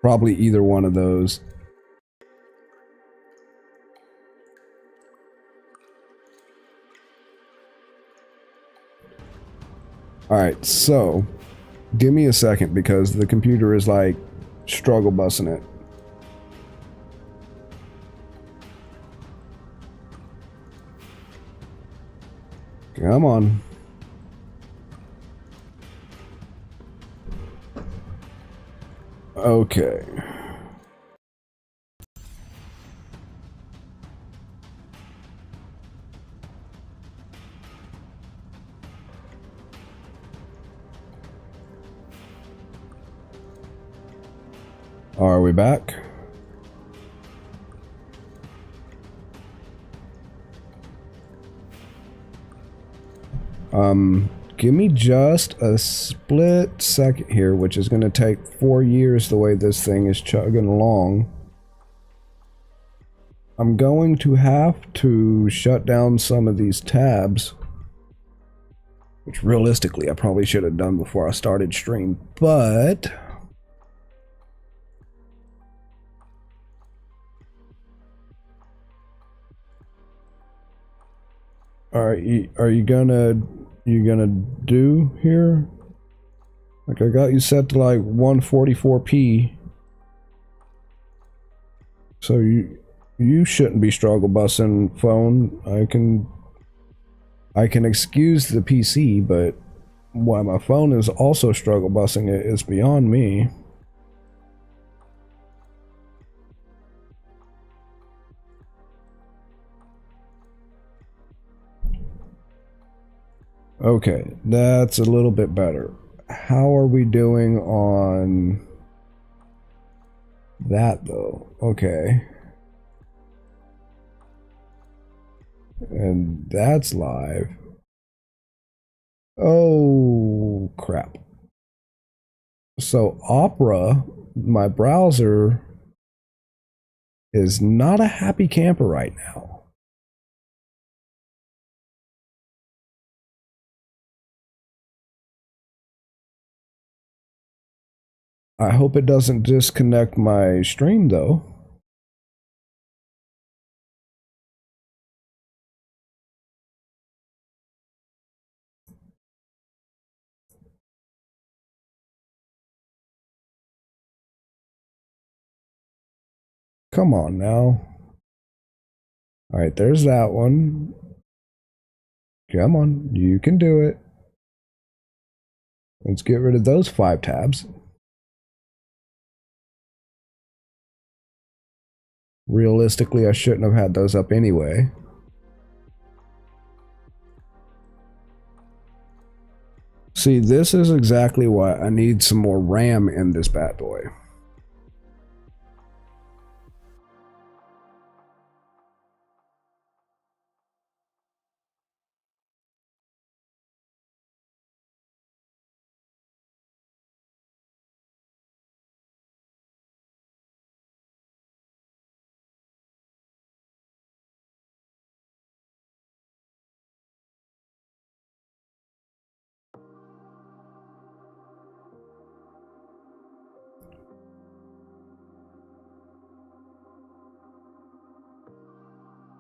Probably either one of those. Alright, so Give me a second because the computer is like struggle busing it. Come on. Okay. Are we back? Give me just a split second here, which is going to take 4 years the way this thing is chugging along. I'm going to have to shut down some of these tabs, which realistically I probably should have done before I started stream, but are you gonna do here? Like I got you set to like 144p. So you shouldn't be struggle busing phone. I can excuse the PC, but why my phone is also struggle busing it is beyond me. Okay, that's a little bit better. How are we doing on that though? Okay. And that's live. Oh, crap. So Opera, my browser, is not a happy camper right now. I hope it doesn't disconnect my stream though. Come on now. All right, there's that one. Come on, you can do it. Let's get rid of those 5 tabs. Realistically, I shouldn't have had those up anyway. See, this is exactly why I need some more RAM in this bad boy.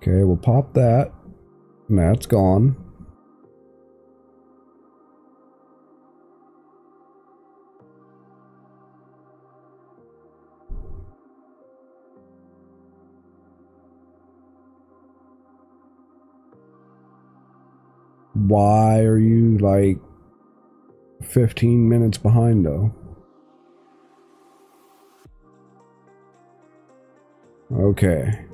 Okay, we'll pop that. And that's gone. Why are you like 15 minutes behind though? Okay.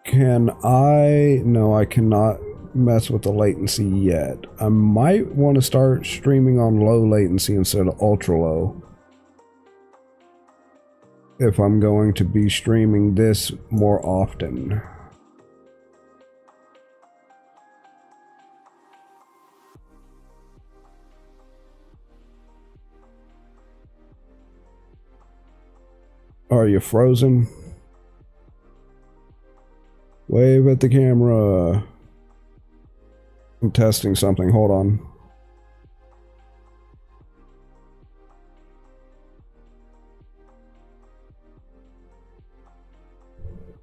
Can I? No, I cannot mess with the latency yet. I might want to start streaming on low latency instead of ultra low, if I'm going to be streaming this more often. Are you frozen? Wave at the camera. I'm testing something, hold on.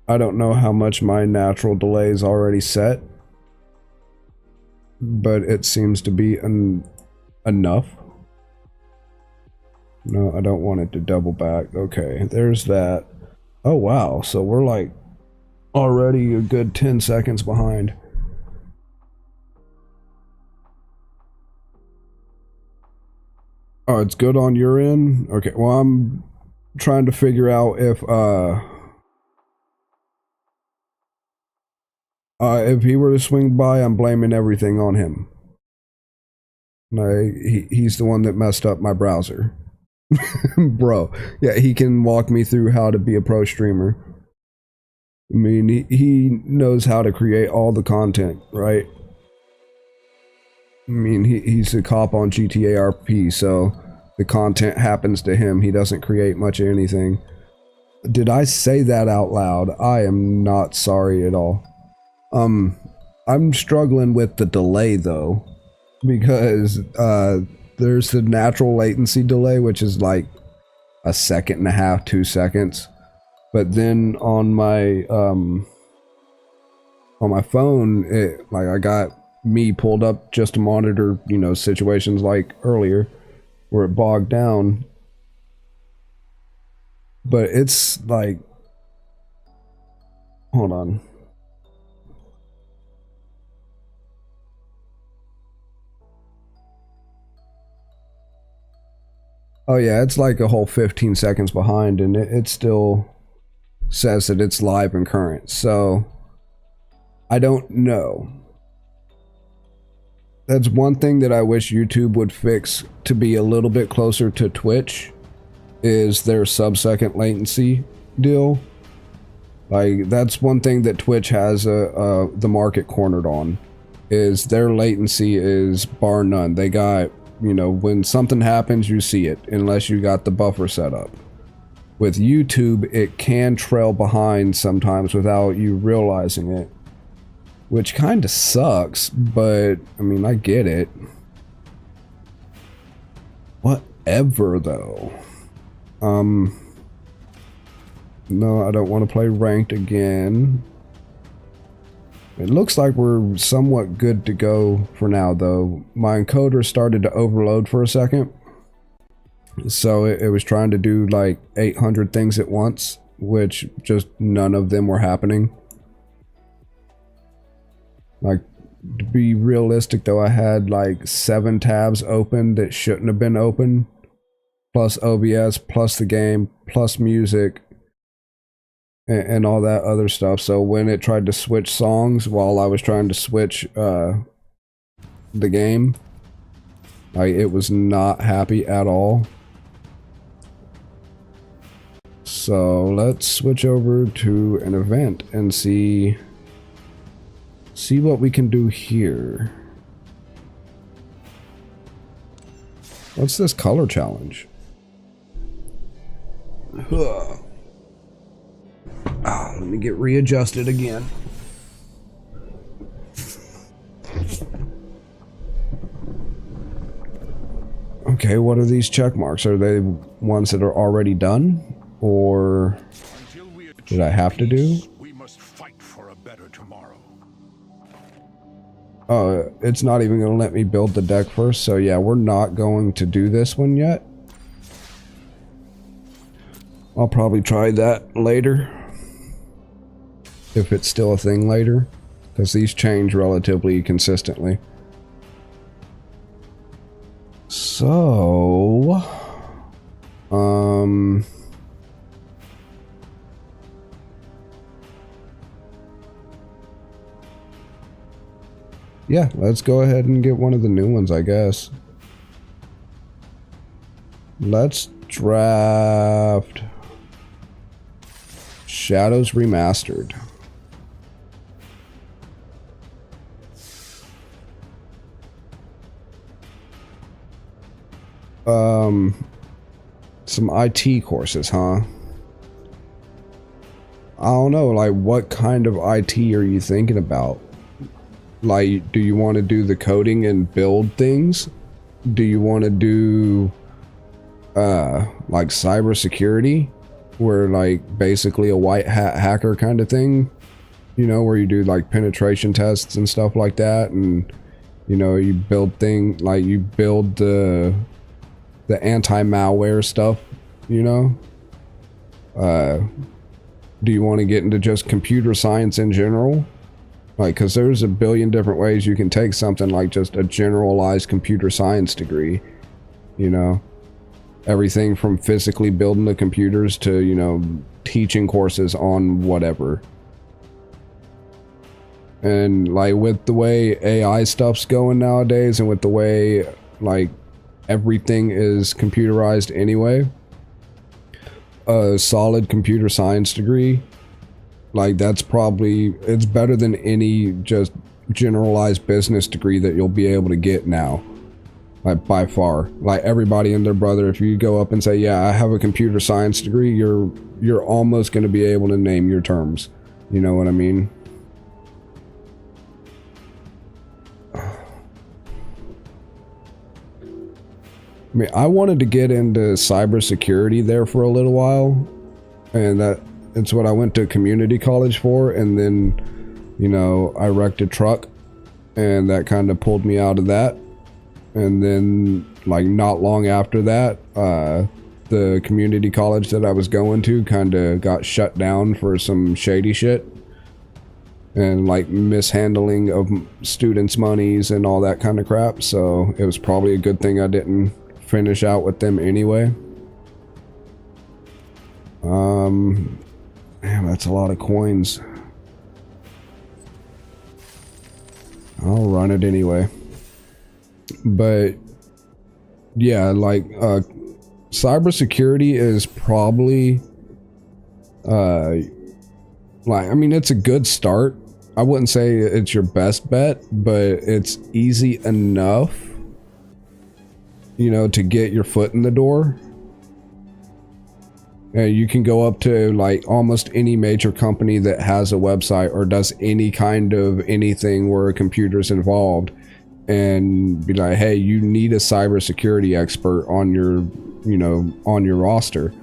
I don't know how much my natural delay is already set, but it seems to be enough. No, I don't want it to double back. Okay, there's that. Oh wow, so we're like already a good 10 seconds behind. Oh, it's good on your end? Okay, well, I'm trying to figure out if he were to swing by, I'm blaming everything on him. Like, he's the one that messed up my browser. Bro, yeah, he can walk me through how to be a pro streamer. I mean, he knows how to create all the content, right? I mean, he's a cop on GTA RP, so the content happens to him. He doesn't create much of anything. Did I say that out loud? I am not sorry at all. I'm struggling with the delay though, because there's the natural latency delay, which is like a second and a half, 2 seconds. But then on my phone, I got me pulled up just to monitor, you know, situations like earlier where it bogged down. But it's like, hold on. Oh yeah, it's like a whole 15 seconds behind, and it still says that it's live and current. So I don't know. That's one thing that I wish YouTube would fix to be a little bit closer to Twitch, is their sub-second latency deal. Like, that's one thing that Twitch has the market cornered on, is their latency is bar none. They got, you know, when something happens, you see it, unless you got the buffer set up. With YouTube, it can trail behind sometimes without you realizing it, which kind of sucks, but I mean, I get it. Whatever, though. No, I don't want to play ranked again. It looks like we're somewhat good to go for now, though. My encoder started to overload for a second. So it was trying to do like 800 things at once, which just none of them were happening. Like, to be realistic though, I had like 7 tabs open that shouldn't have been open, plus OBS, plus the game, plus music, and all that other stuff. So when it tried to switch songs while I was trying to switch the game, it was not happy at all. So let's switch over to an event and see what we can do here. What's this color challenge? Let me get readjusted again. Okay, what are these check marks? Are they ones that are already done? Or did I have to do? We must fight for a better tomorrow. Oh, it's not even going to let me build the deck first, so yeah, we're not going to do this one yet. I'll probably try that later, if it's still a thing later, because these change relatively consistently. So, yeah, let's go ahead and get one of the new ones, I guess. Let's draft Shadows Remastered. Some IT courses, huh? I don't know, like, what kind of IT are you thinking about? Like, do you want to do the coding and build things? Do you want to do, like, cybersecurity? where like basically a white hat hacker kind of thing, you know, where you do like penetration tests and stuff like that, and you know, you build the anti-malware stuff, you know. Do you want to get into just computer science in general? Like, because there's a billion different ways you can take something like just a generalized computer science degree, you know. Everything from physically building the computers to, you know, teaching courses on whatever. And like with the way AI stuff's going nowadays, and with the way like everything is computerized anyway, a solid computer science degree, like that's probably, it's better than any just generalized business degree that you'll be able to get now. Like by far. Like everybody and their brother, if you go up and say, yeah, I have a computer science degree, you're almost going to be able to name your terms. You know what I mean? I mean, I wanted to get into cybersecurity there for a little while, and it's what I went to community college for, and then, you know, I wrecked a truck, and that kind of pulled me out of that. And then, like, not long after that, the community college that I was going to kind of got shut down for some shady shit. And, like, mishandling of students' monies and all that kind of crap. So, it was probably a good thing I didn't finish out with them anyway. Damn, that's a lot of coins. I'll run it anyway. But yeah, like cybersecurity is probably like, I mean, it's a good start. I wouldn't say it's your best bet, but it's easy enough, you know, to get your foot in the door. And you can go up to like almost any major company that has a website or does any kind of anything where a computer's involved, and be like, hey, you need a cybersecurity expert on your, you know, on your roster.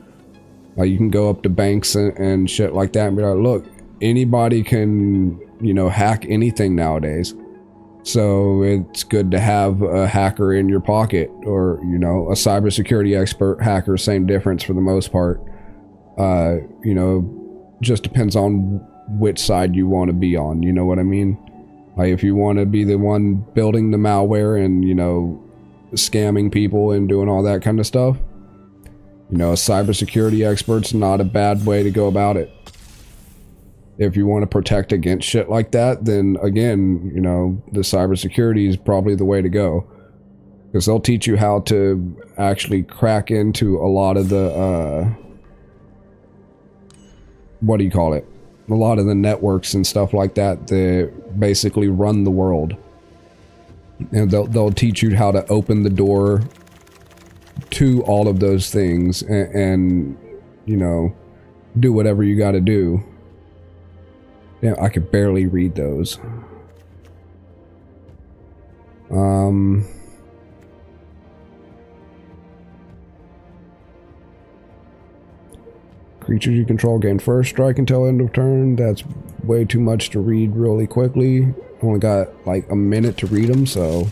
Like, you can go up to banks and shit like that and be like, look, anybody can, you know, hack anything nowadays. So it's good to have a hacker in your pocket, or, you know, a cybersecurity expert hacker, same difference for the most part. You know, just depends on which side you want to be on, you know what I mean? Like, if you want to be the one building the malware and, you know, scamming people and doing all that kind of stuff, you know, a cybersecurity expert's not a bad way to go about it. If you want to protect against shit like that, then again, you know, the cybersecurity is probably the way to go. Because they'll teach you how to actually crack into a lot of the, what do you call it? A lot of the networks and stuff like that that basically run the world. And they'll teach you how to open the door to all of those things and you know, do whatever you got to do. Yeah, I could barely read those. Creatures you control gain first strike until end of turn. That's way too much to read really quickly. Only got like a minute to read them, so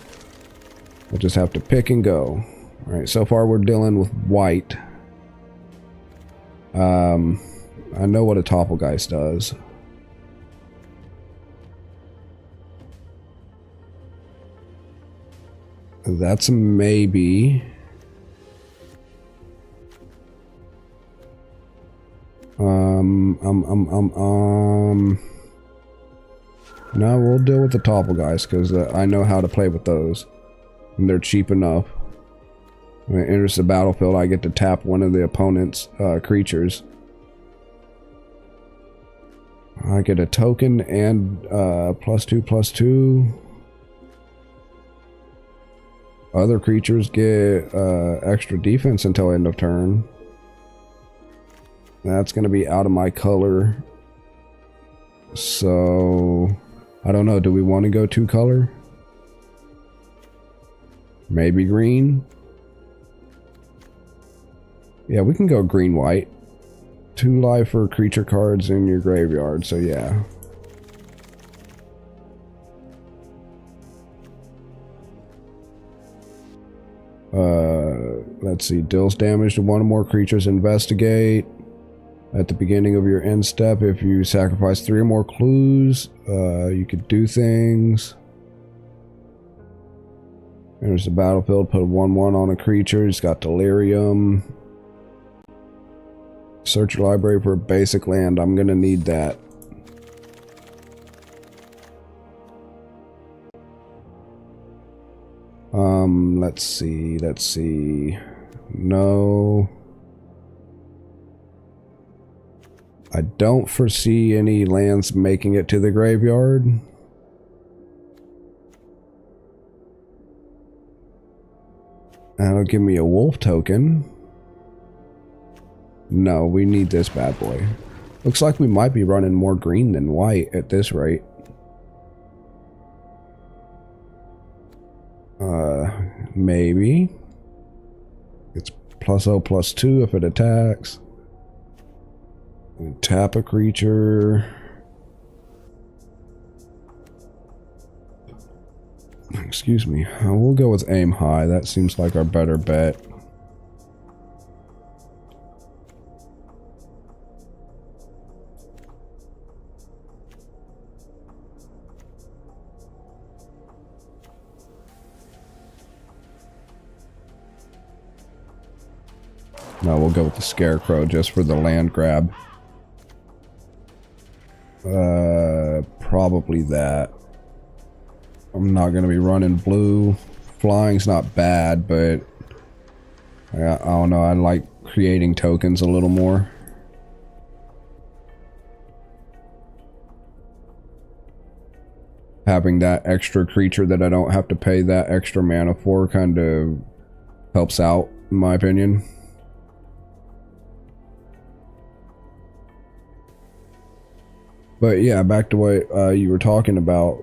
I just have to pick and go. Alright, so far we're dealing with white. I know what a Toppelgeist does. That's a maybe. No, we'll deal with the Toppelgeist because I know how to play with those. And they're cheap enough. When it enters the battlefield, I get to tap one of the opponent's creatures. I get a token and +2/+2. Other creatures get extra defense until end of turn. That's going to be out of my color. So, I don't know. Do we want to go 2-color? Maybe green? Yeah, we can go green-white. 2 life for creature cards in your graveyard, so yeah. Let's see, deals damage to 1 or more creatures. Investigate. At the beginning of your end step, if you sacrifice 3 or more clues, you could do things. There's the battlefield, put a 1/1 on a creature. It's got delirium. Search your library for a basic land. I'm gonna need that. Let's see. No. I don't foresee any lands making it to the graveyard. That'll give me a wolf token. No, we need this bad boy. Looks like we might be running more green than white at this rate. Maybe. It's +0/+2 if it attacks. Tap a creature. Excuse me. We'll go with aim high. That seems like our better bet. No, we'll go with the Scarecrow just for the land grab. Probably that. I'm not going to be running blue. Flying's not bad, but I don't know. I like creating tokens a little more. Having that extra creature that I don't have to pay that extra mana for kind of helps out, in my opinion. But yeah, back to what you were talking about.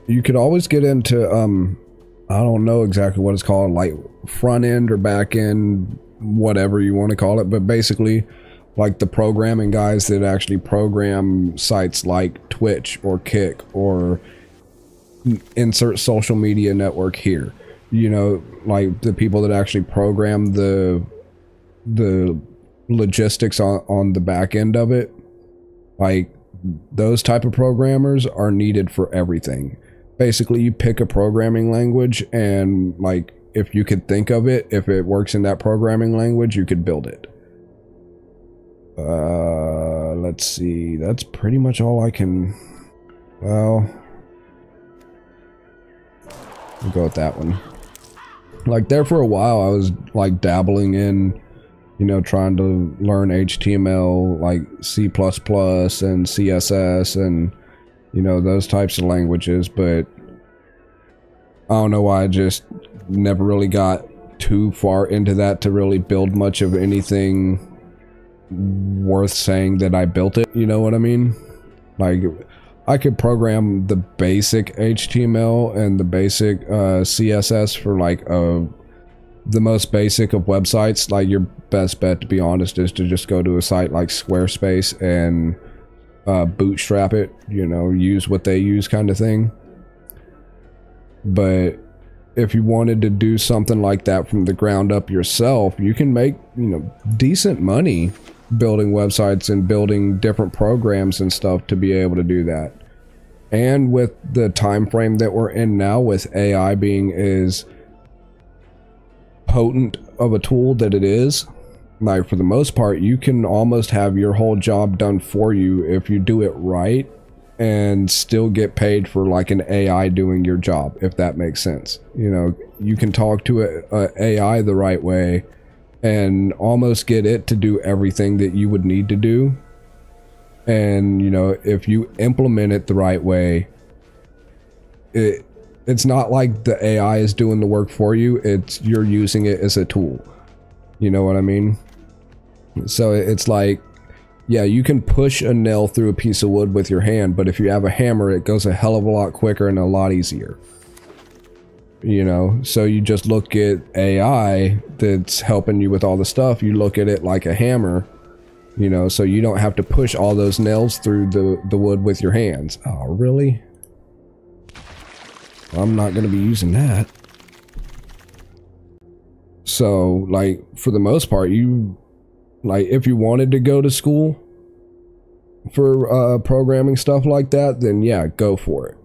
You could always get into, I don't know exactly what it's called, like front end or back end, whatever you want to call it. But basically, like the programming guys that actually program sites like Twitch or Kick or insert social media network here. You know, like the people that actually program the logistics on the back end of it. Like, those type of programmers are needed for everything. Basically, you pick a programming language and, like, if you could think of it, if it works in that programming language, you could build it. Let's see. That's pretty much all I can... Well... I'll go with that one. Like, there for a while, I was, like, dabbling in... You know, trying to learn HTML, like C++ and CSS and, you know, those types of languages, but I don't know why I just never really got too far into that to really build much of anything worth saying that I built it, you know what I mean? Like, I could program the basic HTML and the basic CSS for like the most basic of websites. Like, your best bet, to be honest, is to just go to a site like Squarespace and bootstrap it, you know, use what they use kind of thing. But if you wanted to do something like that from the ground up yourself, you can make, you know, decent money building websites and building different programs and stuff to be able to do that. And with the time frame that we're in now, with AI being as potent of a tool that it is, like, for the most part, you can almost have your whole job done for you if you do it right and still get paid for like an AI doing your job, if that makes sense. You know, you can talk to a AI the right way and almost get it to do everything that you would need to do. And, you know, if you implement it the right way, it's not like the AI is doing the work for you. It's you're using it as a tool. You know what I mean? So it's like, yeah, you can push a nail through a piece of wood with your hand, but if you have a hammer, it goes a hell of a lot quicker and a lot easier. You know, so you just look at AI that's helping you with all the stuff. You look at it like a hammer, You know, so you don't have to push all those nails through the wood with your hands. Oh, really? I'm not going to be using that. So, like, for the most part, like, if you wanted to go to school for programming stuff like that, then yeah, go for it.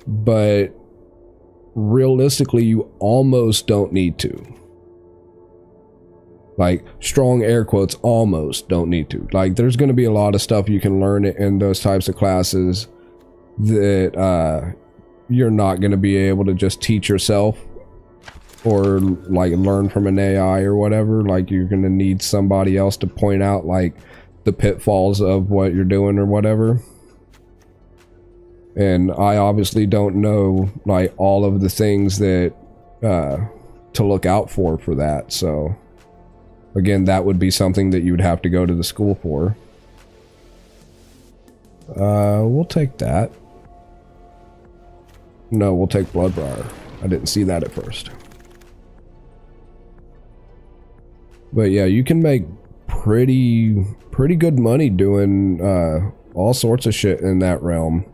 But realistically, you almost don't need to. Like, strong air quotes, almost don't need to. Like, there's going to be a lot of stuff you can learn in those types of classes that you're not going to be able to just teach yourself or like learn from an AI or whatever. Like, you're going to need somebody else to point out like the pitfalls of what you're doing or whatever. And I obviously don't know like all of the things that to look out for that. So again, that would be something that you would have to go to the school for. We'll take that. No, we'll take Bloodbriar. I didn't see that at first. But yeah, you can make pretty good money doing all sorts of shit in that realm.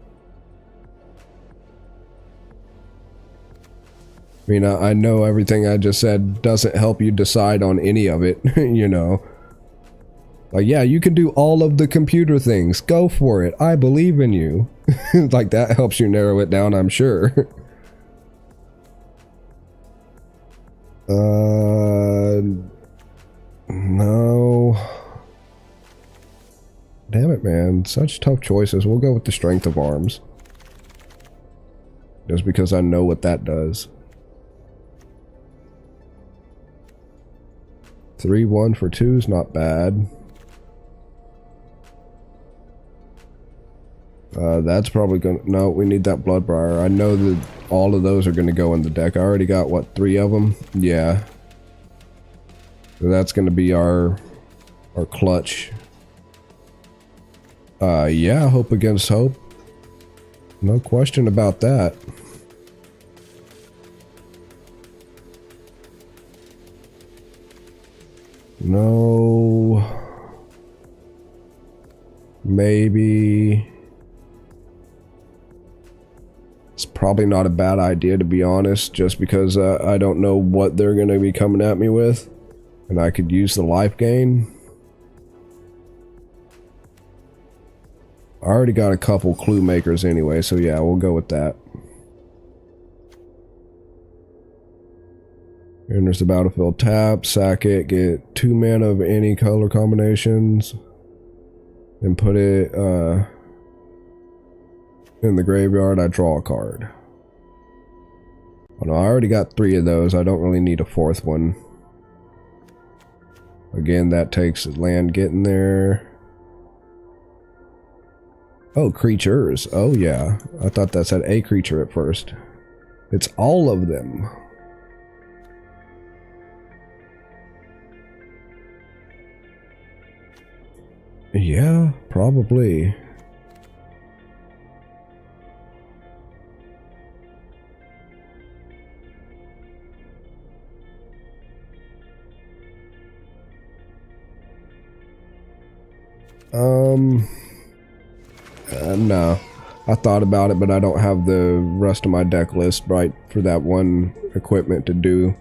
I mean, I know everything I just said doesn't help you decide on any of it, you know. Like, yeah, you can do all of the computer things. Go for it. I believe in you. Like, that helps you narrow it down, I'm sure. No. Damn it, man. Such tough choices. We'll go with the strength of arms. Just because I know what that does. 3-1 for 2 is not bad. That's probably gonna... No, we need that Bloodbriar. I know that all of those are gonna go in the deck. I already got, what, 3 of them? Yeah. So that's gonna be our clutch. Yeah, hope against hope. No question about that. No. Maybe. It's probably not a bad idea, to be honest, just because I don't know what they're going to be coming at me with. And I could use the life gain. I already got a couple clue makers anyway, so yeah, we'll go with that. And there's the battlefield tap, sack it, get 2 mana of any color combinations, and put it in the graveyard. I draw a card. Oh no, I already got 3 of those. I don't really need a 4th one. Again, that takes land getting there. Oh, creatures. Oh yeah, I thought that said a creature at first. It's all of them. Yeah, probably. No. I thought about it, but I don't have the rest of my deck list right for that one equipment to do.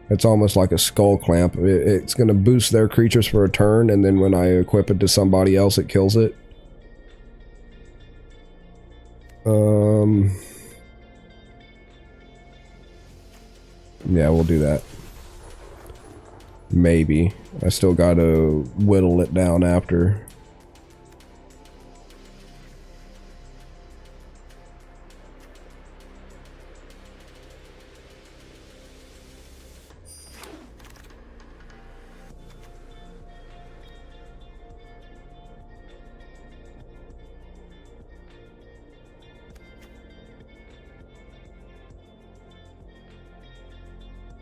It's almost like a skull clamp. It's going to boost their creatures for a turn, and then when I equip it to somebody else, it kills it. Yeah, we'll do that. Maybe. I still got to whittle it down after.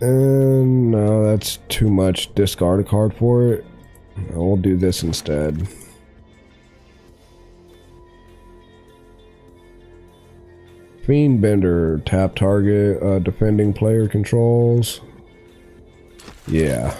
And no, that's too much. Discard a card for it. We'll do this instead. Fiendbender, tap target, defending player controls. Yeah.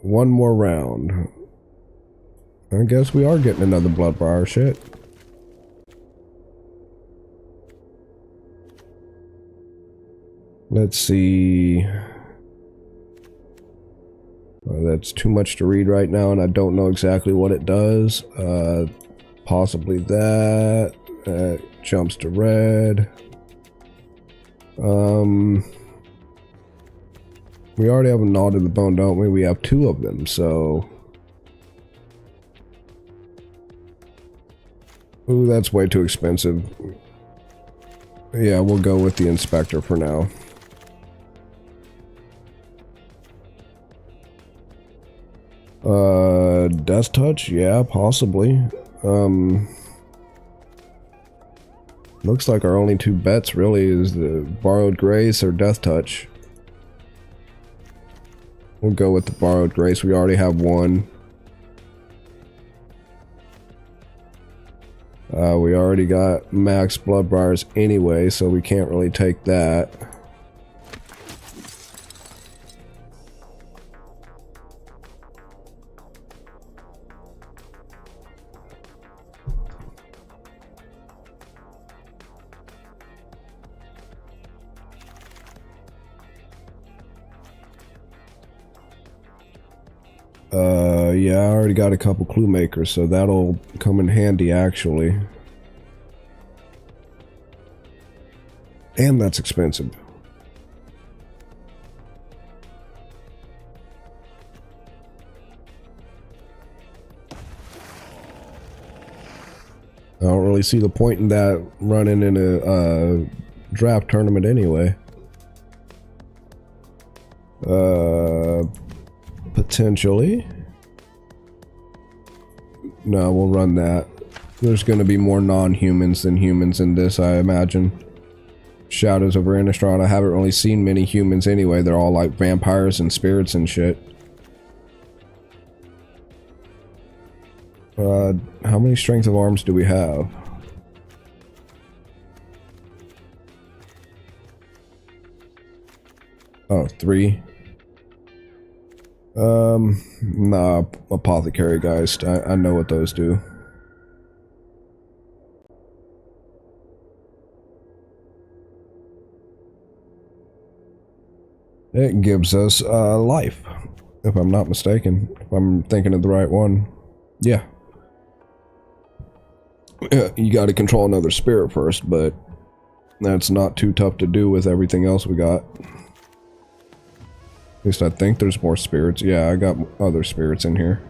one more round. I guess we are getting another blood bar. Shit. Let's see. That's too much to read right now, and I don't know exactly what it does. Possibly that. That jumps to red. We already have a Gnaw to the Bone, don't we? We have 2 of them, so... Ooh, that's way too expensive. Yeah, we'll go with the Inspector for now. Death Touch? Yeah, possibly. Looks like our only 2 bets really is the Borrowed Grace or Death Touch. We'll go with the Borrowed Grace. We already have 1. We already got max blood bars anyway, so we can't really take that. Yeah, I already got a couple clue makers, so that'll come in handy actually. And that's expensive. I don't really see the point in that running in a draft tournament anyway. Potentially. No, we'll run that. There's going to be more non-humans than humans in this, I imagine. Shadows over Innistrad. I haven't really seen many humans anyway. They're all like vampires and spirits and shit. How many strength of arms do we have? Oh, 3. Nah, Apothecary Geist. I know what those do. It gives us life, if I'm not mistaken. If I'm thinking of the right one. Yeah. You gotta control another spirit first, but that's not too tough to do with everything else we got. At least I think there's more spirits. Yeah, I got other spirits in here.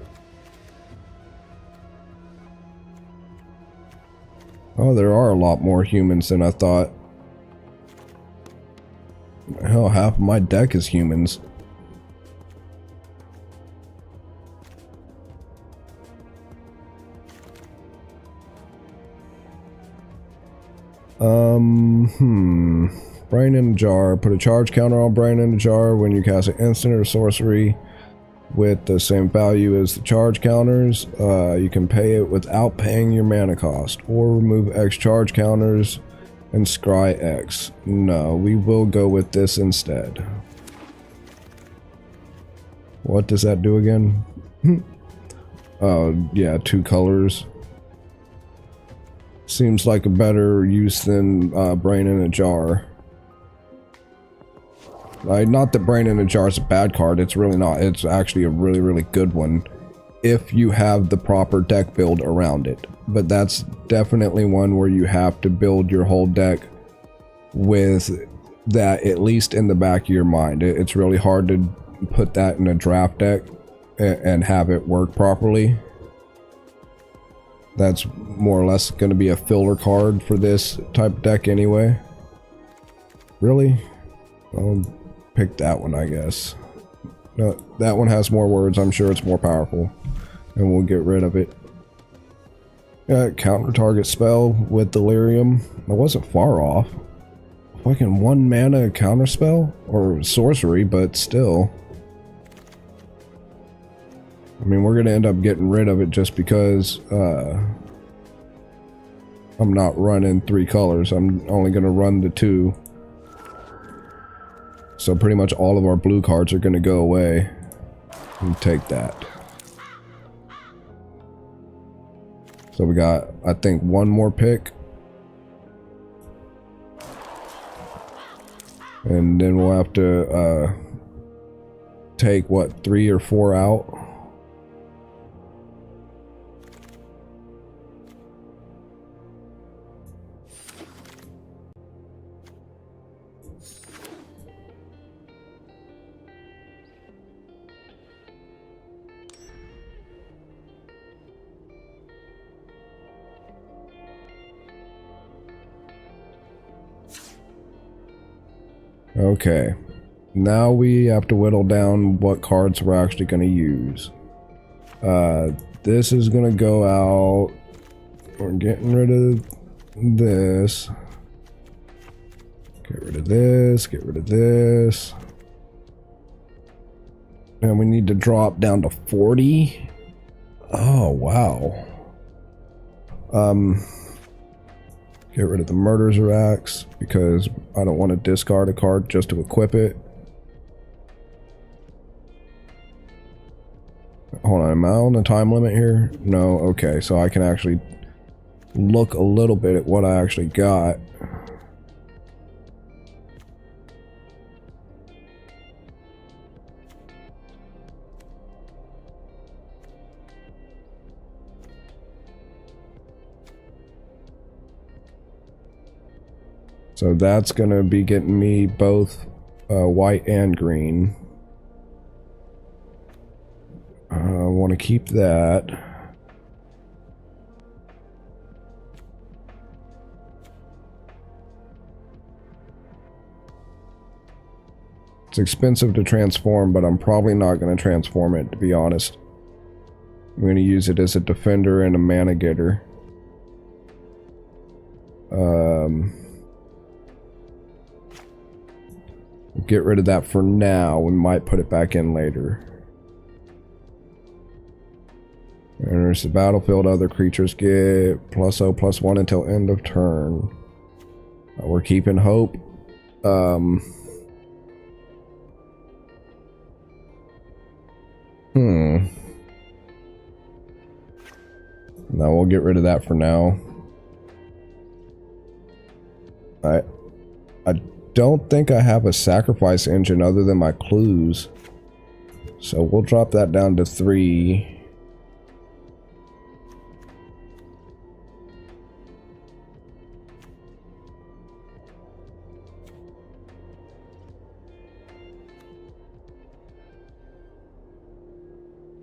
Oh, there are a lot more humans than I thought. Hell, half of my deck is humans. Brain in a jar. Put a charge counter on Brain in a jar when you cast an instant or sorcery with the same value as the charge counters. You can pay it without paying your mana cost, or remove X charge counters and scry X. No, we will go with this instead. What does that do again? Oh, yeah, 2 colors. Seems like a better use than Brain in a jar. Not that Brain in a Jar is a bad card, it's really not. It's actually a really, really good one if you have the proper deck build around it. But that's definitely one where you have to build your whole deck with that at least in the back of your mind. It's really hard to put that in a draft deck and have it work properly. That's more or less going to be a filler card for this type of deck anyway. Really? I'll pick that one, I guess. No, that one has more words. I'm sure it's more powerful. And we'll get rid of it. Counter target spell with Delirium. I wasn't far off. Fucking 1 mana counter spell? Or sorcery, but still. I mean, we're gonna end up getting rid of it just because I'm not running 3 colors. I'm only gonna run the 2. So pretty much all of our blue cards are gonna go away. And take that. So we got, I think, one more pick. And then we'll have to take, what, 3 or 4 out? Okay, now we have to whittle down what cards we're actually going to use. This is going to go out. We're getting rid of this. Get rid of this, get rid of this. And we need to drop down to 40. Oh, wow. Get rid of the Murder's Axe because I don't want to discard a card just to equip it. Hold on, am I on the time limit here? No, okay, so I can actually look a little bit at what I actually got. So that's going to be getting me both white and green. I want to keep that. It's expensive to transform, but I'm probably not going to transform it, to be honest. I'm going to use it as a defender and a mana getter. Get rid of that for now. We might put it back in later. Enters the battlefield. Other creatures get +0/+1 until end of turn. We're keeping hope. No, we'll get rid of that for now. I don't think I have a sacrifice engine other than my clues. So we'll drop that down to 3.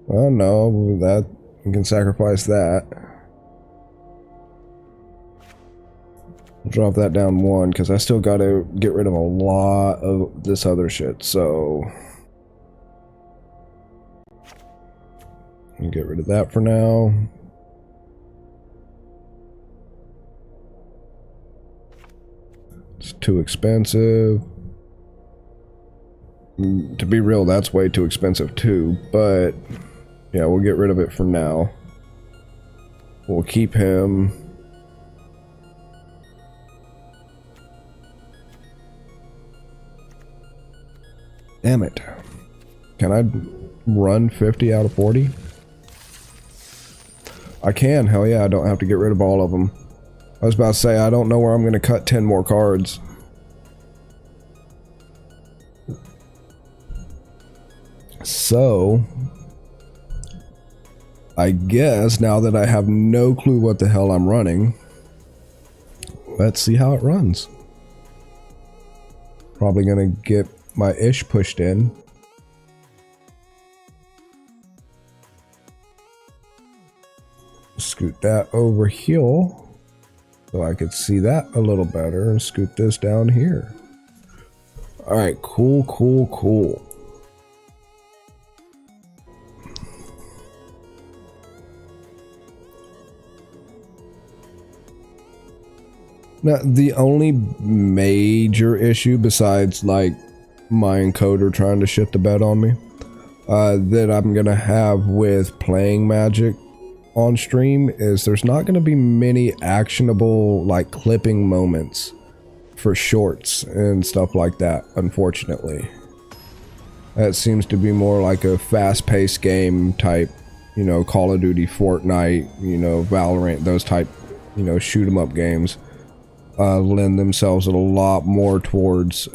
Oh no, that you can sacrifice that. Drop that down 1 because I still got to get rid of a lot of this other shit. So get rid of that for now. It's too expensive. To be real, that's way too expensive too, but yeah, we'll get rid of it for now. We'll keep him. Damn it. Can I run 50 out of 40? I can, hell yeah, I don't have to get rid of all of them. I was about to say, I don't know where I'm going to cut 10 more cards. So, I guess now that I have no clue what the hell I'm running, let's see how it runs. Probably going to get my ish pushed in. Scoot that over here so I could see that a little better and scoot this down here. Alright, cool. Now, the only major issue besides like my encoder trying to shit the bed on me that I'm gonna have with playing Magic on stream is there's not gonna be many actionable like clipping moments for shorts and stuff like that, unfortunately. That seems to be more like a fast-paced game type, you know, Call of Duty, Fortnite, you know, Valorant, those type, you know, shoot 'em up games lend themselves a lot more towards,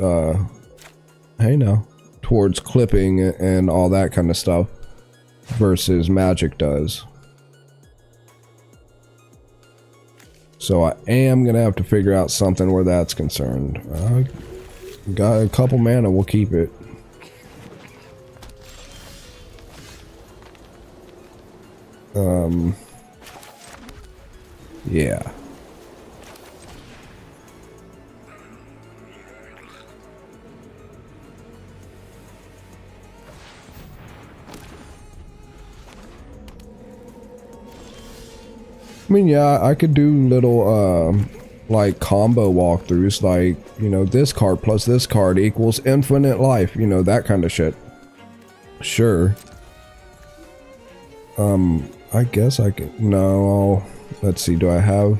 towards clipping and all that kind of stuff versus Magic does. So I am gonna have to figure out something where that's concerned. Got a couple mana, we'll keep it. Yeah. I mean, yeah, I could do little, like, combo walkthroughs, like, you know, this card plus this card equals infinite life, you know, that kind of shit. Sure. I guess I could, no, let's see, do I have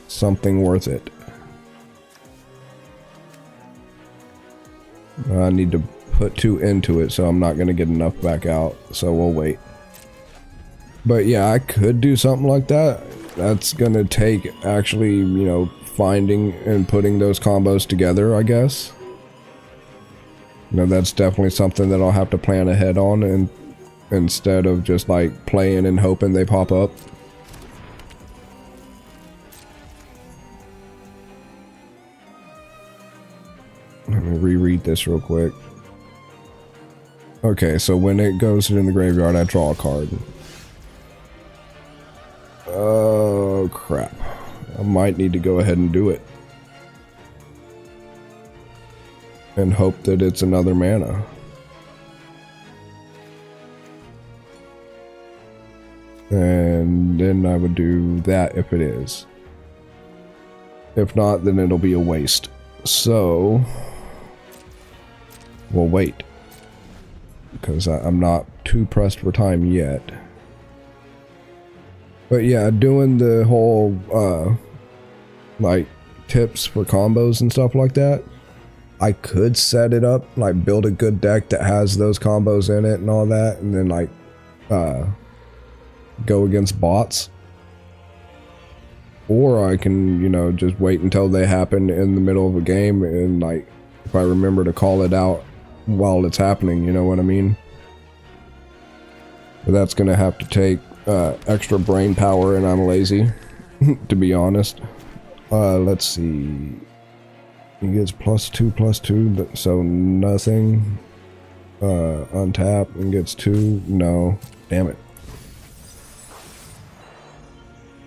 something worth it? I need to put 2 into it, so I'm not going to get enough back out, so we'll wait. But yeah, I could do something like that. That's going to take actually, you know, finding and putting those combos together, I guess. You know, that's definitely something that I'll have to plan ahead on, and instead of just like playing and hoping they pop up. Let me reread this real quick. Okay, so when it goes in the graveyard, I draw a card. Oh crap. I might need to go ahead and do it. And hope that it's another mana. And then I would do that if it is. If not, then it'll be a waste. So we'll wait. Because I'm not too pressed for time yet. But yeah, doing the whole, like, tips for combos and stuff like that, I could set it up, like, build a good deck that has those combos in it and all that, and then, like, go against bots. Or I can, you know, just wait until they happen in the middle of a game, and, like, if I remember to call it out while it's happening, you know what I mean? But that's gonna have to take extra brain power, and I'm lazy, to be honest. Let's see. He gets +2/+2, but so nothing. Untap and gets 2. No. Damn it.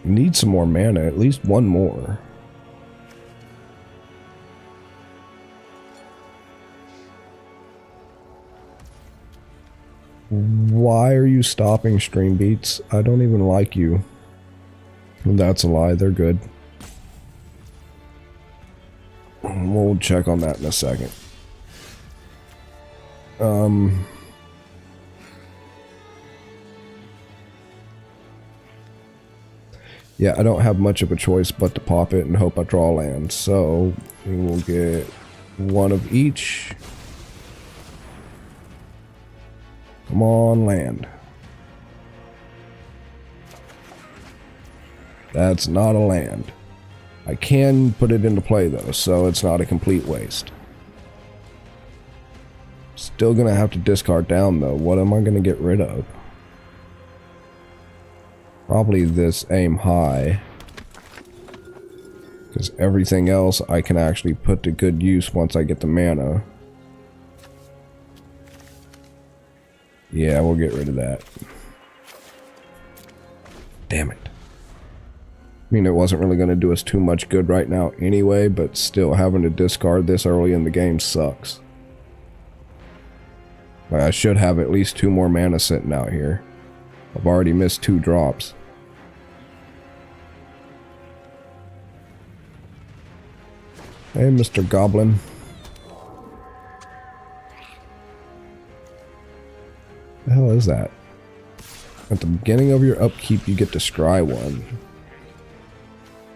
Need some more mana, at least one more. Why are you stopping stream beats? I don't even like you. That's a lie, they're good. We'll check on that in a second. Yeah, I don't have much of a choice but to pop it and hope I draw land. So we will get one of each. Come on, land. That's not a land. I can put it into play though, so it's not a complete waste. Still gonna have to discard down though. What am I gonna get rid of? Probably this aim high. Because everything else I can actually put to good use once I get the mana. Yeah, we'll get rid of that. Damn it. I mean, it wasn't really going to do us too much good right now anyway, but still, having to discard this early in the game sucks. Like, I should have at least 2 more mana sitting out here. I've already missed 2 drops. Hey, Mr. Goblin. The hell is that? At the beginning of your upkeep, you get to scry 1.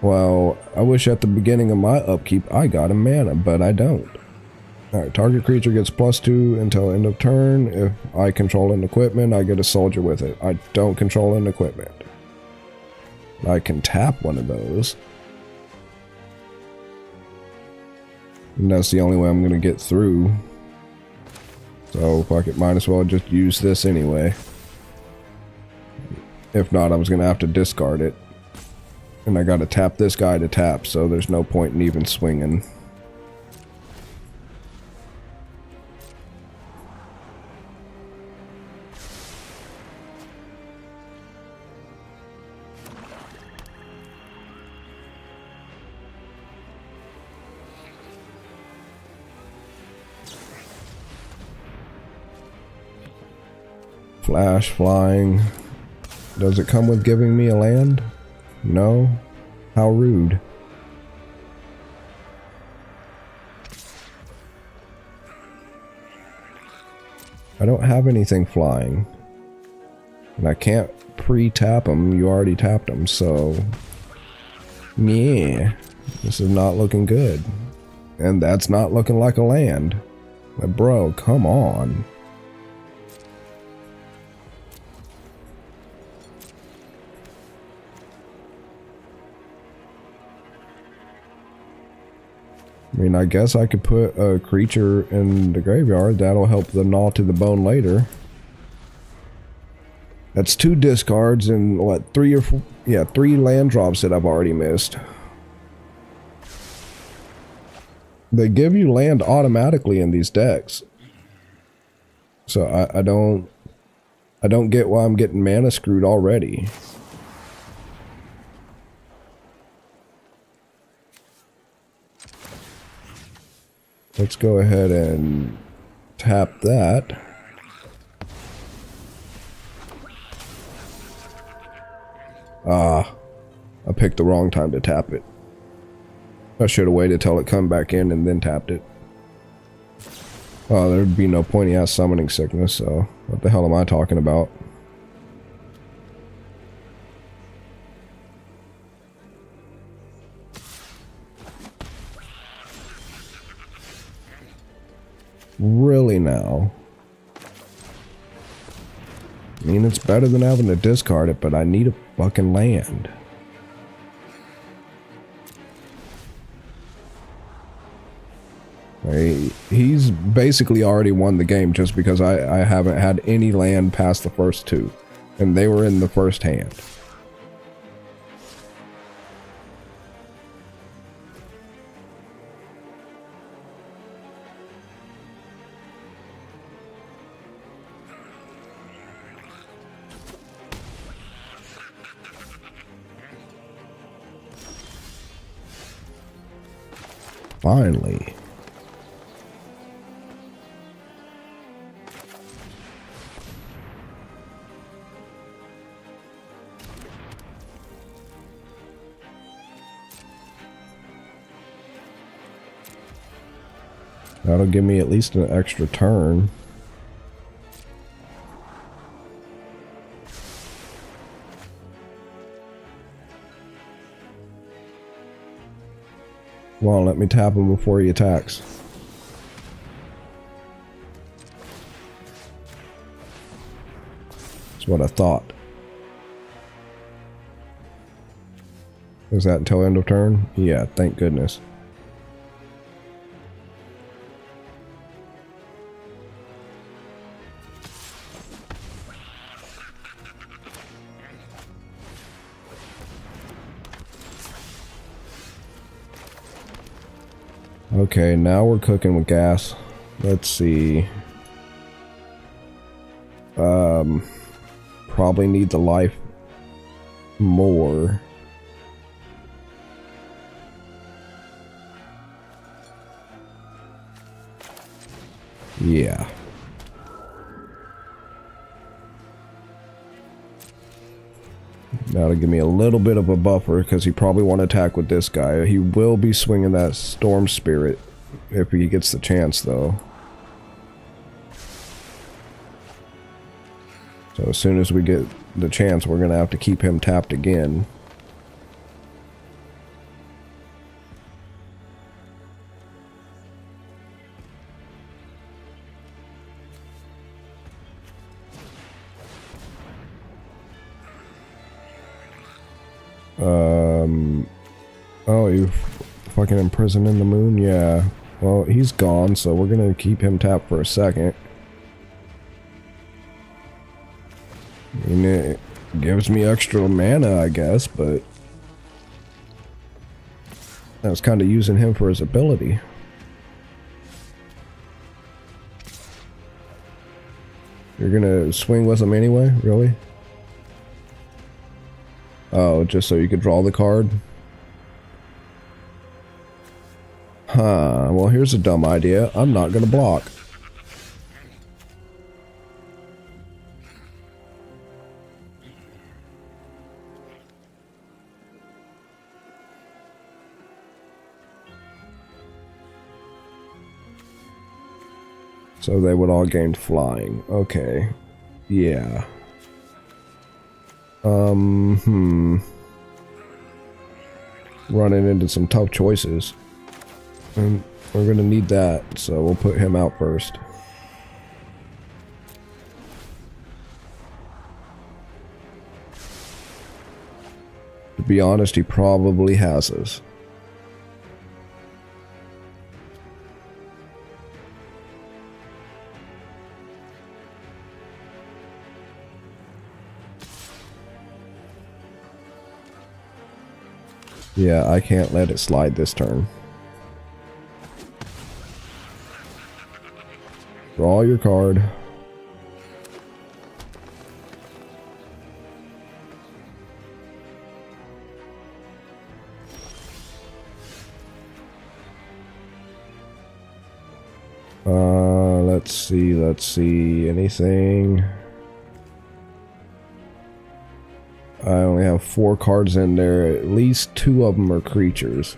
Well, I wish at the beginning of my upkeep I got a mana, but I don't. Alright, target creature gets +2 until end of turn. If I control an equipment, I get a soldier with it. I don't control an equipment. I can tap one of those. And that's the only way I'm going to get through. So, fuck it, might as well just use this anyway. If not, I was going to have to discard it. And I got to tap this guy to tap, so there's no point in even swinging. Flash, flying. Does it come with giving me a land? No? How rude. I don't have anything flying. And I can't pre-tap them. You already tapped them, so... yeah. This is not looking good. And that's not looking like a land. But bro, come on. I mean, I guess I could put a creature in the graveyard. That'll help the gnaw to the bone later. That's 2 discards and what, 3 or 4? Yeah, 3 land drops that I've already missed. They give you land automatically in these decks. So I don't get why I'm getting mana screwed already. Let's go ahead and tap that. Ah, I picked the wrong time to tap it. I should have waited till it come back in and then tapped it. Oh, there'd be no point. He has summoning sickness, so what the hell am I talking about? Really now? I mean, it's better than having to discard it, but I need a fucking land. He's basically already won the game just because I haven't had any land past the first 2. And they were in the first hand. Finally. That'll give me at least an extra turn. Come on, let me tap him before he attacks. That's what I thought. Is that until end of turn? Yeah, thank goodness. Okay, now we're cooking with gas. Let's see. Probably need the life more. Yeah. That'll give me a little bit of a buffer because he probably won't attack with this guy. He will be swinging that Storm Spirit if he gets the chance, though. So as soon as we get the chance, we're going to have to keep him tapped again. Oh, you fucking imprisoned in the moon? Yeah. Well, he's gone, so we're gonna keep him tapped for a second. I mean, it gives me extra mana, I guess, but I was kind of using him for his ability. You're gonna swing with him anyway? Really? Oh, just so you could draw the card? Huh, well here's a dumb idea. I'm not gonna block. So they would all gain flying. Okay. Yeah. Running into some tough choices. And we're gonna need that, so we'll put him out first. To be honest, he probably has us. Yeah, I can't let it slide this turn. Draw your card. Let's see, anything? I only have 4 cards in there, at least 2 of them are creatures.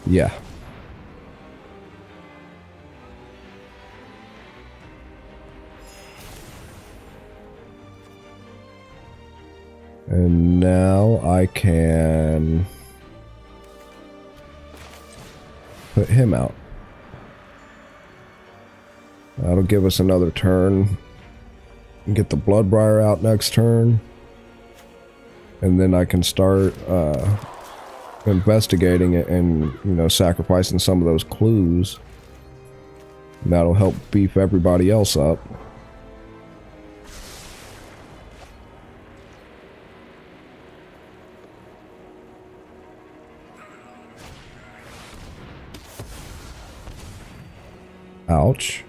Yeah. And now I can put him out. That'll give us another turn. Get the Bloodbriar out next turn. And then I can start investigating it and, you know, sacrificing some of those clues. And that'll help beef everybody else up. Ouch.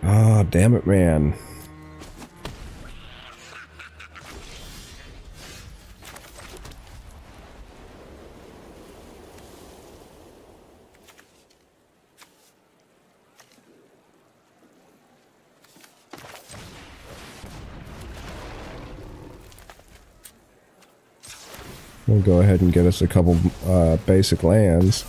Ah, damn it, man. We'll go ahead and get us a couple basic lands.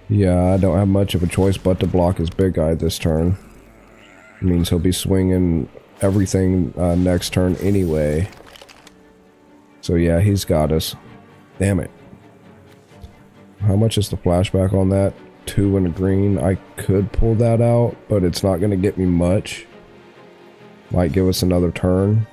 Yeah, I don't have much of a choice but to block his big guy this turn. It means he'll be swinging everything next turn anyway. So yeah, he's got us. Damn it. How much is the flashback on that? 2 and a green. I could pull that out, but it's not going to get me much. Might give us another turn.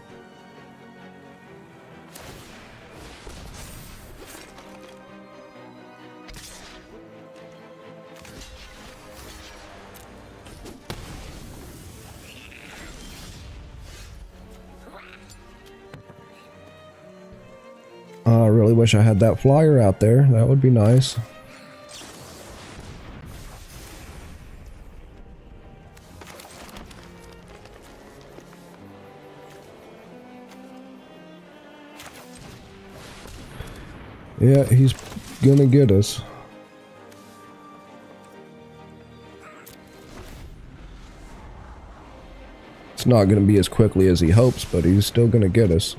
I really wish I had that flyer out there. That would be nice. Yeah, he's gonna get us. It's not gonna be as quickly as he hopes, but he's still gonna get us.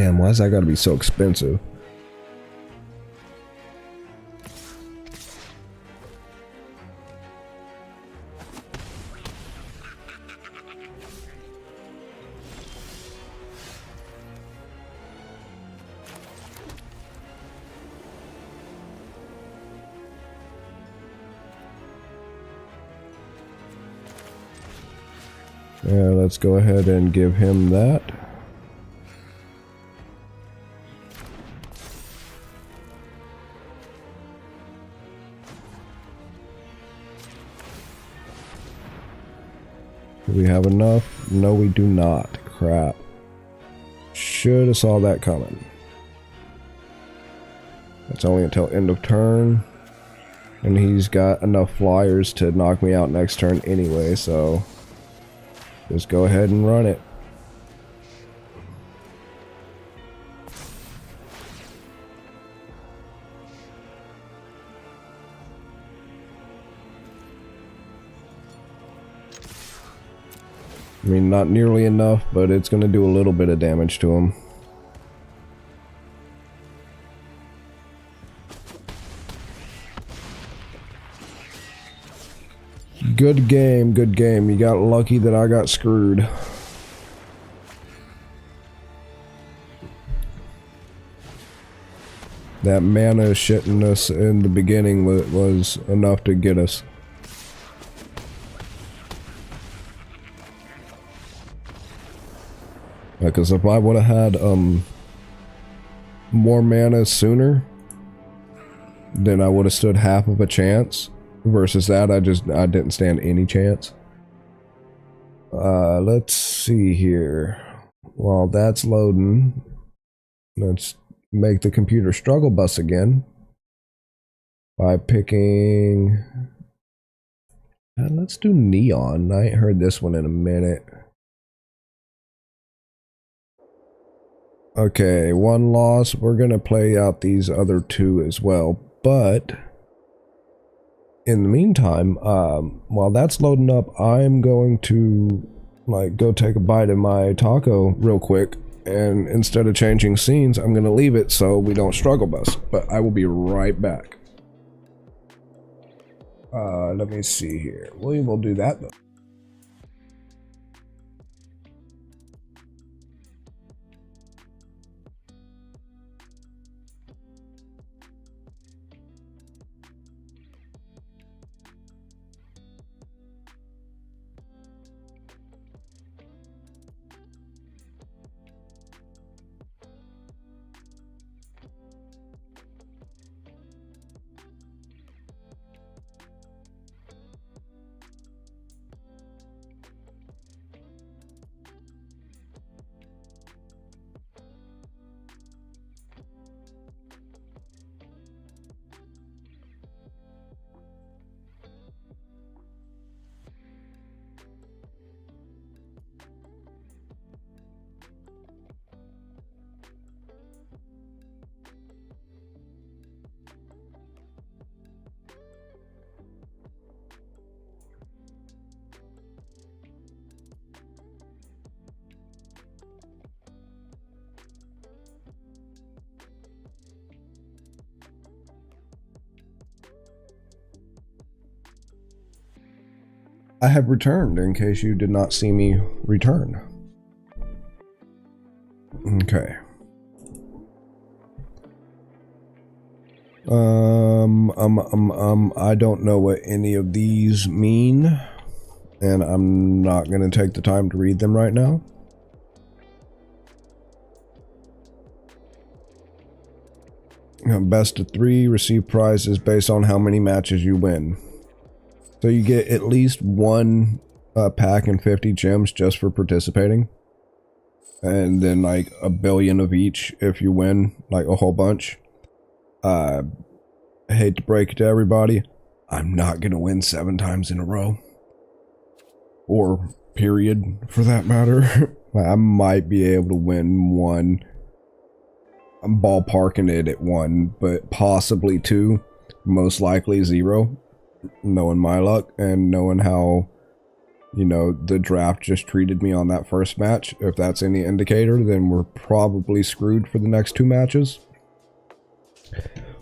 Damn, why's that gotta be so expensive? Yeah, let's go ahead and give him that. Do we have enough? No, we do not. Crap. Should have saw that coming. That's only until end of turn. And he's got enough flyers to knock me out next turn anyway, so just go ahead and run it. I mean, not nearly enough, but it's going to do a little bit of damage to him. Good game, good game. You got lucky that I got screwed. That mana shitting us in the beginning was enough to get us. Because if I would have had more mana sooner, then I would have stood half of a chance. Versus that, I didn't stand any chance. Let's see here. While that's loading, let's make the computer struggle bus again by picking. Let's do neon. I ain't heard this one in a minute. Okay, one loss. We're gonna play out these other two as well, but in the meantime, while that's loading up, I'm going to go take a bite of my taco real quick, and instead of changing scenes, I'm going to leave it so we don't struggle bus, but I will be right back. Let me see here. We will do that though. I have returned in case you did not see me return. Okay. I don't know what any of these mean, and I'm not going to take the time to read them right now. Best of 3, receive prizes based on how many matches you win. So you get at least one pack and 50 gems just for participating. And then like a billion of each if you win, like a whole bunch. I hate to break it to everybody, I'm not going to win 7 times in a row. Or period, for that matter. I might be able to win one. I'm ballparking it at 1, but possibly 2. Most likely 0. Knowing my luck and knowing how you know, the draft just treated me on that first match. If that's any indicator, then we're probably screwed for the next 2 matches.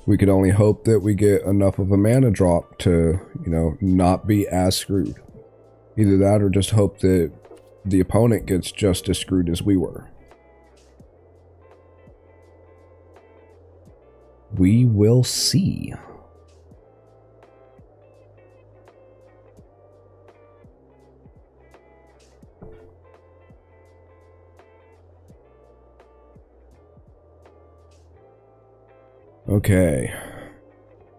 We could only hope that we get enough of a mana drop to, you know, not be as screwed. Either that or just hope that the opponent gets just as screwed as we were. We will see. Okay.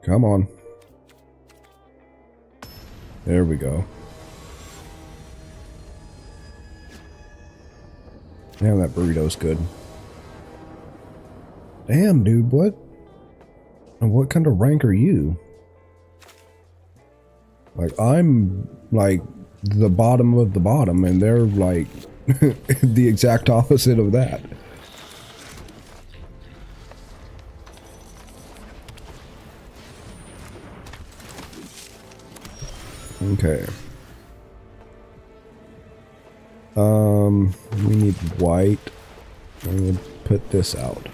Come on. There we go. Damn, that burrito's good. Damn, dude, what kind of rank are you? Like, I'm, like, the bottom of the bottom, and they're, like, the exact opposite of that. Okay. We need white. I'm gonna put this out.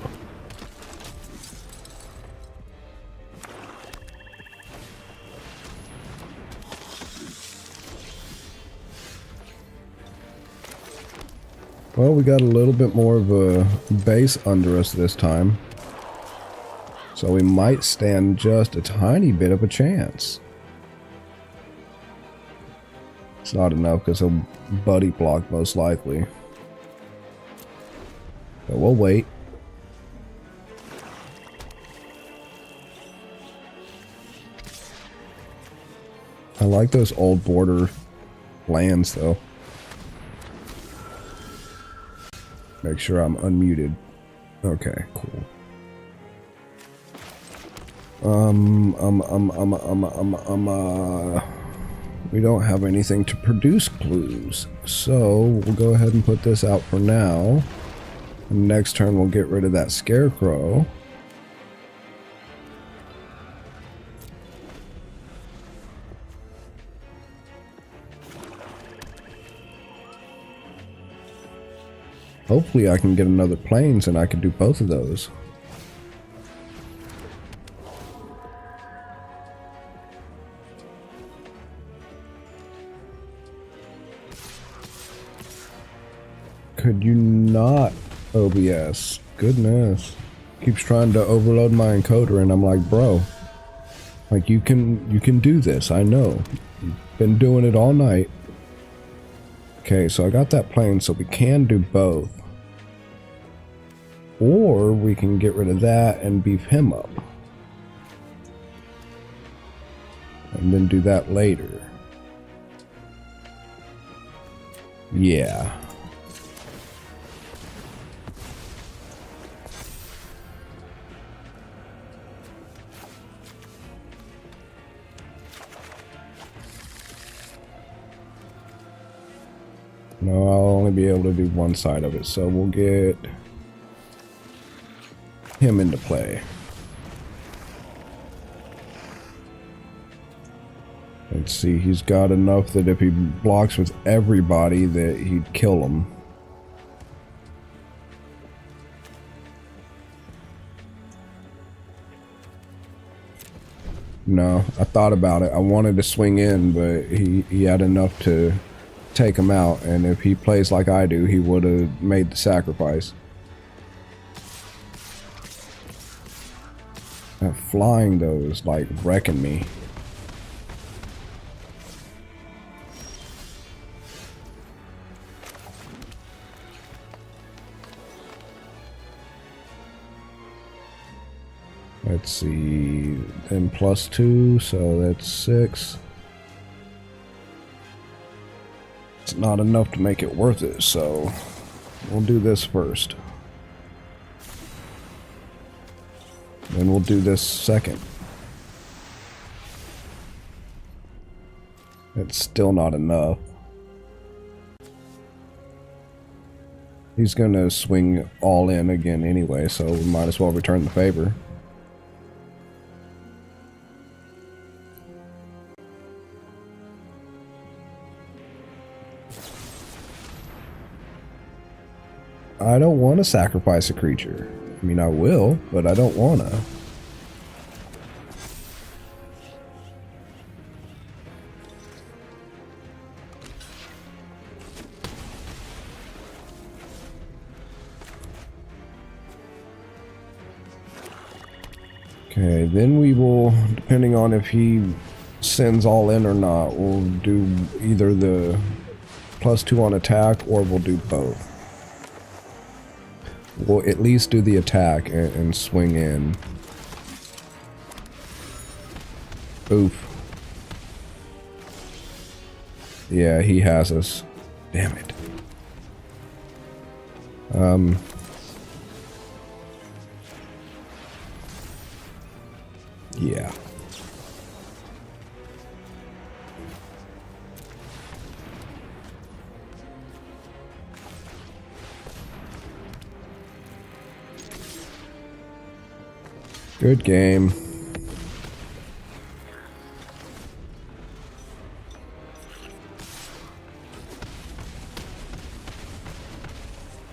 Well, we got a little bit more of a base under us this time. So we might stand just a tiny bit of a chance. It's not enough because he'll buddy block most likely. But we'll wait. I like those old border lands though. Make sure I'm unmuted. Okay, cool. We don't have anything to produce clues, so we'll go ahead and put this out for now. Next turn we'll get rid of that scarecrow. Hopefully I can get another plains and I can do both of those. Could you not OBS? Goodness. Keeps trying to overload my encoder and I'm like, bro, like you can do this. I know. You've been doing it all night. Okay, so I got that plane, so we can do both. Or we can get rid of that and beef him up. And then do that later. Yeah. No, I'll only be able to do one side of it, so we'll get him into play. Let's see, he's got enough that if he blocks with everybody that he'd kill him. No, I thought about it. I wanted to swing in, but he had enough to take him out, and if he plays like I do, he would have made the sacrifice. That flying though is like wrecking me. Let's see, then +2, so that's 6. It's not enough to make it worth it, so we'll do this first. Then we'll do this second. It's still not enough. He's gonna swing all in again anyway, so we might as well return the favor. I don't want to sacrifice a creature. I mean, I will, but I don't want to. Okay, then we will, depending on if he sends all in or not, we'll do either the +2 on attack or we'll do both. We'll at least do the attack and swing in. Oof. Yeah, he has us. Damn it. Yeah. Good game.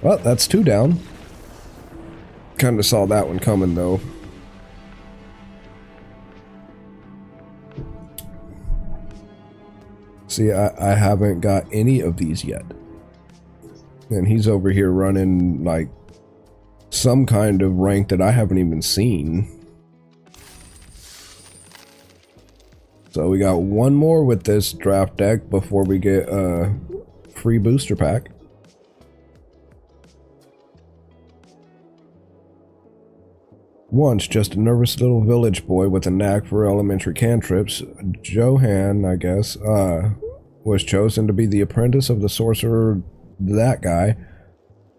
Well, that's 2 down. Kinda saw that one coming though. See, I haven't got any of these yet. And he's over here running like some kind of rank that I haven't even seen. So we got one more with this draft deck before we get a free booster pack. Once just a nervous little village boy with a knack for elementary cantrips, Johan, I guess, was chosen to be the apprentice of the sorcerer, that guy.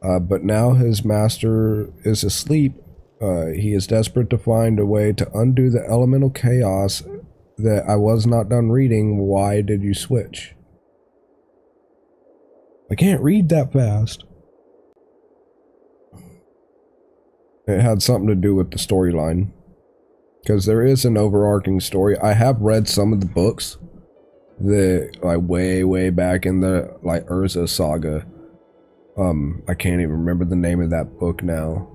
But now his master is asleep. He is desperate to find a way to undo the elemental chaos that I was not done reading. Why did you switch? I can't read that fast. It had something to do with the storyline. Because there is an overarching story. I have read some of the books. Like way back in the like Urza saga. I can't even remember the name of that book now.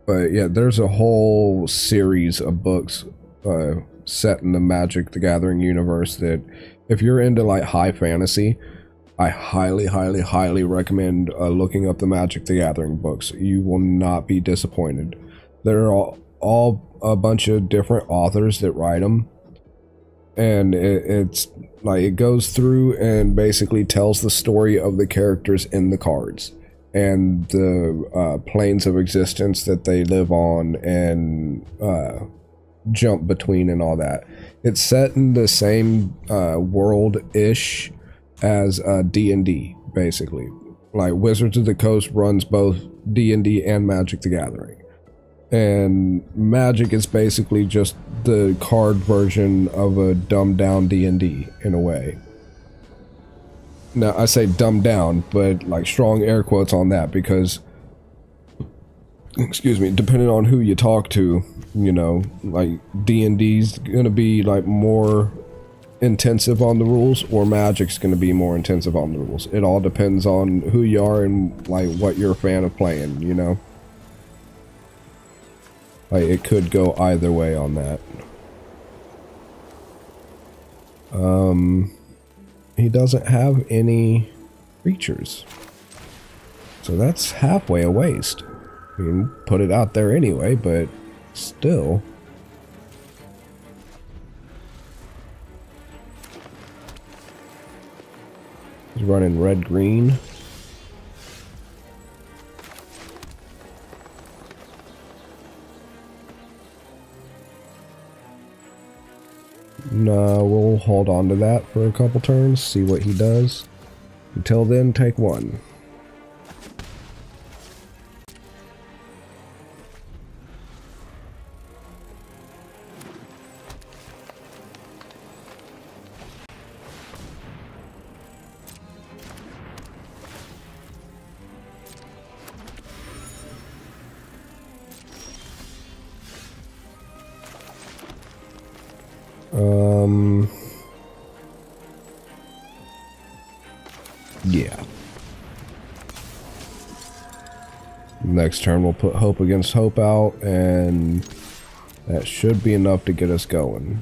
But yeah, there's a whole series of books set in the Magic the Gathering universe that if you're into like high fantasy, I highly recommend looking up the Magic the Gathering books. You will not be disappointed. They're all a bunch of different authors that write them. And it's like it goes through and basically tells the story of the characters in the cards and the planes of existence that they live on and jump between and all that. It's set in the same world-ish as D&D, basically. Like Wizards of the Coast runs both D&D and Magic the Gathering. And Magic is basically just the card version of a dumbed down D&D in a way. Now I say dumbed down, but like strong air quotes on that because, excuse me, depending on who you talk to, you know, like D&D's gonna be like more intensive on the rules, or Magic's gonna be more intensive on the rules. It all depends on who you are and like what you're a fan of playing, you know. Like, it could go either way on that. He doesn't have any creatures. So that's halfway a waste. You can put it out there anyway, but still. He's running red-green. No, we'll hold on to that for a couple turns, see what he does. Until then, take one. Yeah. Next turn we'll put Hope Against Hope out, and that should be enough to get us going.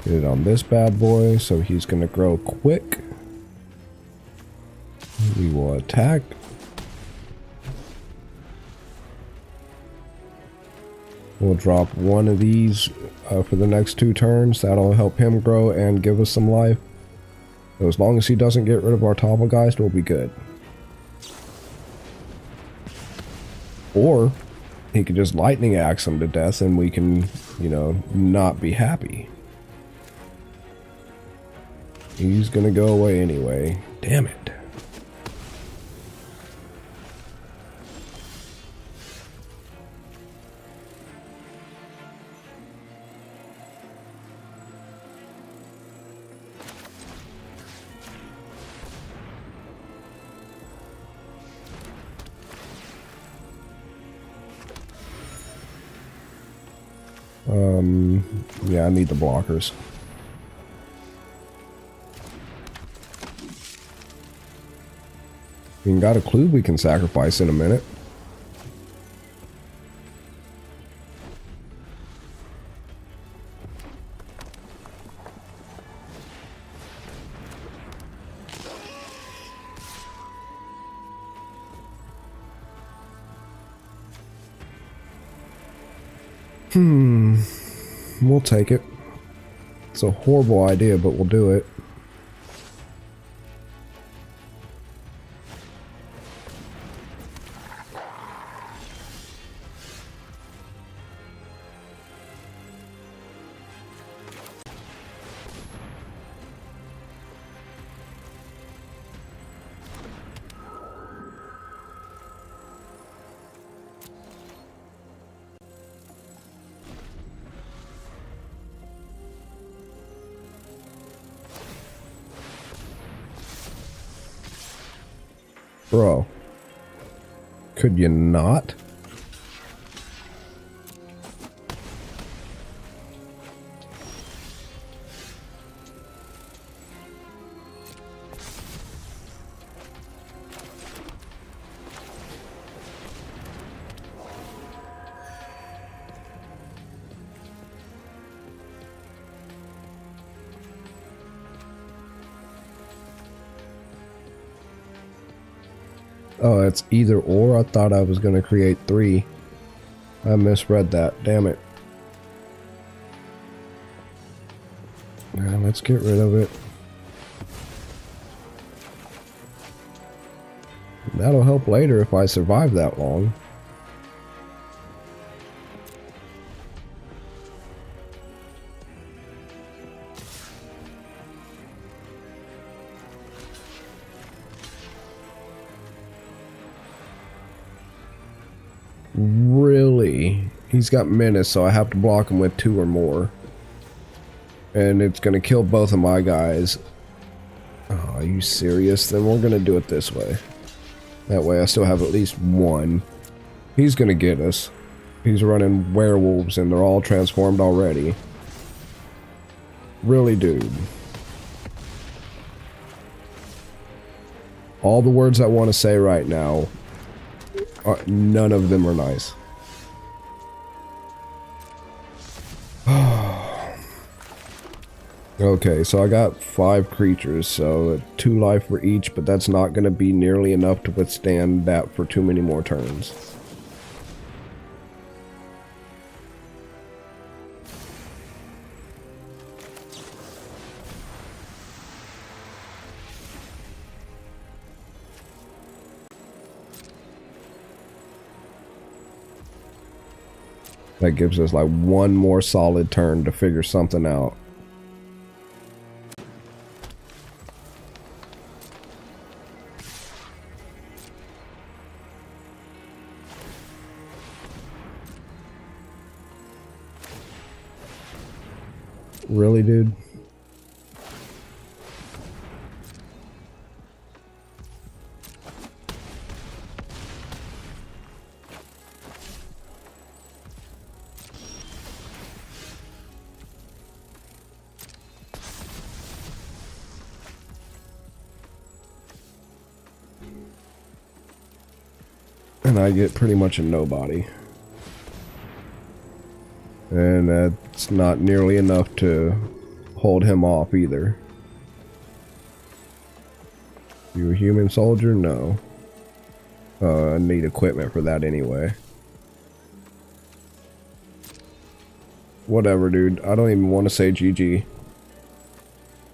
Get it on this bad boy, so he's gonna grow quick. We will attack. We'll drop one of these for the next 2 turns. That'll help him grow and give us some life. So as long as he doesn't get rid of our Topelgeist, we'll be good. Or he could just lightning axe him to death and we can, you know, not be happy. He's gonna go away anyway. Damn it. Yeah, I need the blockers. We got a clue we can sacrifice in a minute. We'll take it. It's a horrible idea, but we'll do it. Bro, could you not? Oh, it's either or. I thought I was going to create 3. I misread that. Damn it. Now let's get rid of it. That'll help later if I survive that long. Really? He's got menace, so I have to block him with 2 or more. And it's gonna kill both of my guys. Oh, are you serious? Then we're gonna do it this way. That way I still have at least 1. He's gonna get us. He's running werewolves and they're all transformed already. Really, dude. All the words I want to say right now, none of them are nice. Okay, so I got 5 creatures, so 2 life for each, but that's not going to be nearly enough to withstand that for too many more turns. That gives us like 1 more solid turn to figure something out. Really, dude? And I get pretty much a nobody. And that's not nearly enough to hold him off either. You a human soldier? No. I need equipment for that anyway. Whatever, dude. I don't even want to say GG.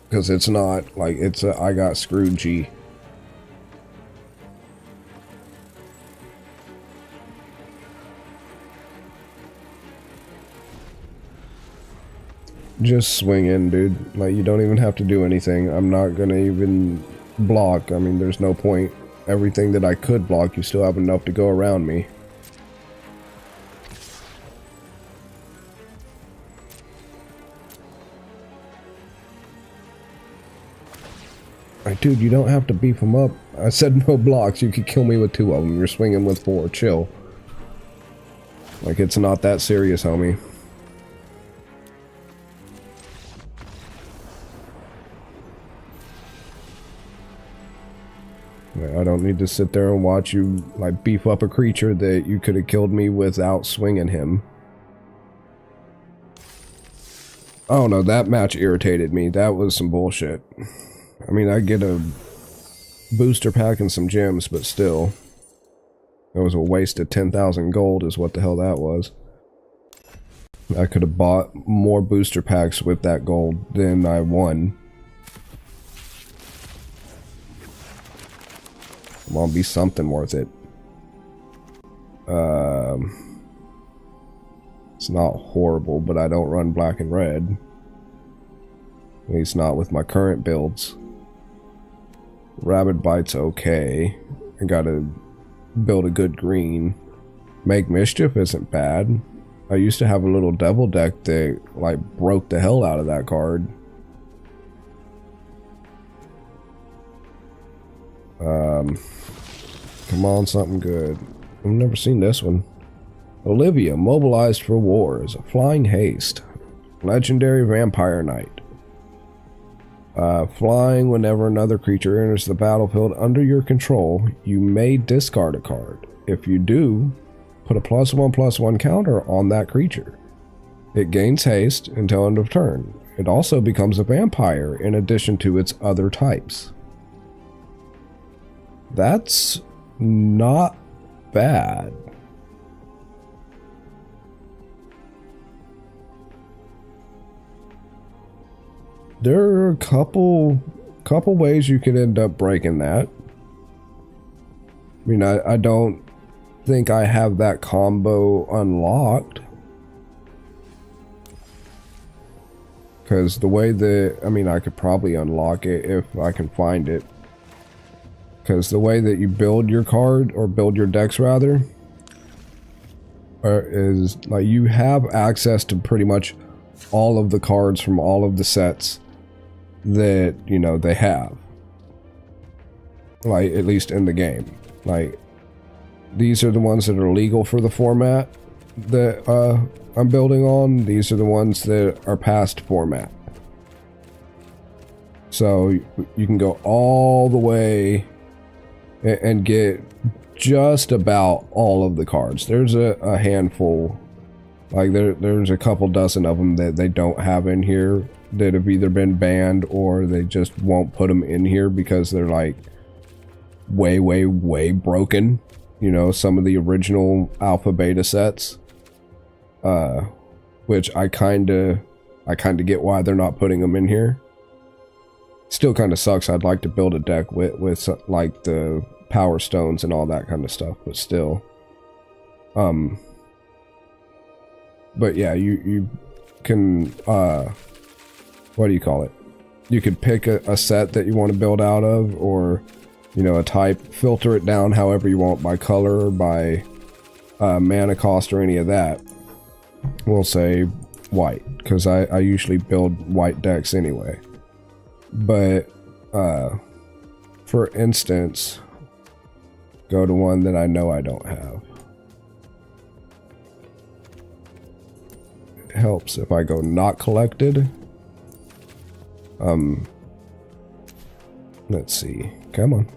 Because it's not. Like, it's a I got screwed G. Just swing in, dude. Like, you don't even have to do anything. I'm not gonna even block. I mean, there's no point. Everything that I could block, you still have enough to go around me. Like, dude, you don't have to beef them up. I said no blocks. You could kill me with 2 of them. You're swinging with 4. Chill. Like, it's not that serious, homie. I don't need to sit there and watch you, like, beef up a creature that you could have killed me without swinging him. Oh no, that match irritated me. That was some bullshit. I mean, I get a booster pack and some gems, but still. It was a waste of 10,000 gold is what the hell that was. I could have bought more booster packs with that gold than I won. Come on, be something worth it. It's not horrible, but I don't run black and red. At least not with my current builds. Rabid Bite's okay. I gotta build a good green. Make Mischief isn't bad. I used to have a little devil deck that, like, broke the hell out of that card. Come on, something good. I've never seen this one. Olivia, mobilized for war, is a flying haste. Legendary Vampire Knight. Flying whenever another creature enters the battlefield under your control, you may discard a card. If you do, put a +1/+1 counter on that creature. It gains haste until end of turn. It also becomes a vampire in addition to its other types. That's not bad. There are a couple ways you could end up breaking that. I mean, I don't think I have that combo unlocked. Because the way that, I mean, I could probably unlock it if I can find it. Because the way that you build your card, or build your decks rather, is like you have access to pretty much all of the cards from all of the sets that, you know, they have. Like, at least in the game. Like, these are the ones that are legal for the format that I'm building on. These are the ones that are past format. So you can go all the way and get just about all of the cards. There's a handful, like there's a couple dozen of them that they don't have in here that have either been banned or they just won't put them in here because they're like way broken. You know, some of the original alpha beta sets, which I kind of get why they're not putting them in here. Still kind of sucks. I'd like to build a deck with like the power stones and all that kind of stuff, but still. But yeah, you can, what do you call it? You could pick a set that you want to build out of, or, you know, a type, filter it down however you want, by color, by mana cost, or any of that. We'll say white, because I usually build white decks anyway. But, for instance, go to one that I know I don't have. It helps if I go not collected. Let's see. Come on.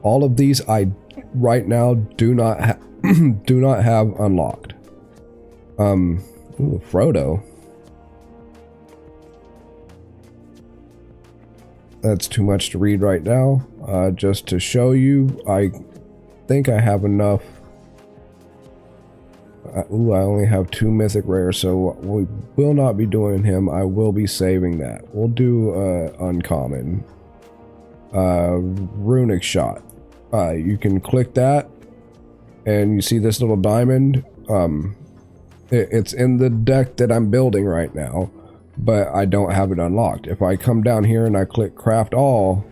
All of these I right now do not have do not have unlocked. Ooh, Frodo. That's too much to read right now. Just to show you, I think I have enough. Ooh, I only have 2 mythic rares, so we will not be doing him. I will be saving that. We'll do uncommon. Runic shot. You can click that, and you see this little diamond. It's in the deck that I'm building right now, but I don't have it unlocked. If I come down here and I click craft all,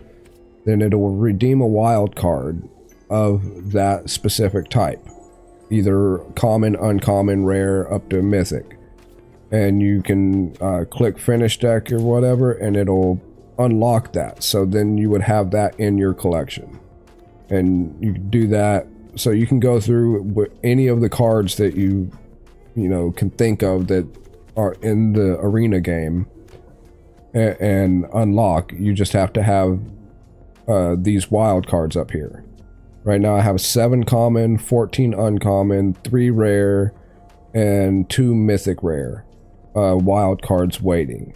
then it'll redeem a wild card of that specific type. Either common, uncommon, rare, up to mythic. And you can click finish deck or whatever, and it'll unlock that. So then you would have that in your collection. And you can do that. So you can go through any of the cards that you can think of that are in the arena game and unlock. You just have to have these wild cards up here. Right now I have 7 common, 14 uncommon, 3 rare, and 2 mythic rare wild cards waiting.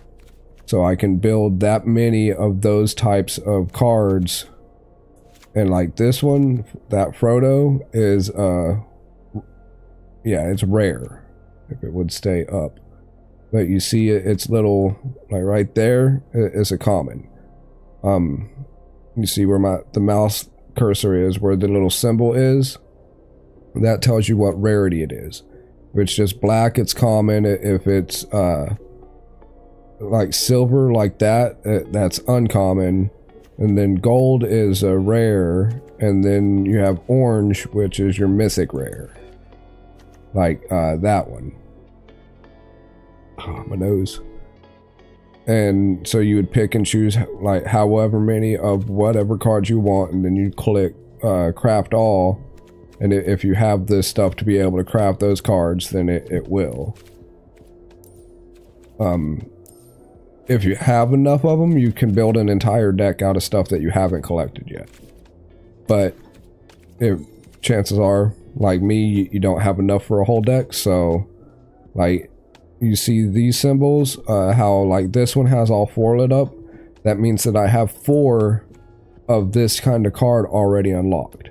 So I can build that many of those types of cards. And like this one, that Frodo is yeah, it's rare if it would stay up. But you see it's little, like right there is a common. You see where the mouse cursor is, where the little symbol is, that tells you what rarity it is. If it's just black, it's common. If it's like silver like that, that's uncommon. And then gold is a rare, and then you have orange, which is your mythic rare, like that one. Oh, my nose. And so you would pick and choose like however many of whatever cards you want, and then you click craft all, and if you have this stuff to be able to craft those cards, then it will. If you have enough of them, you can build an entire deck out of stuff that you haven't collected yet. But chances are, like me, you don't have enough for a whole deck. So like you see these symbols, how like this one has all 4 lit up. That means that I have 4 of this kind of card already unlocked.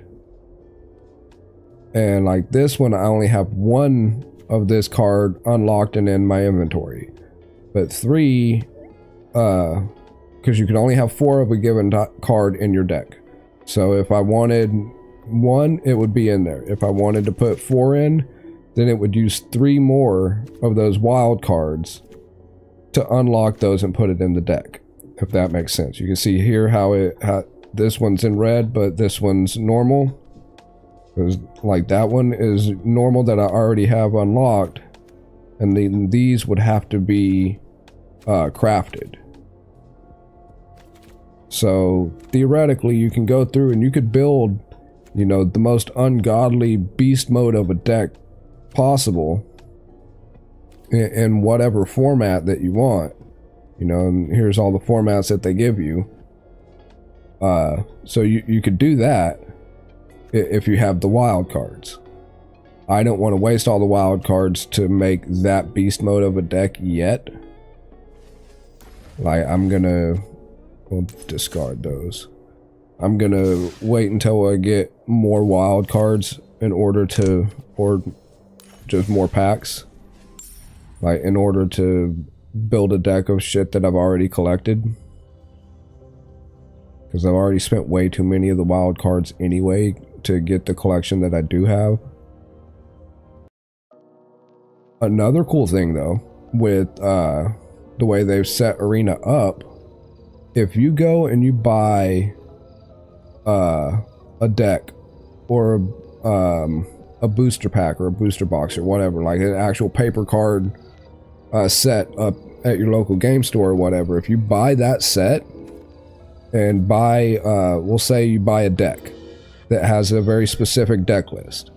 And like this one, I only have 1 of this card unlocked and in my inventory. But 3, because you can only have 4 of a given card in your deck. So if I wanted 1, it would be in there. If I wanted to put 4 in, then it would use 3 more of those wild cards to unlock those and put it in the deck, if that makes sense. You can see here how this one's in red, but this one's normal. Because like that one is normal that I already have unlocked, and then these would have to be crafted. So theoretically, you can go through and you could build, the most ungodly beast mode of a deck possible in whatever format that you want. And here's all the formats that they give you. So you could do that if you have the wild cards. I don't want to waste all the wild cards to make that beast mode of a deck yet. Like we'll discard those. I'm gonna wait until I get more wild cards or just more packs. Like in order to build a deck of shit that I've already collected. Because I've already spent way too many of the wild cards anyway to get the collection that I do have. Another cool thing though, with the way they've set Arena up, if you go and you buy a deck or a booster pack or a booster box or whatever, like an actual paper card set up at your local game store or whatever, if you buy that set and buy, we'll say you buy a deck that has a very specific deck list,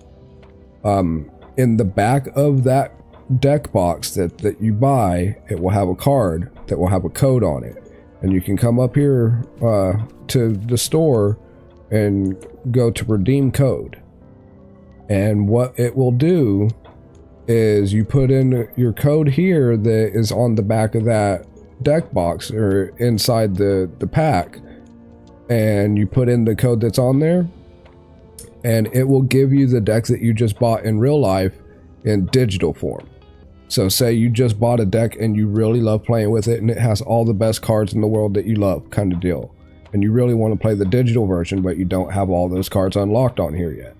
in the back of that deck box that you buy, it will have a card that will have a code on it, and you can come up here to the store and go to redeem code, And what it will do is you put in your code here that is on the back of that deck box or inside the pack, and you put in the code that's on there, and it will give you the deck that you just bought in real life in digital form. So say you just bought a deck and you really love playing with it and it has all the best cards in the world that you love, kind of deal, and you really want to play the digital version but you don't have all those cards unlocked on here yet.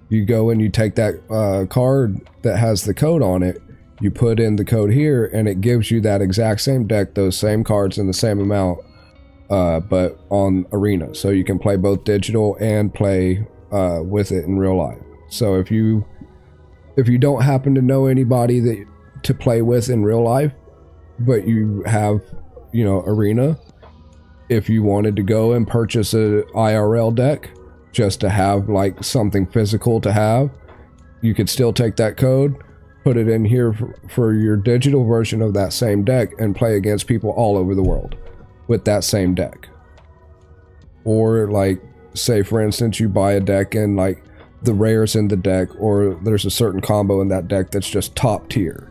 You go and you take that card that has the code on it, you put in the code here, and it gives you that exact same deck, those same cards in the same amount, but on Arena. So you can play both digital and play with it in real life. So if you don't happen to know anybody that to play with in real life, but you have, Arena, if you wanted to go and purchase a IRL deck, just to have like something physical to have, you could still take that code, put it in here for your digital version of that same deck and play against people all over the world with that same deck. Or like, say for instance, you buy a deck and like the rares in the deck, or there's a certain combo in that deck that's just top tier,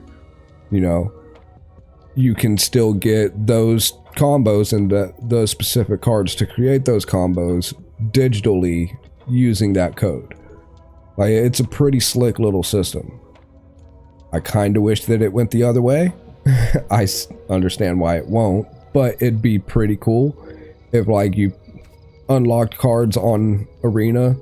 you can still get those combos and those specific cards to create those combos digitally using that code. Like, it's a pretty slick little system. I kind of wish that it went the other way. I understand why it won't, but it'd be pretty cool if like you unlocked cards on Arena,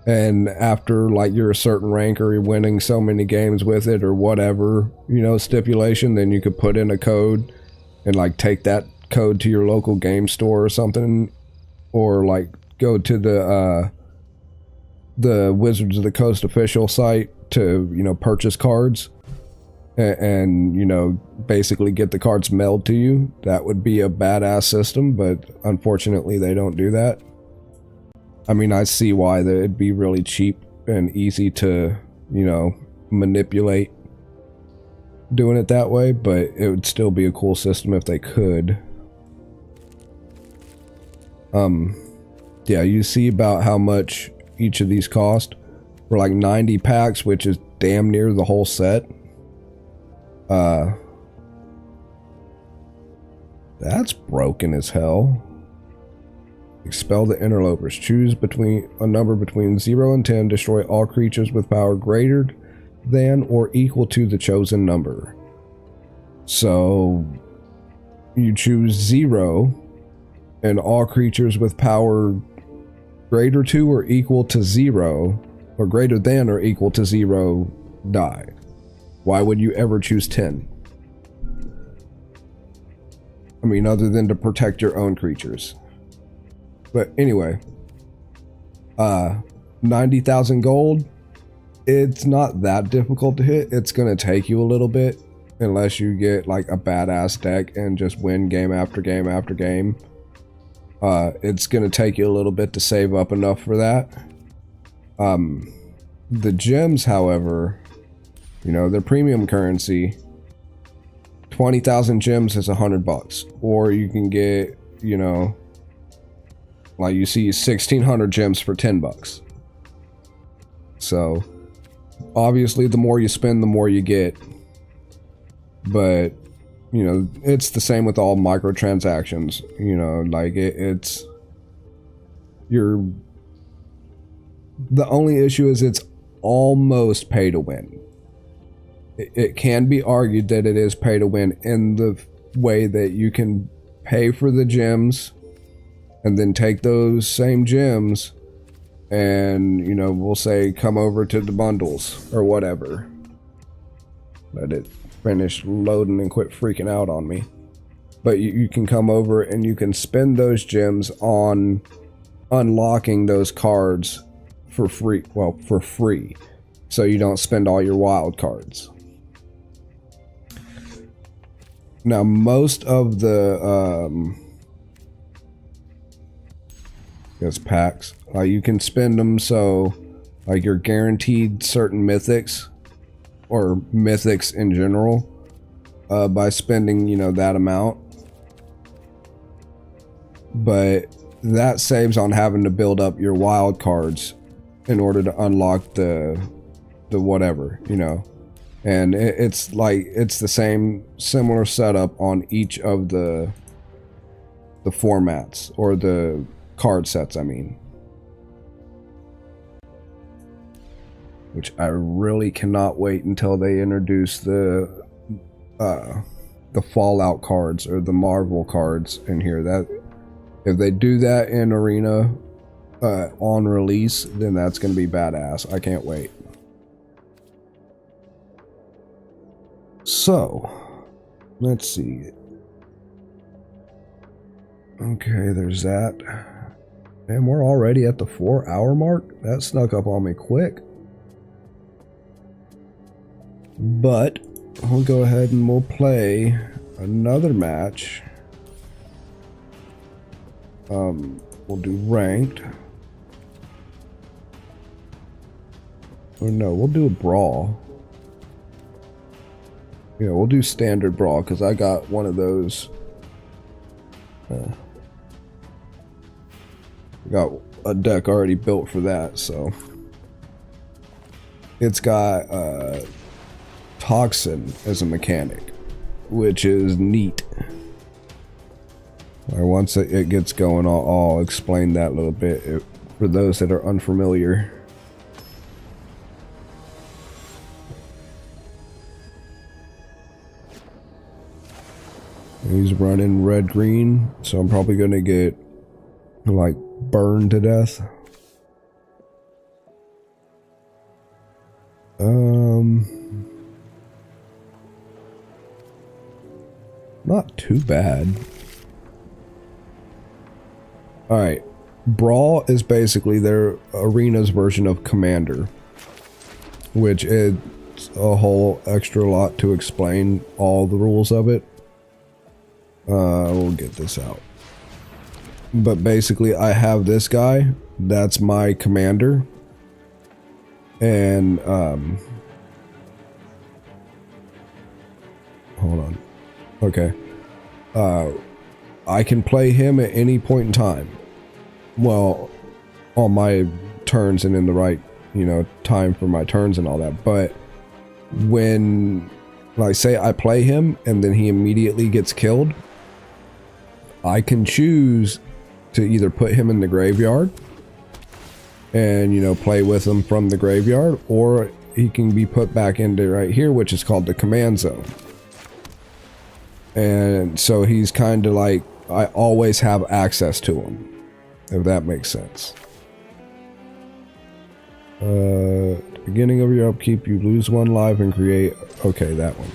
and after like you're a certain rank or you're winning so many games with it or whatever, stipulation, then you could put in a code and like take that code to your local game store or something, or like go to the Wizards of the Coast official site to purchase cards and basically get the cards mailed to you. That would be a badass system, but unfortunately they don't do that. I mean, I see why it'd be really cheap and easy to manipulate doing it that way, but it would still be a cool system if they could. Yeah, you see about how much each of these cost for like 90 packs, which is damn near the whole set. That's broken as hell. Expel the interlopers. Choose between a number between 0 and 10. Destroy all creatures with power greater than or equal to the chosen number. So you choose 0, and all creatures with power greater to or equal to 0, or greater than or equal to 0, die. Why would you ever choose 10? I mean, other than to protect your own creatures. But anyway, 90,000 gold, it's not that difficult to hit. It's going to take you a little bit, unless you get like a badass deck and just win game after game after game. It's going to take you a little bit to save up enough for that. The gems, however, they're premium currency. 20,000 gems is $100, or you can get, like you see 1,600 gems for $10. So obviously the more you spend, the more you get. But it's the same with all microtransactions. Like it's the only issue is it's almost pay to win. It can be argued that it is pay to win in the way that you can pay for the gems and then take those same gems and, we'll say come over to the bundles or whatever. Let it finish loading and quit freaking out on me. But you can come over and you can spend those gems on unlocking those cards for free. Well, for free. So you don't spend all your wild cards. Now, most of the packs, you can spend them so like you're guaranteed certain mythics or mythics in general by spending that amount, but that saves on having to build up your wild cards in order to unlock the the whatever, you know. And it's like, it's the same similar setup on each of the formats, or the card sets, I mean. Which I really cannot wait until they introduce the Fallout cards or the Marvel cards in here. That if they do that in Arena on release, then that's gonna be badass. I can't wait. So, let's see. Okay, there's that. And we're already at the 4-hour mark. That snuck up on me quick. But we'll go ahead and we'll play another match. We'll do ranked. Or no, we'll do a brawl. Yeah, we'll do standard brawl because I got one of those. Got a deck already built for that, so it's got Toxin as a mechanic, which is neat. Once it gets going, I'll explain that a little bit for those that are unfamiliar. He's running red-green, so I'm probably gonna get like burned to death. Not too bad. Alright, Brawl is basically their arena's version of Commander, which is a whole extra lot to explain all the rules of it. We'll get this out. But basically, I have this guy. That's my commander. And, hold on. Okay. I can play him at any point in time. Well, on my turns and in the right, you know, time for my turns and all that. But when, like, say I play him and then he immediately gets killed, I can choose to either put him in the graveyard and, you know, play with him from the graveyard, or he can be put back into right here, which is called the command zone. And so he's kind of like, I always have access to him, if that makes sense. Beginning of your upkeep, you lose 1 life and create... Okay, that one.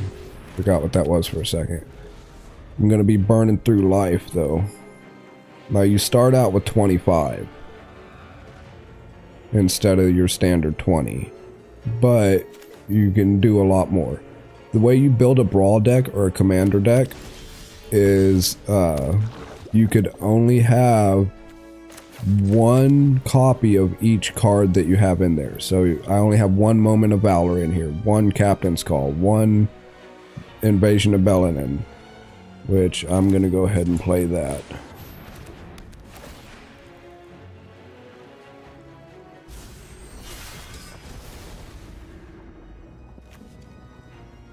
Forgot what that was for a second. I'm going to be burning through life, though. Now, you start out with 25 instead of your standard 20, but you can do a lot more. The way you build a brawl deck or a commander deck is you could only have 1 copy of each card that you have in there. So I only have 1 Moment of Valor in here, 1 Captain's Call, 1 Invasion of Belenin, which I'm going to go ahead and play that.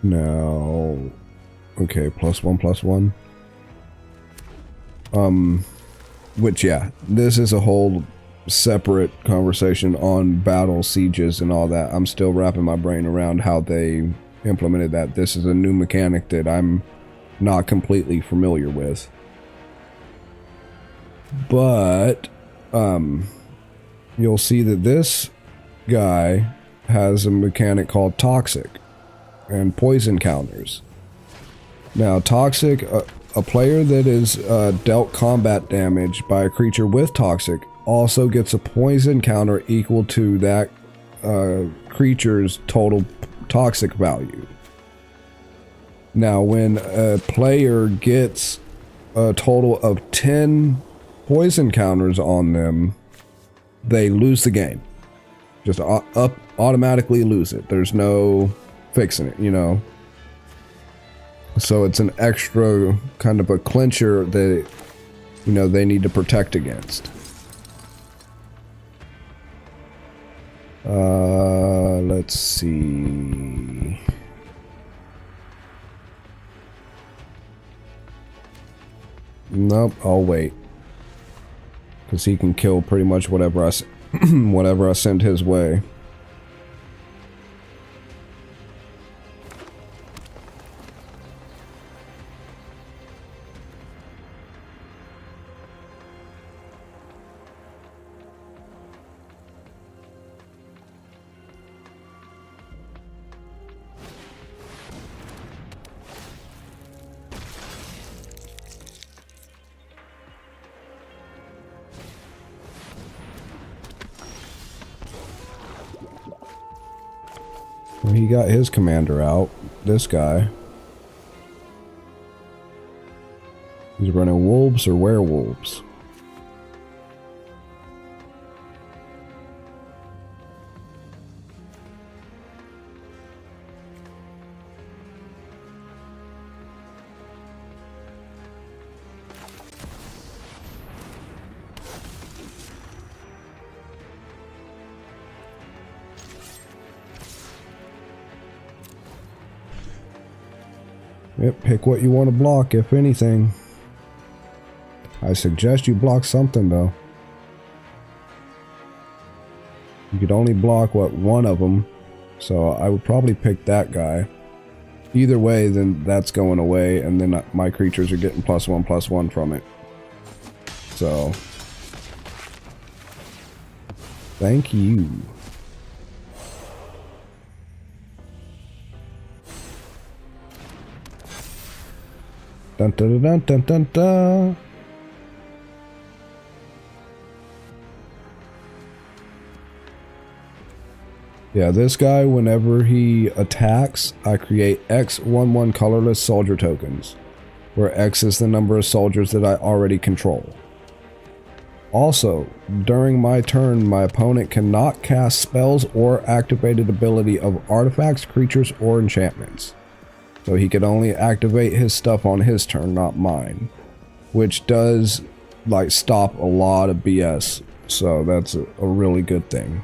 Now, okay, +1/+1. Which, yeah, this is a whole separate conversation on battle sieges and all that. I'm still wrapping my brain around how they implemented that. This is a new mechanic that I'm not completely familiar with. But, you'll see that this guy has a mechanic called Toxic and poison counters. Now, Toxic, a player that is dealt combat damage by a creature with Toxic also gets a poison counter equal to that creature's total Toxic value. Now, when a player gets a total of 10 poison counters on them, they lose the game. Just automatically lose it. There's no fixing it, you know. So it's an extra kind of a clincher that, you know, they need to protect against. Let's Let's see. Nope, I'll wait. Because he can kill pretty much whatever whatever I send his way. Well, he got his commander out. This guy. He's running wolves or werewolves. Yep, pick what you want to block, if anything. I suggest you block something, though. You could only block, what, one of them. So I would probably pick that guy. Either way, then that's going away, and then my creatures are getting +1/+1 from it. So. Thank you. Dun dun dun dun dun dun. Yeah, this guy, whenever he attacks, I create X 1/1 colorless soldier tokens, where X is the number of soldiers that I already control. Also, during my turn, my opponent cannot cast spells or activated ability of artifacts, creatures, or enchantments. So he could only activate his stuff on his turn, not mine. Which does, like, stop a lot of BS. So that's a really good thing.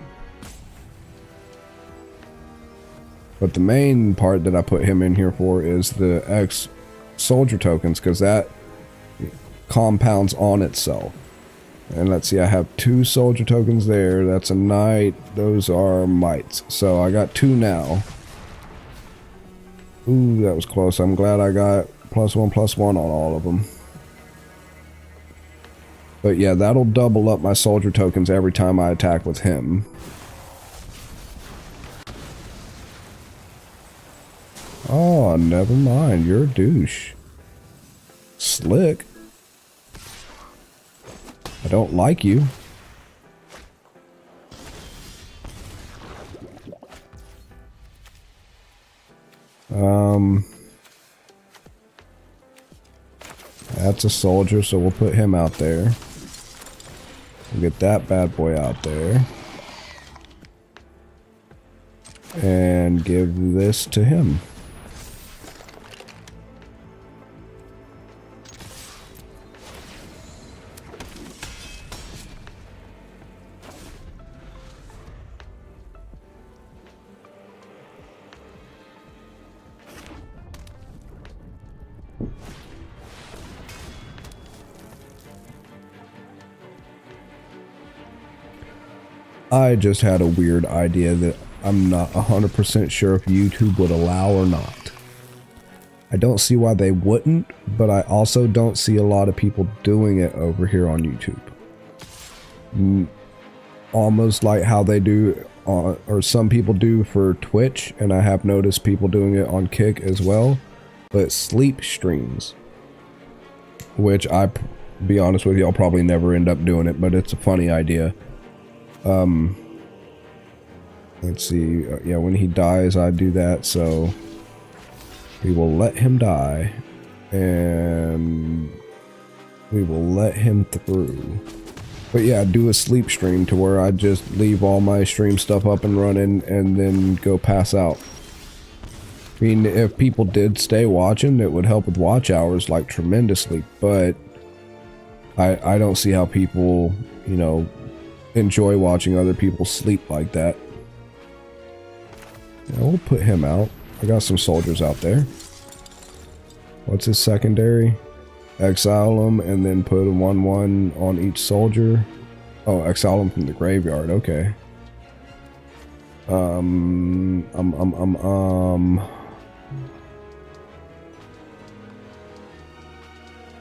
But the main part that I put him in here for is the X soldier tokens, because that compounds on itself. And let's see, I have 2 soldier tokens there. That's a knight. Those are mites. So I got 2 now. Ooh, that was close. I'm glad I got +1/+1 on all of them. But yeah, that'll double up my soldier tokens every time I attack with him. Oh, never mind. You're a douche. Slick. I don't like you. That's a soldier, so we'll put him out there. We'll get that bad boy out there. And give this to him. I just had a weird idea that I'm not 100% sure if YouTube would allow or not. I don't see why they wouldn't, but I also don't see a lot of people doing it over here on YouTube. Almost like how they do, or some people do for Twitch, and I have noticed people doing it on Kick as well, but sleep streams. Which be honest with you, I'll probably never end up doing it, but it's a funny idea. Let's see, yeah, when he dies I do that, so we will let him die and we will let him through. But yeah, do a sleep stream to where I just leave all my stream stuff up and running and then go pass out. I mean, if people did stay watching, it would help with watch hours like tremendously, but I don't see how people, you know, enjoy watching other people sleep like that. Yeah, we'll put him out. I got some soldiers out there. What's his secondary? Exile them and then put a 1/1 on each soldier. Oh, exile them from the graveyard. Okay.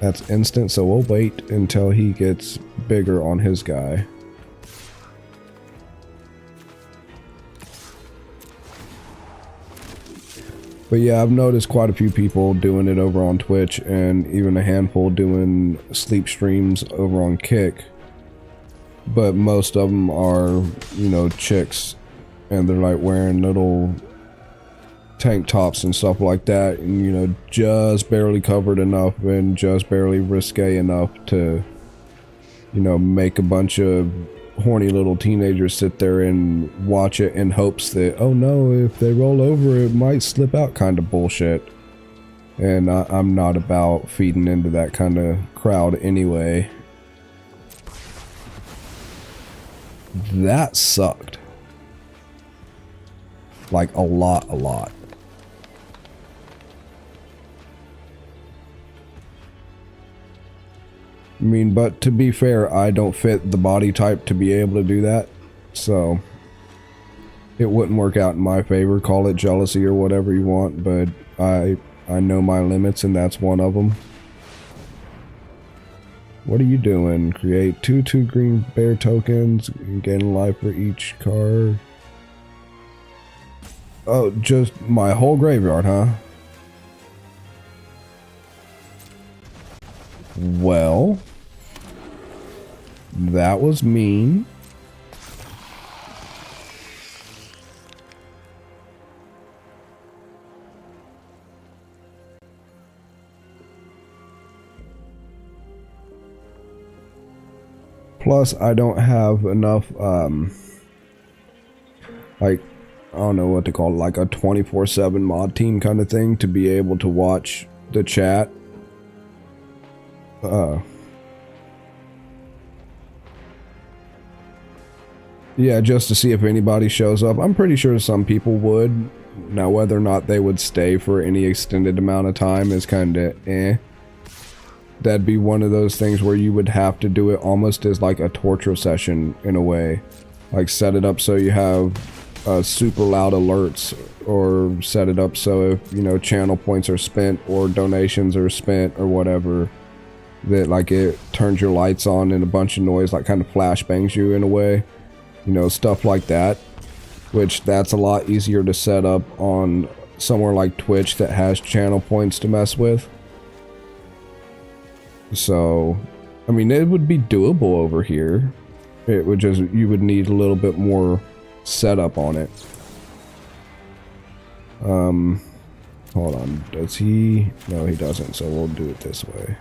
That's instant, so we'll wait until he gets bigger on his guy. But yeah, I've noticed quite a few people doing it over on Twitch, and even a handful doing sleep streams over on Kick. But most of them are, you know, chicks, and they're like wearing little tank tops and stuff like that, and you know, just barely covered enough and just barely risque enough to, you know, make a bunch of horny little teenagers sit there and watch it in hopes that, oh no, if they roll over it might slip out kind of bullshit. And I'm not about feeding into that kind of crowd anyway. That sucked. Like a lot. I mean, but to be fair, I don't fit the body type to be able to do that, so it wouldn't work out in my favor. Call it jealousy or whatever you want, but I know my limits, and that's one of them. What are you doing? Create 2/2 green bear tokens, gain a life for each card. Oh, just my whole graveyard, huh? Well, that was mean. Plus, I don't have enough, like, I don't know what to call it, like a 24/7 mod team kind of thing to be able to watch the chat. Yeah, just to see if anybody shows up. I'm pretty sure some people would. Now, whether or not they would stay for any extended amount of time is kind of eh. That'd be one of those things where you would have to do it almost as like a torture session in a way. Like set it up so you have super loud alerts, or set it up so if, you know, channel points are spent or donations are spent or whatever, that like it turns your lights on and a bunch of noise like kind of flashbangs you in a way. You know, stuff like that, which that's a lot easier to set up on somewhere like Twitch that has channel points to mess with. So, I mean, it would be doable over here. It would just, you would need a little bit more setup on it. Hold on, does he? No, he doesn't, so we'll do it this way.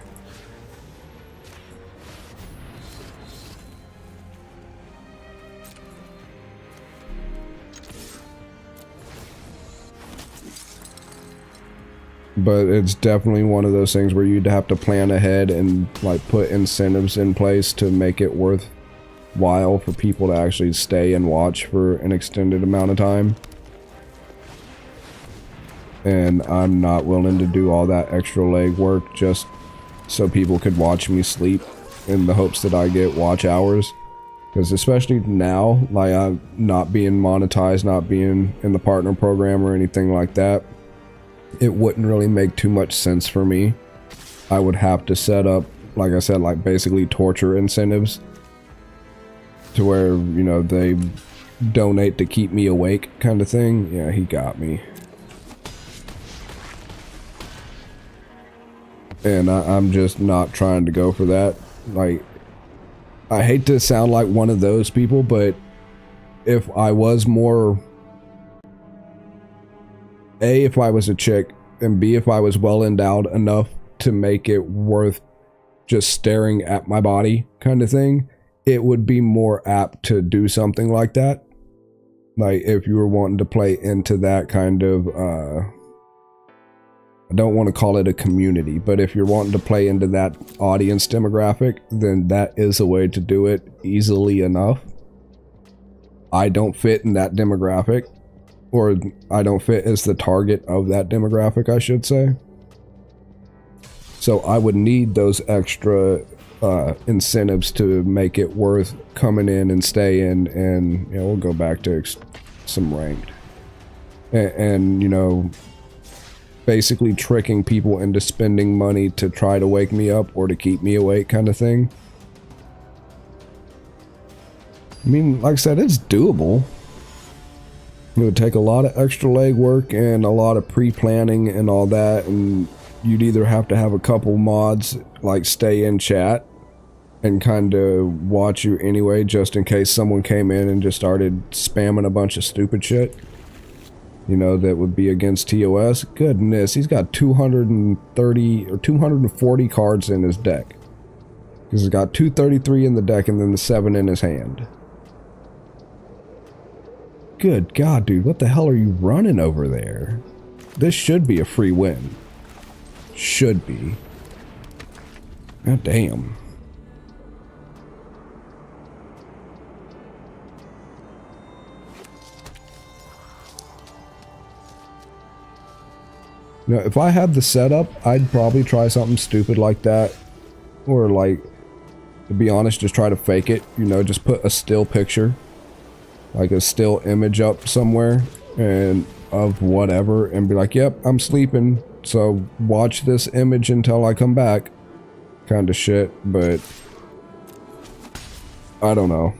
But it's definitely one of those things where you'd have to plan ahead and like put incentives in place to make it worthwhile for people to actually stay and watch for an extended amount of time. And I'm not willing to do all that extra legwork just so people could watch me sleep in the hopes that I get watch hours. Because especially now, like I'm not being monetized, not being in the partner program or anything like that, it wouldn't really make too much sense for me. I would have to set up, like I said, like basically torture incentives to where, you know, they donate to keep me awake kind of thing. Yeah, he got me. And I'm just not trying to go for that. Like, I hate to sound like one of those people, but if I was more... A, if I was a chick, and B, if I was well endowed enough to make it worth just staring at my body kind of thing, it would be more apt to do something like that. Like, if you were wanting to play into that kind of, I don't want to call it a community, but if you're wanting to play into that audience demographic, then that is a way to do it easily enough. I don't fit in that demographic. or I don't fit as the target of that demographic, I should say. So I would need those extra incentives to make it worth coming in and stay in, and you know, we'll go back to some ranked, and you know, basically tricking people into spending money to try to wake me up or to keep me awake, kind of thing. I mean, like I said, it's doable. It would take a lot of extra legwork and a lot of pre-planning and all that, and you'd either have to have a couple mods like stay in chat and kind of watch you anyway, just in case someone came in and just started spamming a bunch of stupid shit, you know, that would be against TOS. Goodness, he's got 230 or 240 cards in his deck, because he's got 233 in the deck and then the 7 in his hand. Good God, dude, what the hell are you running over there? This should be a free win. Should be. God damn. Now, if I had the setup, I'd probably try something stupid like that. Or like, to be honest, just try to fake it. You know, just put a still picture, like a still image up somewhere and of whatever, and be like, yep, I'm sleeping, so watch this image until I come back, kind of shit. But I don't know,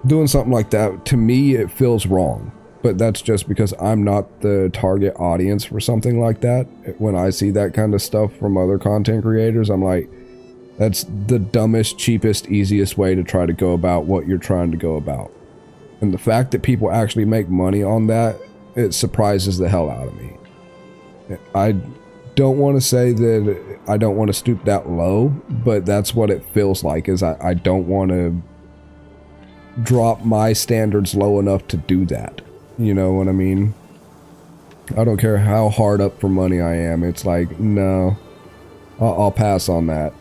doing something like that, to me it feels wrong, but that's just because I'm not the target audience for something like that. When I see that kind of stuff from other content creators, I'm like, that's the dumbest, cheapest, easiest way to try to go about what you're trying to go about. And the fact that people actually make money on that, it surprises the hell out of me. I don't want to say that I don't want to stoop that low, but that's what it feels like, is I don't want to drop my standards low enough to do that. You know what I mean? I don't care how hard up for money I am. It's like, no, I'll pass on that.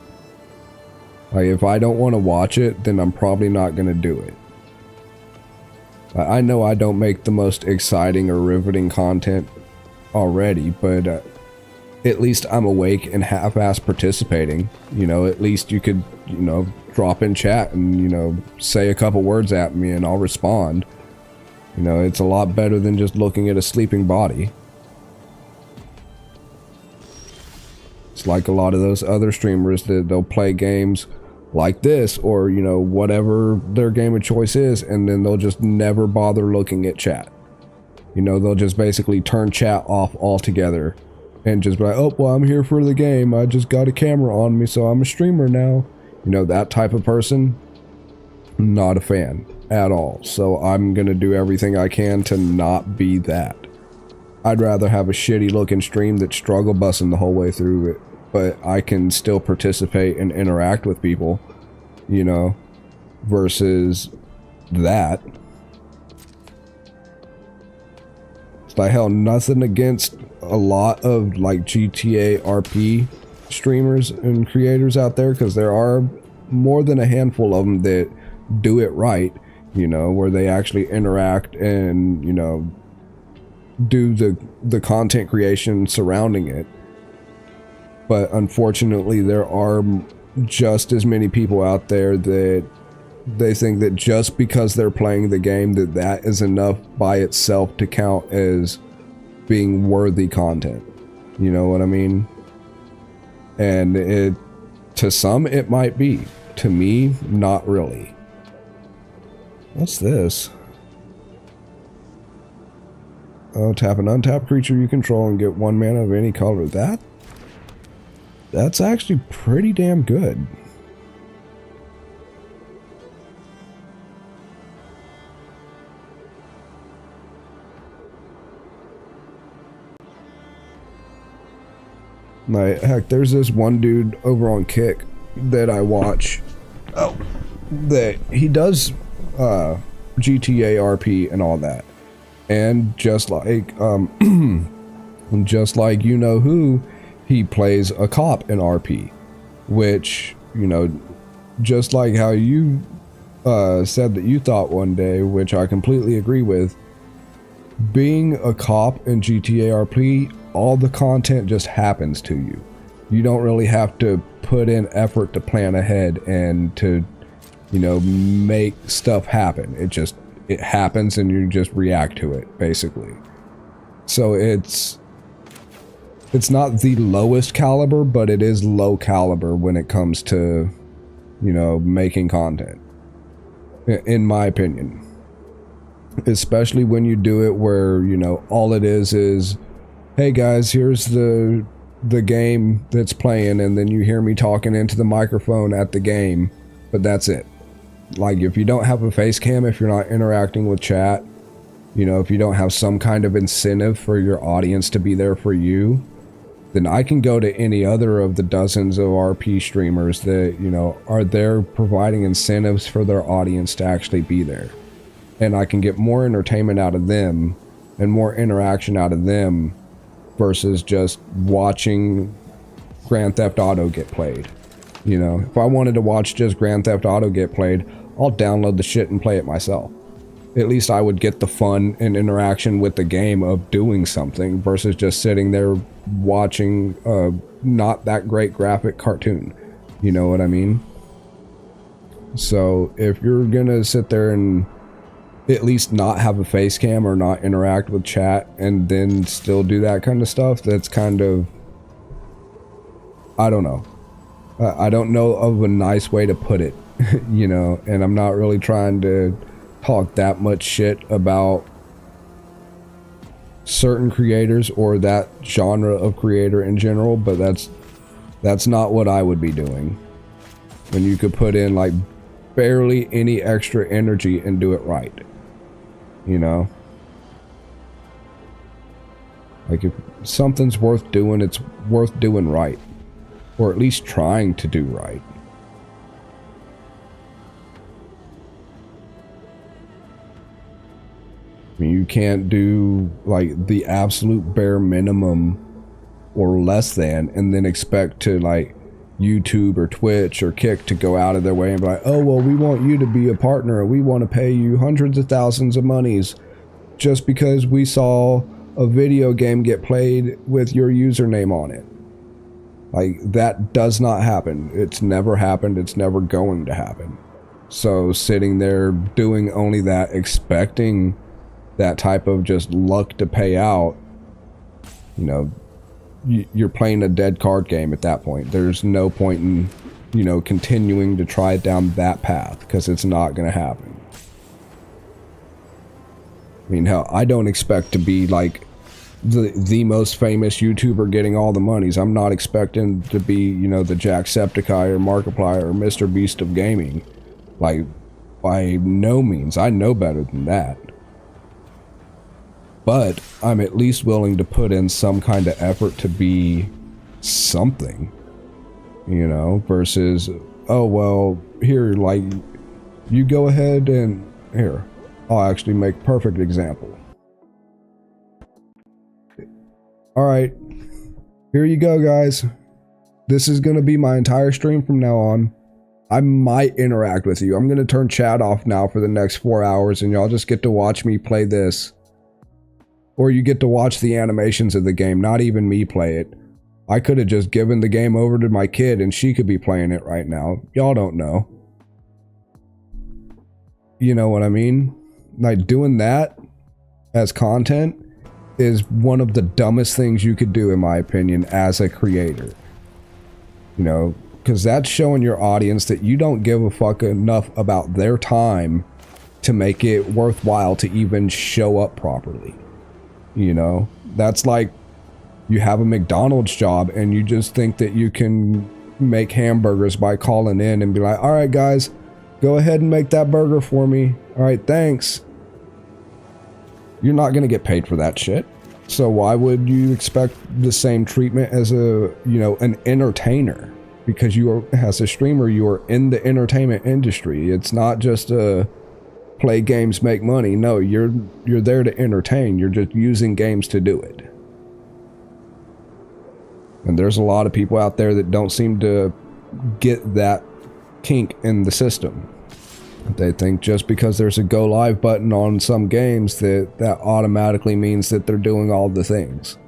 Like, if I don't want to watch it, then I'm probably not going to do it. I know I don't make the most exciting or riveting content already, but at least I'm awake and half-ass participating. You know, at least you could, you know, drop in chat and, you know, say a couple words at me and I'll respond. You know, it's a lot better than just looking at a sleeping body. It's like a lot of those other streamers that they'll play games like this, or, you know, whatever their game of choice is, and then they'll just never bother looking at chat. You know, they'll just basically turn chat off altogether and just be like, oh, well, I'm here for the game, I just got a camera on me, so I'm a streamer now. You know, that type of person, not a fan at all. So I'm gonna do everything I can to not be that. I'd rather have a shitty looking stream that's struggle bussing the whole way through it, but I can still participate and interact with people, you know, versus that. It's like, hell, nothing against a lot of like GTA RP streamers and creators out there, because there are more than a handful of them that do it right, you know, where they actually interact and, you know, do the content creation surrounding it. But unfortunately, there are just as many people out there that they think that just because they're playing the game, that that is enough by itself to count as being worthy content. You know what I mean? And it, to some, it might be. To me, not really. What's this? Oh, tap an untapped creature you control and get 1 mana of any color. That's actually pretty damn good. Like, heck, there's this one dude over on Kick that I watch. Oh, that he does GTA RP and all that. And just like just like you know who, he plays a cop in RP, which, you know, just like how you said that you thought one day, which I completely agree with, being a cop in GTA RP, all the content just happens to you. You don't really have to put in effort to plan ahead and to, you know, make stuff happen. It happens and you just react to it, basically. So it's not the lowest caliber, but it is low caliber when it comes to, you know, making content, in my opinion. Especially when you do it where, you know, all it is, hey guys, here's the game that's playing, and then you hear me talking into the microphone at the game, but that's it. Like, if you don't have a face cam, if you're not interacting with chat, you know, if you don't have some kind of incentive for your audience to be there for you, then I can go to any other of the dozens of RP streamers that, you know, are there providing incentives for their audience to actually be there. And I can get more entertainment out of them and more interaction out of them versus just watching Grand Theft Auto get played. You know, if I wanted to watch just Grand Theft Auto get played, I'll download the shit and play it myself. At least I would get the fun and interaction with the game of doing something versus just sitting there watching a not that great graphic cartoon. You know what I mean? So if you're gonna sit there and at least not have a face cam or not interact with chat and then still do that kind of stuff, that's kind of, I don't know. I don't know of a nice way to put it, you know, and I'm not really trying to talk that much shit about certain creators or that genre of creator in general, but that's not what I would be doing. When you could put in like barely any extra energy and do it right. You know, like if something's worth doing, it's worth doing right, or at least trying to do right. I mean, you can't do like the absolute bare minimum or less than and then expect to like YouTube or Twitch or Kick to go out of their way and be like, oh, well, we want you to be a partner. We want to pay you hundreds of thousands of monies just because we saw a video game get played with your username on it. Like, that does not happen. It's never happened. It's never going to happen. So sitting there doing only that, expecting that type of just luck to pay out, you know, you're playing a dead card game at that point. There's no point in, you know, continuing to try it down that path because it's not going to happen. I mean, hell, I don't expect to be like the most famous YouTuber getting all the monies. I'm not expecting to be, you know, the Jacksepticeye or Markiplier or Mr. Beast of gaming. Like, by no means. I know better than that. But I'm at least willing to put in some kind of effort to be something, you know, versus, oh, well, here, like, you go ahead and, here, I'll actually make a perfect example. Alright, here you go, guys. This is going to be my entire stream from now on. I might interact with you. I'm going to turn chat off now for the next 4 hours, and y'all just get to watch me play this. Or you get to watch the animations of the game, not even me play it. I could have just given the game over to my kid and she could be playing it right now. Y'all don't know. You know what I mean? Like, doing that as content is one of the dumbest things you could do, in my opinion, as a creator. You know, because that's showing your audience that you don't give a fuck enough about their time to make it worthwhile to even show up properly. You know, that's like you have a McDonald's job and you just think that you can make hamburgers by calling in and be like, all right, guys, go ahead and make that burger for me. All right, thanks. You're not going to get paid for that shit. So why would you expect the same treatment as a, you know, an entertainer? Because you are, as a streamer, you are in the entertainment industry. It's not just a play games, make money. No, you're there to entertain. You're just using games to do it. And there's a lot of people out there that don't seem to get that kink in the system. They think just because there's a go live button on some games that automatically means that they're doing all the things.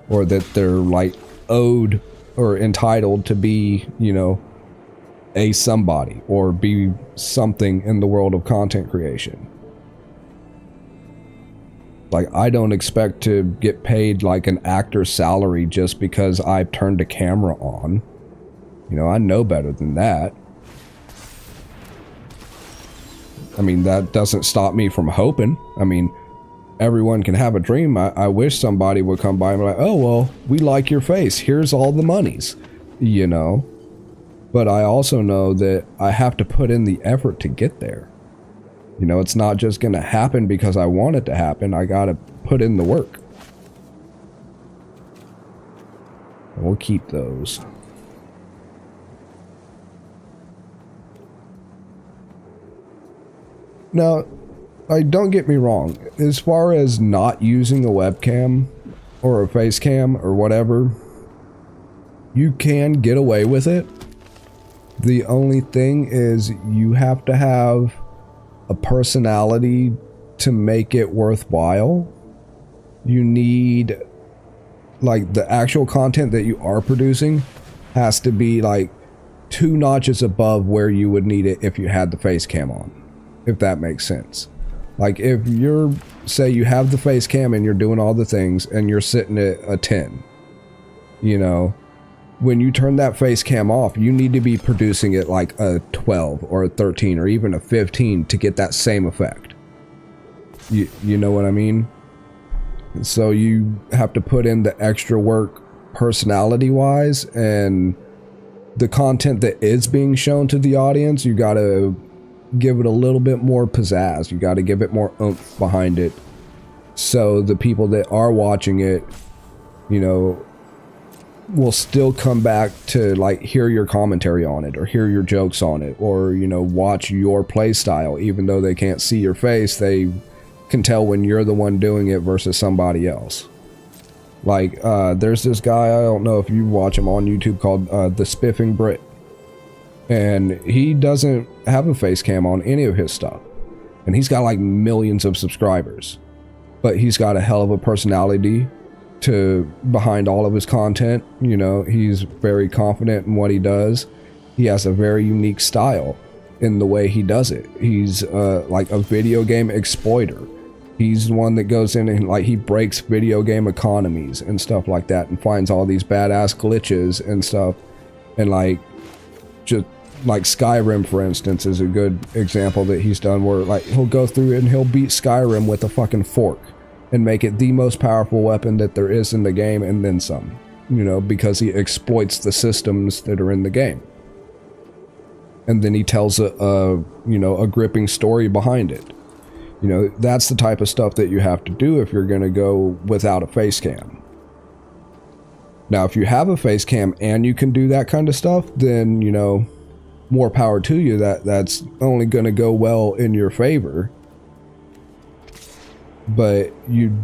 Or that they're like owed or entitled to be, you know, a somebody or be something in the world of content creation. Like, I don't expect to get paid like an actor's salary just because I've turned a camera on. You know, I know better than that. I mean, that doesn't stop me from hoping. I mean, everyone can have a dream. I wish somebody would come by and be like, oh, well, we like your face. Here's all the monies, you know? But I also know that I have to put in the effort to get there. You know, it's not just going to happen because I want it to happen. I got to put in the work. We'll keep those. Now, don't get me wrong. As far as not using a webcam or a face cam or whatever, you can get away with it. The only thing is you have to have a personality to make it worthwhile. You need, like, the actual content that you are producing has to be like 2 notches above where you would need it if you had the face cam on, if that makes sense. Like, if you're, say you have the face cam and you're doing all the things and you're sitting at a 10, you know, when you turn that face cam off, you need to be producing it like a 12 or a 13 or even a 15 to get that same effect. You know what I mean? So you have to put in the extra work personality wise, and the content that is being shown to the audience, you got to give it a little bit more pizzazz. You got to give it more oomph behind it, so the people that are watching it, you know, will still come back to like hear your commentary on it or hear your jokes on it, or, you know, watch your play style. Even though they can't see your face, they can tell when you're the one doing it versus somebody else. Like, there's this guy, I don't know if you watch him on YouTube, called The Spiffing Brit. And he doesn't have a face cam on any of his stuff. And he's got like millions of subscribers. But he's got a hell of a personality behind all of his content. You know, he's very confident in what he does. He has a very unique style in the way he does it. He's like a video game exploiter. He's the one that goes in and like he breaks video game economies and stuff like that and finds all these badass glitches and stuff. And like, just like Skyrim, for instance, is a good example that he's done, where like he'll go through and he'll beat Skyrim with a fucking fork and make it the most powerful weapon that there is in the game, and then some, you know, because he exploits the systems that are in the game. And then he tells a you know, a gripping story behind it. You know, that's the type of stuff that you have to do if you're going to go without a face cam. Now, if you have a face cam and you can do that kind of stuff, then, you know, more power to you. That's only going to go well in your favor. But you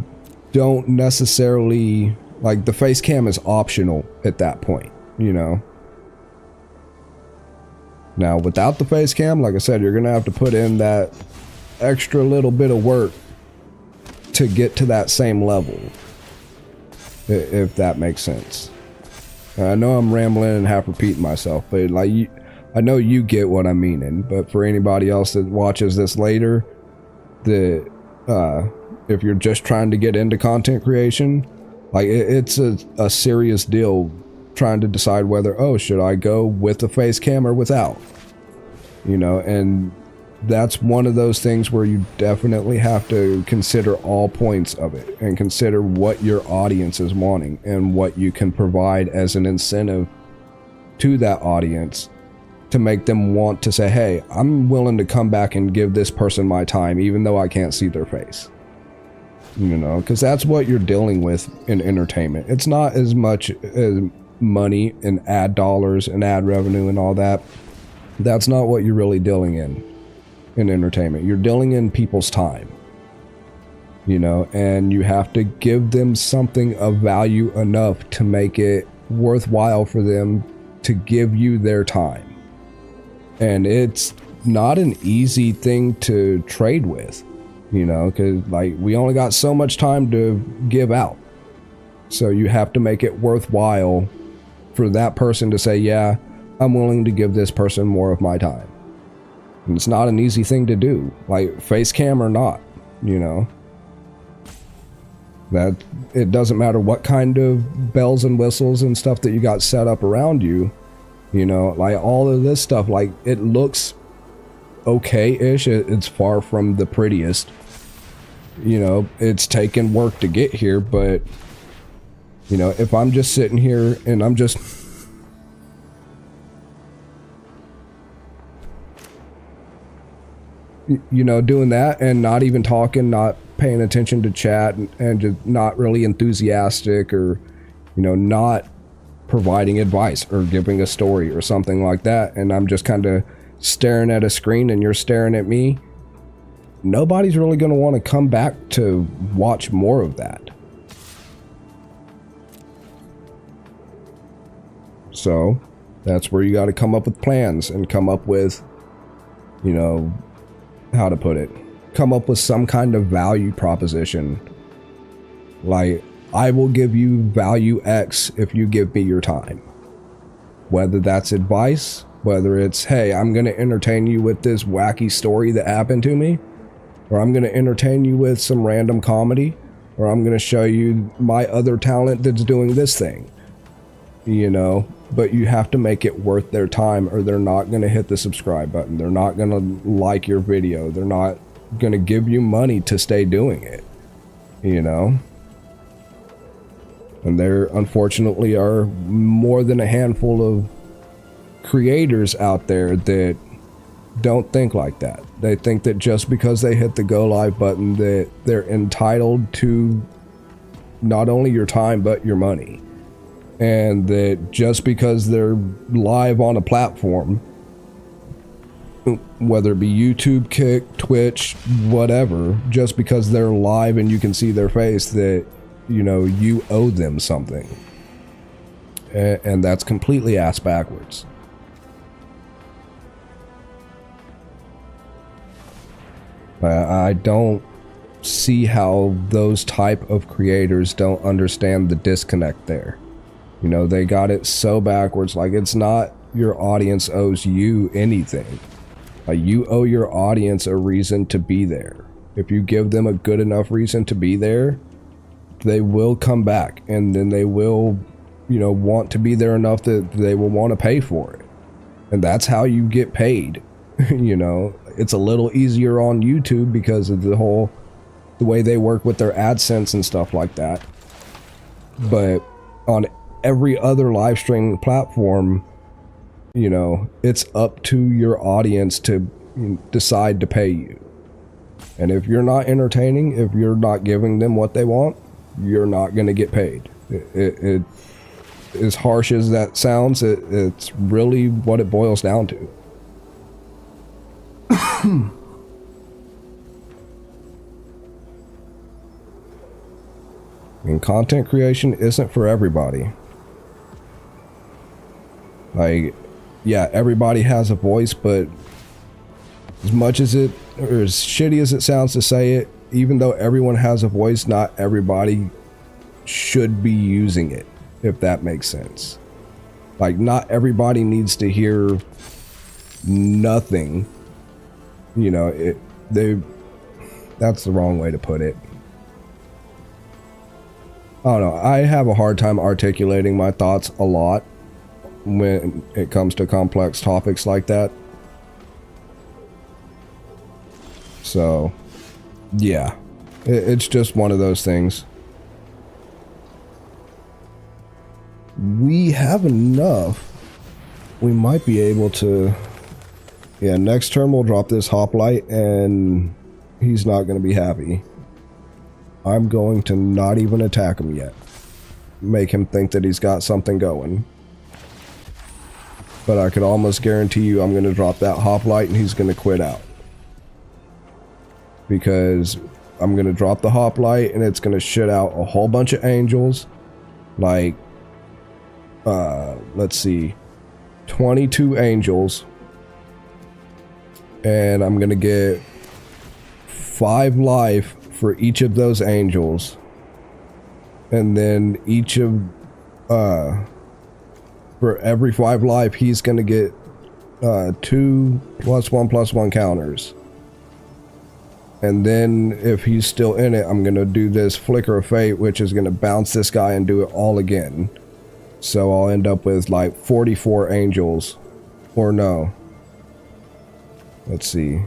don't necessarily, like, the face cam is optional at that point, you know. Now, without the face cam, like I said, you're going to have to put in that extra little bit of work to get to that same level, if that makes sense. I know I'm rambling and half repeating myself, but like, I know you get what I'm meaning. But for anybody else that watches this later, if you're just trying to get into content creation, like, it's a serious deal trying to decide whether, oh, should I go with the face cam or without, you know. And that's one of those things where you definitely have to consider all points of it and consider what your audience is wanting and what you can provide as an incentive to that audience to make them want to say, hey, I'm willing to come back and give this person my time even though I can't see their face. You know, because that's what you're dealing with in entertainment. It's not as much as money and ad dollars and ad revenue and all that. That's not what you're really dealing in entertainment. You're dealing in people's time, you know, and you have to give them something of value enough to make it worthwhile for them to give you their time. And it's not an easy thing to trade with, you know, because like we only got so much time to give out. So you have to make it worthwhile for that person to say, yeah, I'm willing to give this person more of my time. And it's not an easy thing to do, like face cam or not, you know. That it doesn't matter what kind of bells and whistles and stuff that you got set up around you, you know, like all of this stuff, like it looks okay-ish. It's far from the prettiest, you know. It's taken work to get here, but you know, if I'm just sitting here and I'm just you know, doing that and not even talking, not paying attention to chat, and just not really enthusiastic, or you know, not providing advice or giving a story or something like that, and I'm just kind of staring at a screen and you're staring at me, nobody's really going to want to come back to watch more of that. So that's where you got to come up with plans and come up with, you know, how to put it, come up with some kind of value proposition. Like, I will give you value X if you give me your time. Whether that's advice, whether it's, hey, I'm going to entertain you with this wacky story that happened to me, or I'm going to entertain you with some random comedy, or I'm going to show you my other talent that's doing this thing, you know. But you have to make it worth their time, or they're not going to hit the subscribe button. They're not going to like your video. They're not going to give you money to stay doing it, you know. And there unfortunately are more than a handful of creators out there that don't think like that. They think that just because they hit the go live button that they're entitled to not only your time but your money. And that just because they're live on a platform, whether it be YouTube, Kick, Twitch, whatever, just because they're live and you can see their face, that, you know, you owe them something. And that's completely ass backwards. I don't see how those type of creators don't understand the disconnect there. You know, they got it so backwards. Like, it's not your audience owes you anything. Like, you owe your audience a reason to be there. If you give them a good enough reason to be there, they will come back, and then they will, you know, want to be there enough that they will want to pay for it. And that's how you get paid. You know, it's a little easier on YouTube because of the way they work with their AdSense and stuff like that. But on every other live streaming platform, you know, it's up to your audience to decide to pay you. And if you're not entertaining, if you're not giving them what they want, you're not going to get paid. It as harsh as that sounds, it's really what it boils down to. And content creation isn't for everybody. Like, yeah, everybody has a voice, but as much as it, or as shitty as it sounds to say it, even though everyone has a voice, not everybody should be using it, if that makes sense. Like, not everybody needs to hear nothing. You know, that's the wrong way to put it. I don't know. I have a hard time articulating my thoughts a lot when it comes to complex topics like that. So, yeah, it's just one of those things. We have enough. We might be able to... Yeah, next turn we'll drop this hoplite and he's not going to be happy. I'm going to not even attack him yet. Make him think that he's got something going. But I could almost guarantee you I'm going to drop that hoplite and he's going to quit out. Because I'm going to drop the hoplite and it's going to shit out a whole bunch of angels. Like, let's see, 22 angels. and I'm gonna get 5 life for each of those angels, and then each of for every 5 life he's gonna get 2 +1/+1 counters. And then if he's still in it, I'm gonna do this Flicker of Fate, which is gonna bounce this guy and do it all again. So I'll end up with like 44 angels. Or no. Let's see.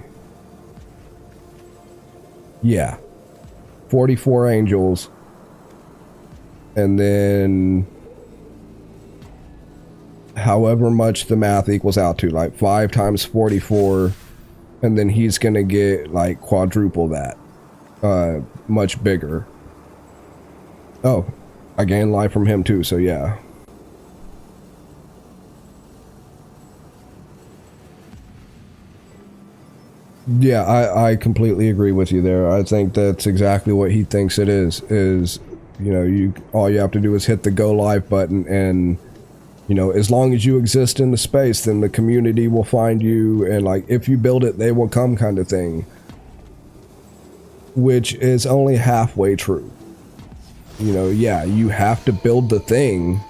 Yeah. 44 angels. And then however much the math equals out to, like 5 times 44. And then he's gonna get like quadruple that. Much bigger. Oh, I gain life from him too, so yeah. Yeah, I completely agree with you there. I think that's exactly what he thinks it is, you know, all you have to do is hit the go live button, and you know, as long as you exist in the space, then the community will find you, and like if you build it, they will come kind of thing. Which is only halfway true. You know, yeah, you have to build the thing,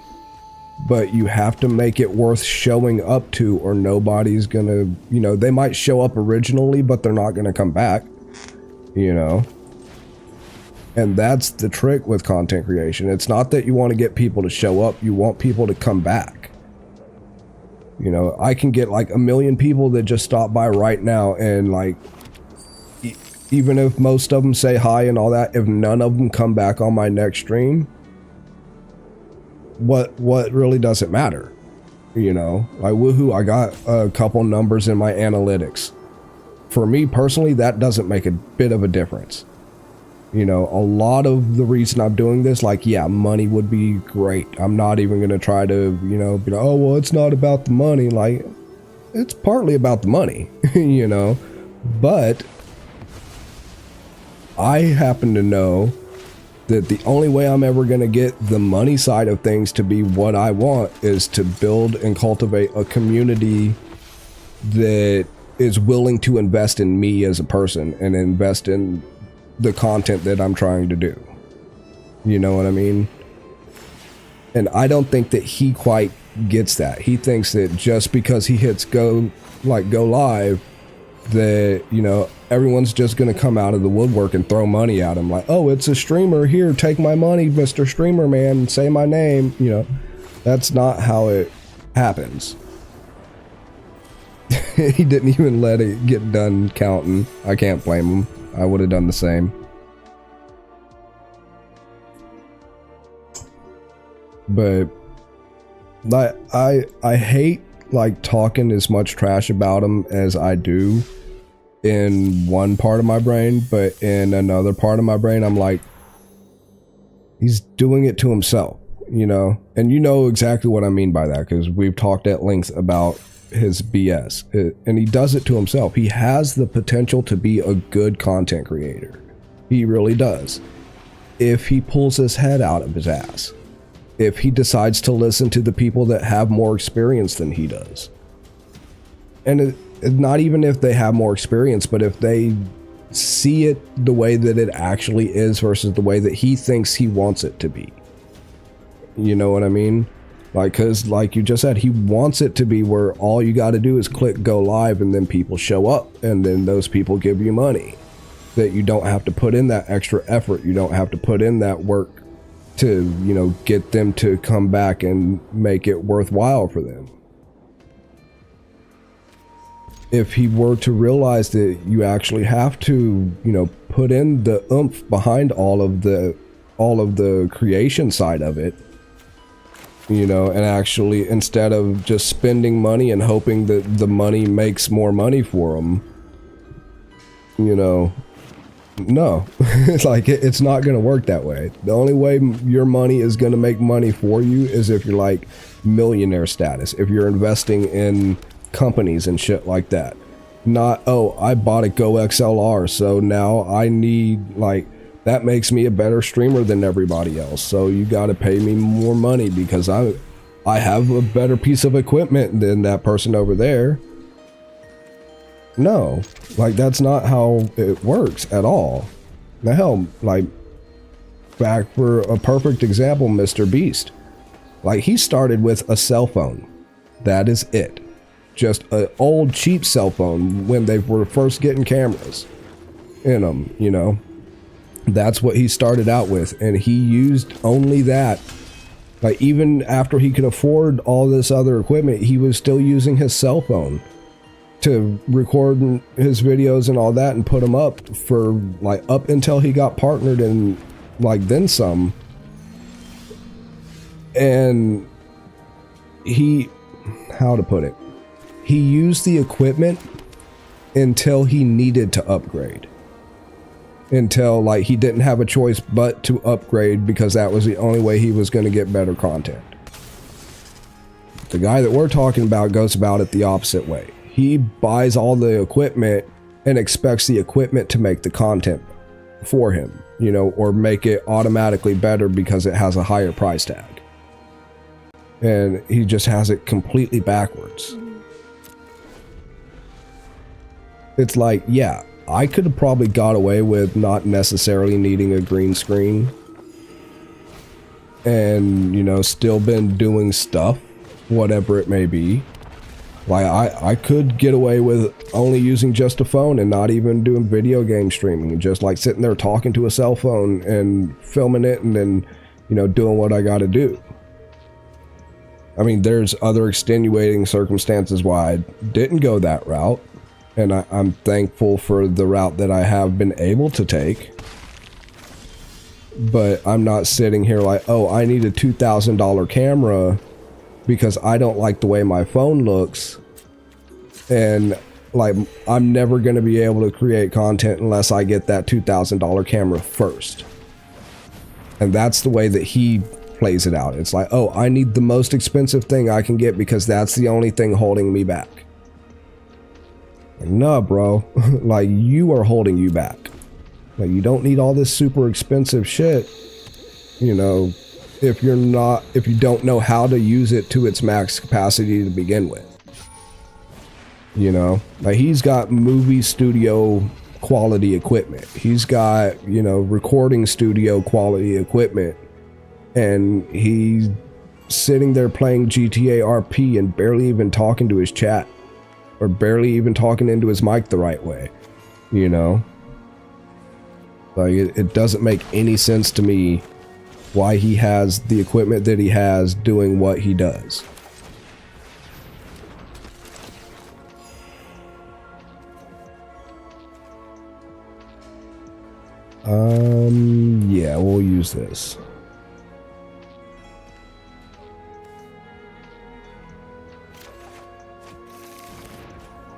but you have to make it worth showing up to, or nobody's gonna, you know, they might show up originally, but they're not gonna come back, you know. And that's the trick with content creation. It's not that you want to get people to show up, you want people to come back. You know, I can get like 1 million people that just stop by right now, and like, even if most of them say hi and all that, if none of them come back on my next stream, what really does it matter? You know, like woohoo, I got a couple numbers in my analytics. For me personally, that doesn't make a bit of a difference. You know, a lot of the reason I'm doing this, like, yeah, money would be great. I'm not even going to try to, you know, be like, oh, well, it's not about the money. Like, it's partly about the money, you know, but I happen to know that the only way I'm ever going to get the money side of things to be what I want is to build and cultivate a community that is willing to invest in me as a person and invest in the content that I'm trying to do. You know what I mean? And I don't think that he quite gets that. He thinks that just because he hits go live, that, you know, everyone's just gonna come out of the woodwork and throw money at him, like, oh, it's a streamer, here, take my money, Mr. Streamer Man, say my name. You know, that's not how it happens. He didn't even let it get done counting. I can't blame him. I would have done the same. But I hate like talking as much trash about him as I do in one part of my brain, but in another part of my brain I'm like, he's doing it to himself, you know. And you know exactly what I mean by that, because we've talked at length about his BS, and he does it to himself. He has the potential to be a good content creator. He really does, if he pulls his head out of his ass, if he decides to listen to the people that have more experience than he does. And not even if they have more experience, but if they see it the way that it actually is versus the way that he thinks he wants it to be. You know what I mean? Like, because like you just said, he wants it to be where all you got to do is click go live and then people show up, and then those people give you money. That you don't have to put in that extra effort. You don't have to put in that work to, you know, get them to come back and make it worthwhile for them. If he were to realize that you actually have to, you know, put in the oomph behind all of the creation side of it, you know, and actually, instead of just spending money and hoping that the money makes more money for him, you know, no. It's like, it's not going to work that way. The only way your money is going to make money for you is if you're like millionaire status, if you're investing in companies and shit like that. Not, oh, I bought a Go XLR, so now I need, like, that makes me a better streamer than everybody else, so you gotta pay me more money because I have a better piece of equipment than that person over there. No, like that's not how it works at all. The hell, like, back for a perfect example, Mr. Beast. Like, he started with a cell phone. That is it. Just an old cheap cell phone when they were first getting cameras in them, you know. That's what he started out with, and he used only that. Like, even after he could afford all this other equipment, he was still using his cell phone to record his videos and all that and put them up for, like, up until he got partnered and, like, then some. And he, how to put it, he used the equipment until he needed to upgrade. Until, like, he didn't have a choice but to upgrade because that was the only way he was going to get better content. The guy that we're talking about goes about it the opposite way. He buys all the equipment and expects the equipment to make the content for him, you know, or make it automatically better because it has a higher price tag. And he just has it completely backwards. It's like, yeah, I could have probably got away with not necessarily needing a green screen and, you know, still been doing stuff, whatever it may be. Like, I could get away with only using just a phone and not even doing video game streaming, and just like sitting there talking to a cell phone and filming it and then, you know, doing what I gotta do. I mean, there's other extenuating circumstances why I didn't go that route. And I'm thankful for the route that I have been able to take. But I'm not sitting here like, oh, I need a $2,000 camera because I don't like the way my phone looks. And, like, I'm never going to be able to create content unless I get that $2,000 camera first. And that's the way that he plays it out. It's like, oh, I need the most expensive thing I can get because that's the only thing holding me back. Like, nah, bro. Like, you are holding you back. Like, you don't need all this super expensive shit, you know, if you don't know how to use it to its max capacity to begin with. You know, like, he's got movie studio quality equipment. He's got, you know, recording studio quality equipment. And he's sitting there playing GTA RP and barely even talking to his chat. Or barely even talking into his mic the right way, you know? Like, it doesn't make any sense to me why he has the equipment that he has doing what he does. Yeah, we'll use this.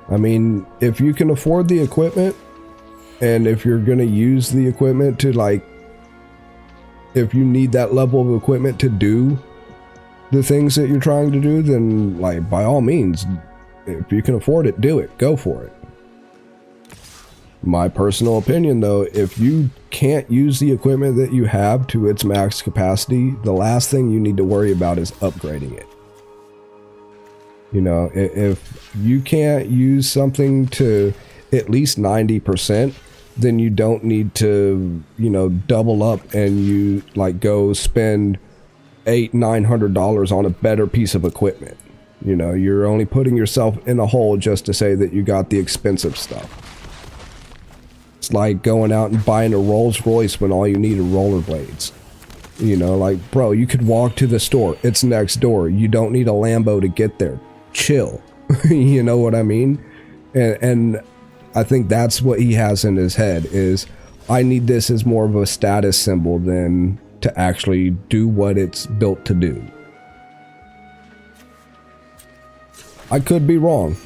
I mean, if you can afford the equipment, and if you're going to use the equipment to, like, if you need that level of equipment to do the things that you're trying to do, then, like, by all means, if you can afford it, do it. Go for it. My personal opinion, though, if you can't use the equipment that you have to its max capacity, the last thing you need to worry about is upgrading it. You know, if you can't use something to at least 90%, then you don't need to, you know, double up and you, like, go spend $800-900 on a better piece of equipment. You know, you're only putting yourself in a hole just to say that you got the expensive stuff. It's like going out and buying a Rolls Royce when all you need are rollerblades. You know, like, bro, you could walk to the store. It's next door. You don't need a Lambo to get there. Chill. You know what I mean? And I think that's what he has in his head is, I need this as more of a status symbol than to actually do what it's built to do. I could be wrong,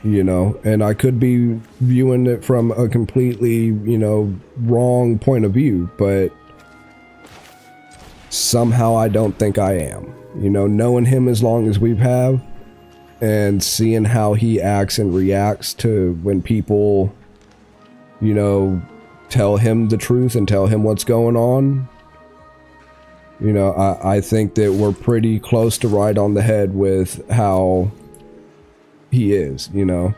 you know, and I could be viewing it from a completely, you know, wrong point of view, but somehow I don't think I am. You know, knowing him as long as we've had, and seeing how he acts and reacts to when people, you know, tell him the truth and tell him what's going on, you know, I think that we're pretty close to right on the head with how he is, you know.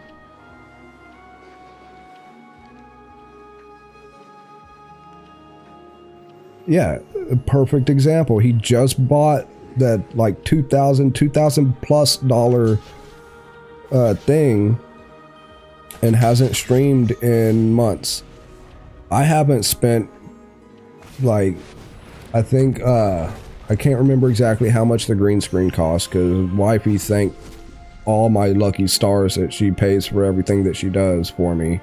Yeah, a perfect example. He just bought that like $2,000 plus thing and hasn't streamed in months. I haven't spent like, I think I can't remember exactly how much the green screen costs, because wifey thanked all my lucky stars that she pays for everything that she does for me.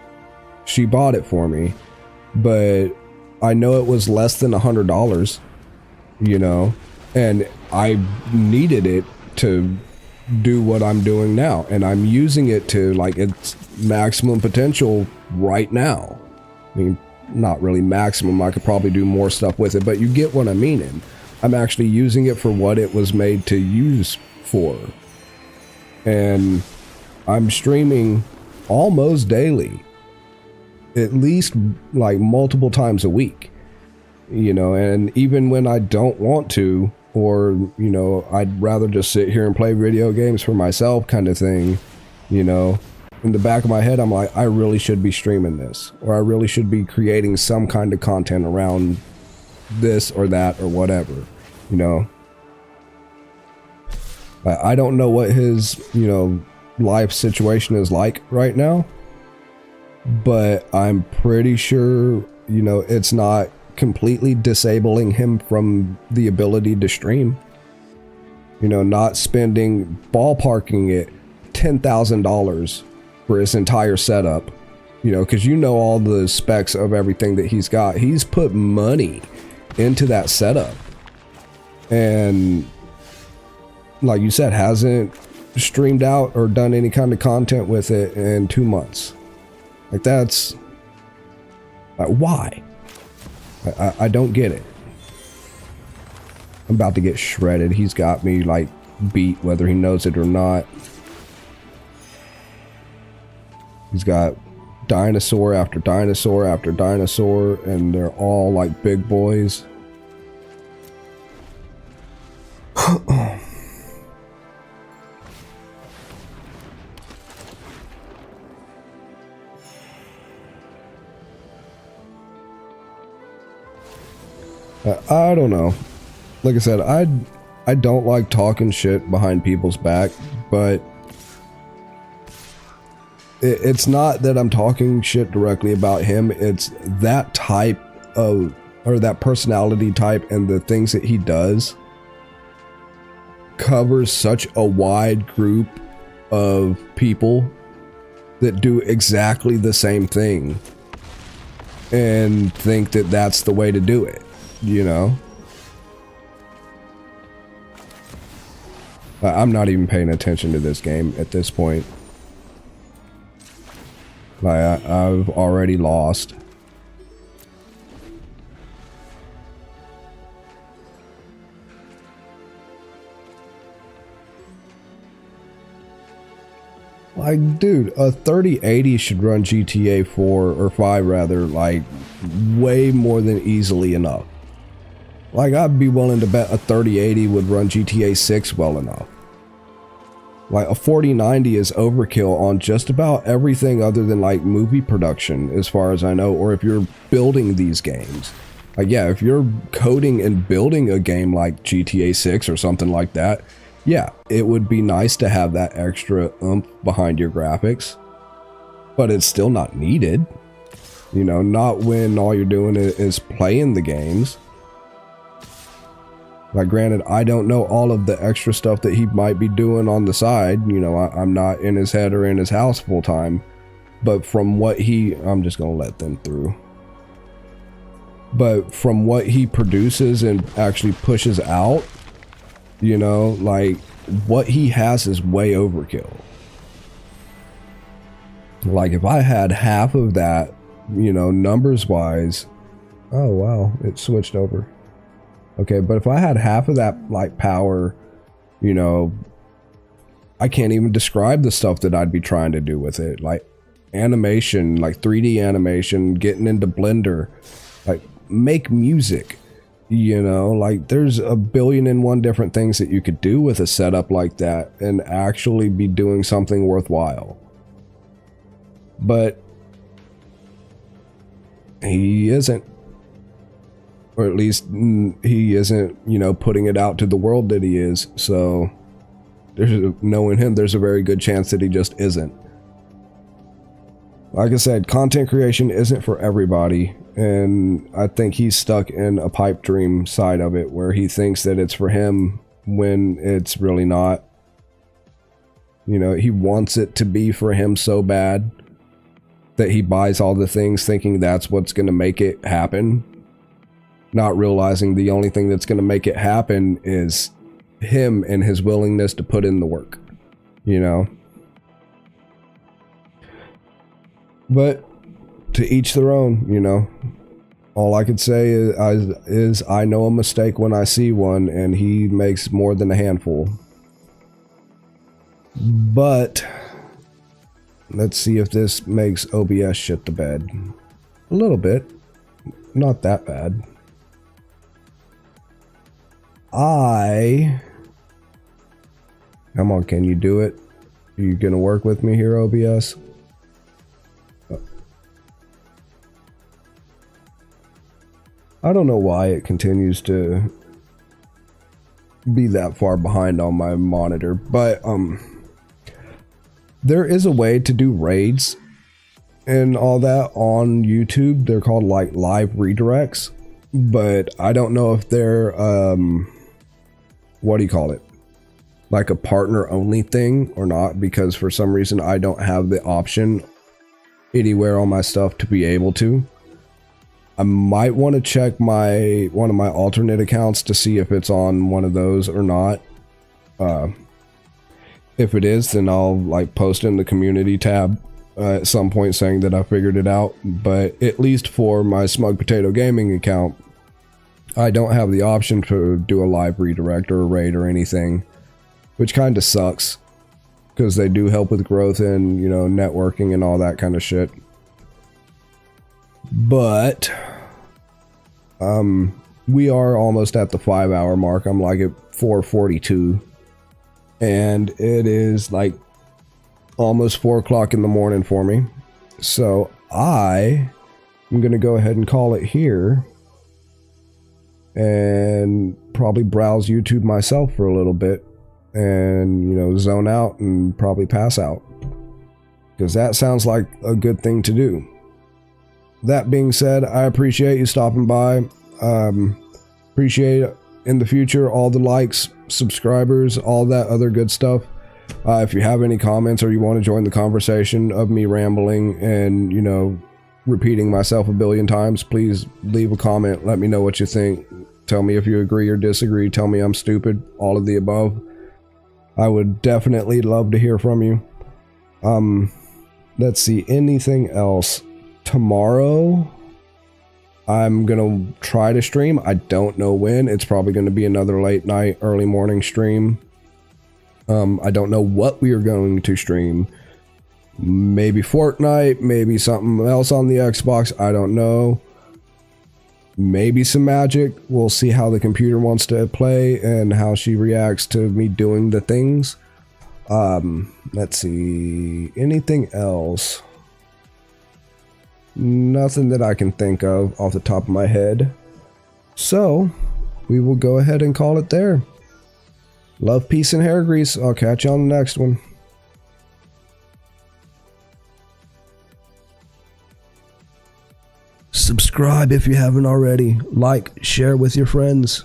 She bought it for me, but I know it was less than $100, you know, and I needed it to do what I'm doing now, and I'm using it to like its maximum potential right now. I mean, not really maximum, I could probably do more stuff with it, but you get what I mean. And I'm actually using it for what it was made to use for. And I'm streaming almost daily, at least like multiple times a week, you know, and even when I don't want to, or, you know, I'd rather just sit here and play video games for myself kind of thing, you know, in the back of my head, I'm like, I really should be streaming this, or I really should be creating some kind of content around this or that or whatever, you know. I don't know what his, you know, life situation is like right now, but I'm pretty sure, you know, it's not completely disabling him from the ability to stream. You know, not spending, ballparking it, $10,000 for his entire setup, you know, because you know all the specs of everything that he's got. He's put money into that setup, and like you said, hasn't streamed out or done any kind of content with it in 2 months. Like, that's like, why? I don't get it. I'm about to get shredded. He's got me like beat, whether he knows it or not. He's got dinosaur after dinosaur after dinosaur, and they're all like big boys. I don't know. Like I said, I don't like talking shit behind people's back, but it's not that I'm talking shit directly about him. It's that type of, or that personality type, and the things that he does covers such a wide group of people that do exactly the same thing and think that that's the way to do it, you know? I'm not even paying attention to this game at this point. Like, I've already lost. Like, dude, a 3080 should run GTA 4 or 5 rather, like, way more than easily enough. Like, I'd be willing to bet a 3080 would run GTA 6 well enough. Like, a 4090 is overkill on just about everything other than, like, movie production, as far as I know, or if you're building these games. Like, yeah, if you're coding and building a game like GTA 6 or something like that, yeah, it would be nice to have that extra oomph behind your graphics, but it's still not needed. You know, not when all you're doing is playing the games. Like, granted, I don't know all of the extra stuff that he might be doing on the side. You know, I'm not in his head or in his house full time. But from what I'm just going to let them through. But from what he produces and actually pushes out, you know, like, what he has is way overkill. Like, if I had half of that, you know, numbers wise. Oh, wow, it switched over. Okay, but if I had half of that, like, power, you know, I can't even describe the stuff that I'd be trying to do with it. Like, animation, like 3D animation, getting into Blender, like, make music, you know, like, there's a billion and one different things that you could do with a setup like that and actually be doing something worthwhile. But he isn't. or at least he isn't, you know, putting it out to the world that he is. So knowing him, there's a very good chance that he just isn't. Like I said, content creation isn't for everybody, and I think he's stuck in a pipe dream side of it where he thinks that it's for him when it's really not. You know, he wants it to be for him so bad that he buys all the things thinking that's what's going to make it happen, not realizing the only thing that's going to make it happen is him and his willingness to put in the work, you know. But to each their own, you know. All I could say is I know a mistake when I see one, and he makes more than a handful. But let's see if this makes OBS shit the bed. A little bit. Not that bad. Come on, can you do it? Are you gonna work with me here, OBS? I don't know why it continues to be that far behind on my monitor, but there is a way to do raids and all that on YouTube. They're called like live redirects, but I don't know if they're what do you call it, like a partner only thing or not, because for some reason I don't have the option anywhere on my stuff to be able to. I might want to check one of my alternate accounts to see if it's on one of those or not. If it is, then I'll like post in the community tab at some point saying that I figured it out. But at least for my Smug Potato Gaming account, I don't have the option to do a live redirect or a raid or anything, which kind of sucks because they do help with growth and, you know, networking and all that kind of shit. But we are almost at the 5-hour mark. I'm like at 4:42, and it is like almost 4 o'clock in the morning for me. So I am gonna go ahead and call it here and probably browse YouTube myself for a little bit and, you know, zone out and probably pass out, because that sounds like a good thing to do. That being said, I appreciate you stopping by. Appreciate in the future all the likes, subscribers, all that other good stuff. If you have any comments or you want to join the conversation of me rambling and, you know, repeating myself a billion times, please leave a comment. Let me know what you think. Tell me if you agree or disagree. Tell me I'm stupid. All of the above. I would definitely love to hear from you. Let's see, anything else? Tomorrow I'm gonna try to stream. I don't know when. It's probably going to be another late night, early morning stream. I don't know what we are going to stream. Maybe Fortnite, maybe something else on the Xbox, I don't know. Maybe some Magic. We'll see how the computer wants to play and how she reacts to me doing the things. Let's see, anything else? Nothing that I can think of off the top of my head. So, we will go ahead and call it there. Love, peace, and hair grease. I'll catch you on the next one. Subscribe if you haven't already. Like, share with your friends.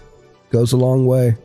Goes a long way.